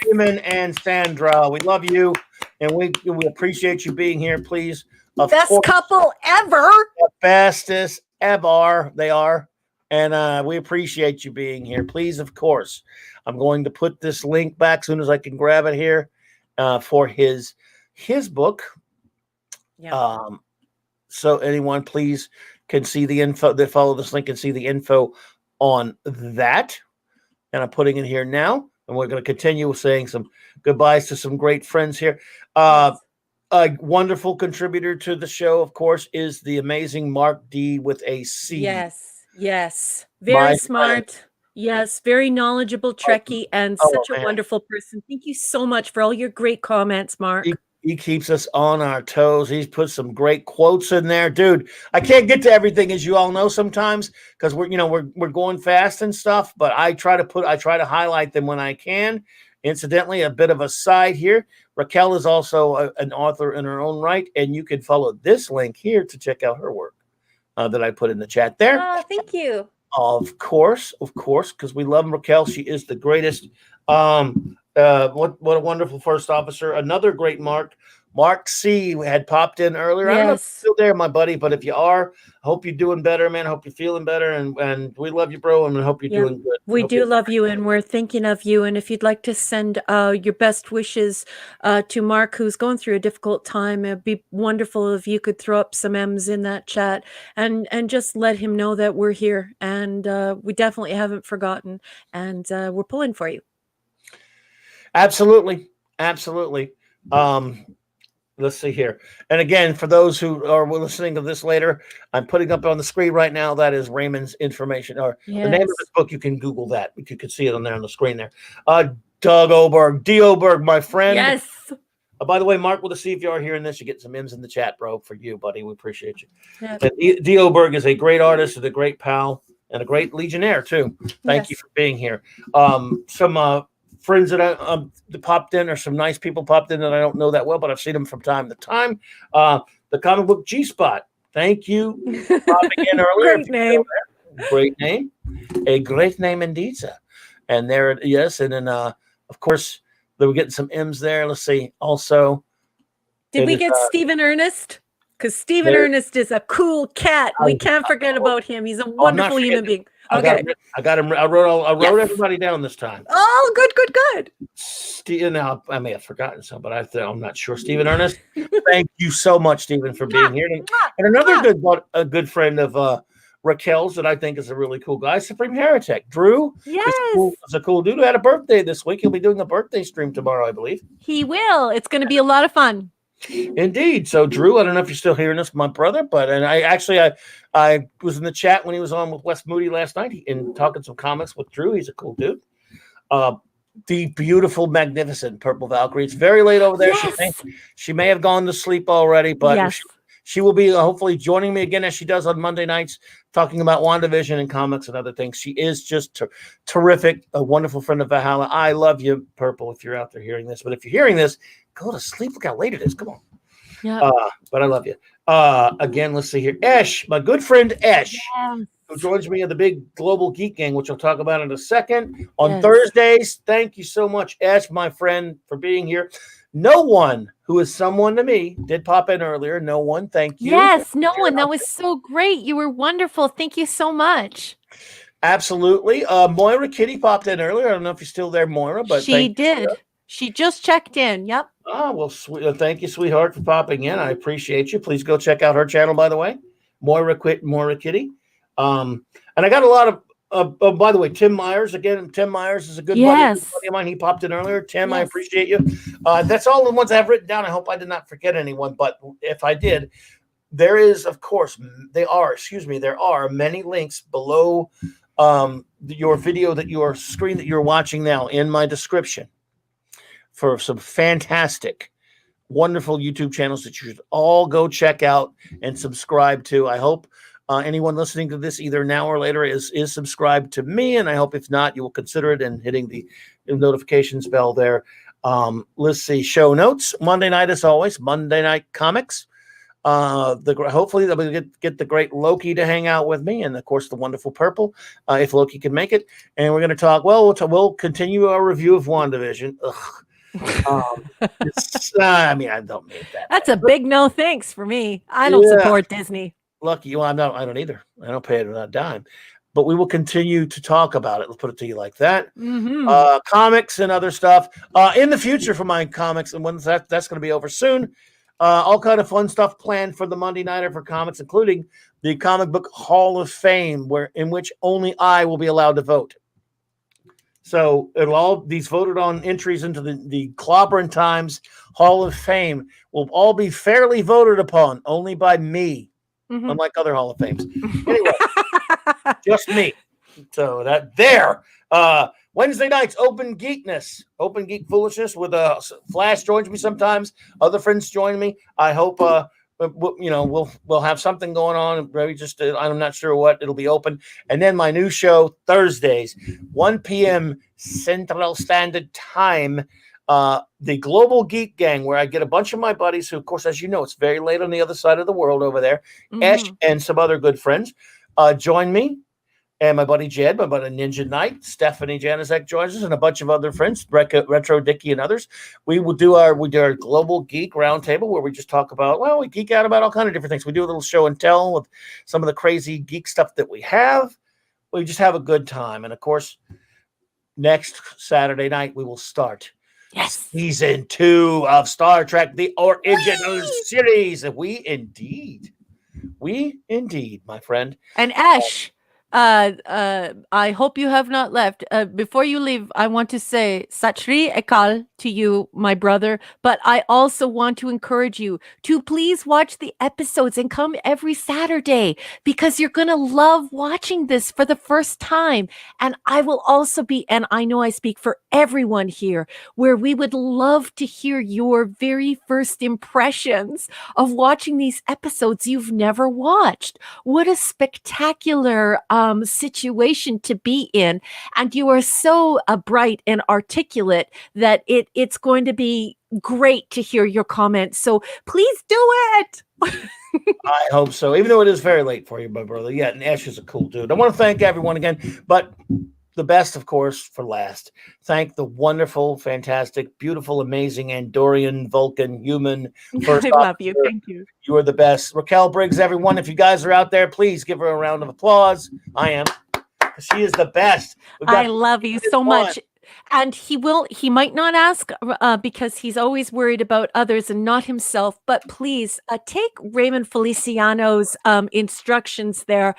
[SPEAKER 1] Raymond and Sandra. We love you, and we appreciate you being here. Please,
[SPEAKER 3] best couple ever.
[SPEAKER 1] The bestest ever. They are. And we appreciate you being here. Please, of course, I'm going to put this link back as soon as I can grab it here for his book.
[SPEAKER 3] Yeah.
[SPEAKER 1] So anyone, please, can see the info. They follow this link and see the info on that. And I'm putting it here now. And we're going to continue saying some goodbyes to some great friends here. A wonderful contributor to the show, of course, is the amazing Mark D with a C.
[SPEAKER 3] Yes. Very smart.
[SPEAKER 1] Friend.
[SPEAKER 3] Yes. Very knowledgeable Trekkie and such a wonderful person. Thank you so much for all your great comments, Mark.
[SPEAKER 1] He keeps us on our toes. He's put some great quotes in there, dude. I can't get to everything, as you all know, sometimes because we're going fast and stuff. But I try to highlight them when I can. Incidentally, a bit of a side here. Raquel is also an author in her own right, and you can follow this link here to check out her work. That I put in the chat there.
[SPEAKER 3] Oh, thank you.
[SPEAKER 1] Of course, because we love Raquel. She is the greatest. What a wonderful first officer. Another great Mark C. had popped in earlier. I don't know if you're still there, my buddy, but if you are, I hope you're doing better, man. I hope you're feeling better, and we love you, bro, and I hope you're doing good.
[SPEAKER 2] We do love you, and we're thinking of you. And if you'd like to send your best wishes to Mark, who's going through a difficult time, it'd be wonderful if you could throw up some M's in that chat and just let him know that we're here, and we definitely haven't forgotten, and we're pulling for you.
[SPEAKER 1] Absolutely. Let's see here. And again, for those who are listening to this later, I'm putting up on the screen right now. That is Raymond's information, or the name of his book. You can Google that. You could see it on there on the screen there. Doug Oberg, D. Oberg, my friend.
[SPEAKER 3] Yes.
[SPEAKER 1] By the way, Mark, we'll see if you are hearing this. You get some M's in the chat, bro, for you, buddy. We appreciate you. Yeah. And D. Oberg is a great artist and a great pal and a great Legionnaire, too. Thank you for being here. Some friends that popped in, or some nice people popped in that I don't know that well, but I've seen them from time to time. The comic book G Spot. Thank you for popping in earlier.
[SPEAKER 2] Great name.
[SPEAKER 1] Great name. A great name indeed, sir. And there, yes, and then of course they were getting some M's there. Let's see. Also,
[SPEAKER 3] Did we get Stephen Ernest? Because Stephen Ernest is a cool cat. We can't forget about him. He's a wonderful human being. Okay.
[SPEAKER 1] I got him. I wrote everybody down this time.
[SPEAKER 3] Oh, good.
[SPEAKER 1] Now I may have forgotten some, but I'm not sure. Stephen Ernest, thank you so much, Stephen, for being here. And another good friend of Raquel's that I think is a really cool guy, Supreme Heretic. Drew,
[SPEAKER 3] yes,
[SPEAKER 1] is a cool dude who had a birthday this week. He'll be doing a birthday stream tomorrow, I believe.
[SPEAKER 3] He will. It's going to be a lot of fun.
[SPEAKER 1] Indeed. So, Drew, I don't know if you're still hearing this, my brother, but I was in the chat when he was on with Wes Moody last night and talking some comics with Drew. He's a cool dude. The beautiful, magnificent Purple Valkyrie. It's very late over there.
[SPEAKER 3] Yes.
[SPEAKER 1] She may have gone to sleep already, but
[SPEAKER 3] yes.
[SPEAKER 1] She will be hopefully joining me again as she does on Monday nights, talking about WandaVision and comics and other things. She is just terrific, a wonderful friend of Valhalla. I love you, Purple, if you're out there hearing this. But if you're hearing this, go to sleep. Look how late it is. Come on.
[SPEAKER 3] Yeah.
[SPEAKER 1] But I love you. Again, let's see here. Esh, my good friend Esh, who joins me in the big Global Geek Gang, which I'll talk about in a second. On Thursdays, thank you so much, Esh, my friend, for being here. No one who is someone to me did pop in earlier. No one, thank you.
[SPEAKER 3] Yes, no one. That was so great. You were wonderful. Thank you so much.
[SPEAKER 1] Absolutely. Moira Kitty popped in earlier. I don't know if you're still there, Moira, but
[SPEAKER 3] she did. She just checked in. Yep.
[SPEAKER 1] Oh, well, thank you, sweetheart, for popping in. I appreciate you. Please go check out her channel, by the way, Moira Kitty. And I got a lot of. By the way, Tim Myers again. Tim Myers is a good buddy of mine. He popped in earlier. Tim, I appreciate you. That's all the ones I've written down. I hope I did not forget anyone, but if I did, there are many links below your video your screen that you're watching now in my description for some fantastic, wonderful YouTube channels that you should all go check out and subscribe to. I hope anyone listening to this either now or later is subscribed to me, and I hope if not, you will consider it and hitting the notifications bell there. Let's see, show notes. Monday night, as always, Monday Night Comics. Hopefully they'll get the great Loki to hang out with me, and of course the wonderful Purple, if Loki can make it. And we're going to talk. Well, we'll continue our review of WandaVision. I mean, I don't mean that.
[SPEAKER 3] That's a big no thanks for me. I don't support Disney.
[SPEAKER 1] Lucky you. I don't either. I don't pay it a dime. But we will continue to talk about it. Let's put it to you like that.
[SPEAKER 3] Mm-hmm.
[SPEAKER 1] Comics and other stuff in the future for my comics, and when that's going to be over soon. All kind of fun stuff planned for the Monday Nighter for comics, including the Comic Book Hall of Fame, in which only I will be allowed to vote. So these voted on entries into the Clobberin Times Hall of Fame will all be fairly voted upon, only by me. Mm-hmm. Unlike other Hall of Fames. Anyway, just me. So Wednesday nights, Open Geek Foolishness with Flash joins me sometimes. Other friends join me. I hope we'll have something going on. Maybe just I'm not sure what. It'll be open. And then my new show Thursdays, 1 p.m. Central Standard Time. The Global Geek Gang, where I get a bunch of my buddies who, of course, as you know, it's very late on the other side of the world over there. Mm-hmm. Ash and some other good friends join me, and my buddy Jed, my buddy Ninja Knight, Stephanie Janizek joins us, and a bunch of other friends, Retro Dicky and others. We do our Global Geek Roundtable, where we just talk about, we geek out about all kinds of different things. We do a little show and tell with some of the crazy geek stuff that we have. We just have a good time, and of course, next Saturday night we will start.
[SPEAKER 3] Yes.
[SPEAKER 1] Season 2 of Star Trek, the original series. We indeed, my friend.
[SPEAKER 3] And Ash, I hope you have not left. Before you leave, I want to say Sat Shri Akal to you, my brother. But I also want to encourage you to please watch the episodes and come every Saturday, because you're going to love watching this for the first time. And I will also be, and I know I speak for everyone here, where we would love to hear your very first impressions of watching these episodes you've never watched. What a spectacular
[SPEAKER 2] situation to be in, and you are so bright and articulate that it's going to be great to hear your comments. So please do it.
[SPEAKER 1] I hope so, even though it is very late for you, my brother. Yeah, and Ash is a cool dude. I want to thank everyone again, but the best, of course, for last. Thank the wonderful, fantastic, beautiful, amazing Andorian, Vulcan, human first
[SPEAKER 2] I love you.
[SPEAKER 1] officer.
[SPEAKER 2] Thank you.
[SPEAKER 1] You are the best. Raquel Briggs, everyone, if you guys are out there, please give her a round of applause. I am. She is the best.
[SPEAKER 2] I love you so
[SPEAKER 1] fun.
[SPEAKER 2] much. And he might not ask because he's always worried about others and not himself. But please take Raymond Feliciano's instructions there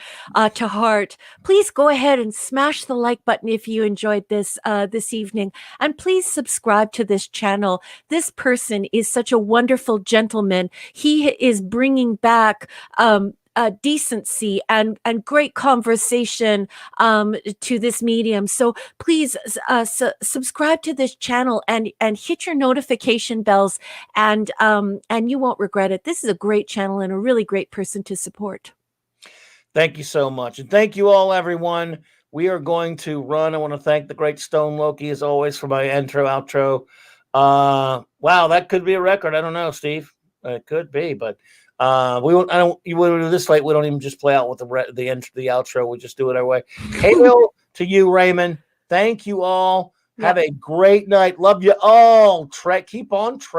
[SPEAKER 2] to heart. Please go ahead and smash the like button if you enjoyed this this evening. And please subscribe to this channel. This person is such a wonderful gentleman. He is bringing back decency and great conversation to this medium. So please subscribe to this channel and hit your notification bells, and you won't regret it. This is a great channel and a really great person to support.
[SPEAKER 1] Thank you so much. And thank you all, everyone. We are going to run. I want to thank the great Stone Loki, as always, for my intro, outro. Wow, that could be a record. I don't know, Steve. It could be, but we won't. I don't. You will this late. We don't even just play out with the outro. We just do it our way. Hail to you, Raymond. Thank you all. Have a great night. Love you all. Keep on track.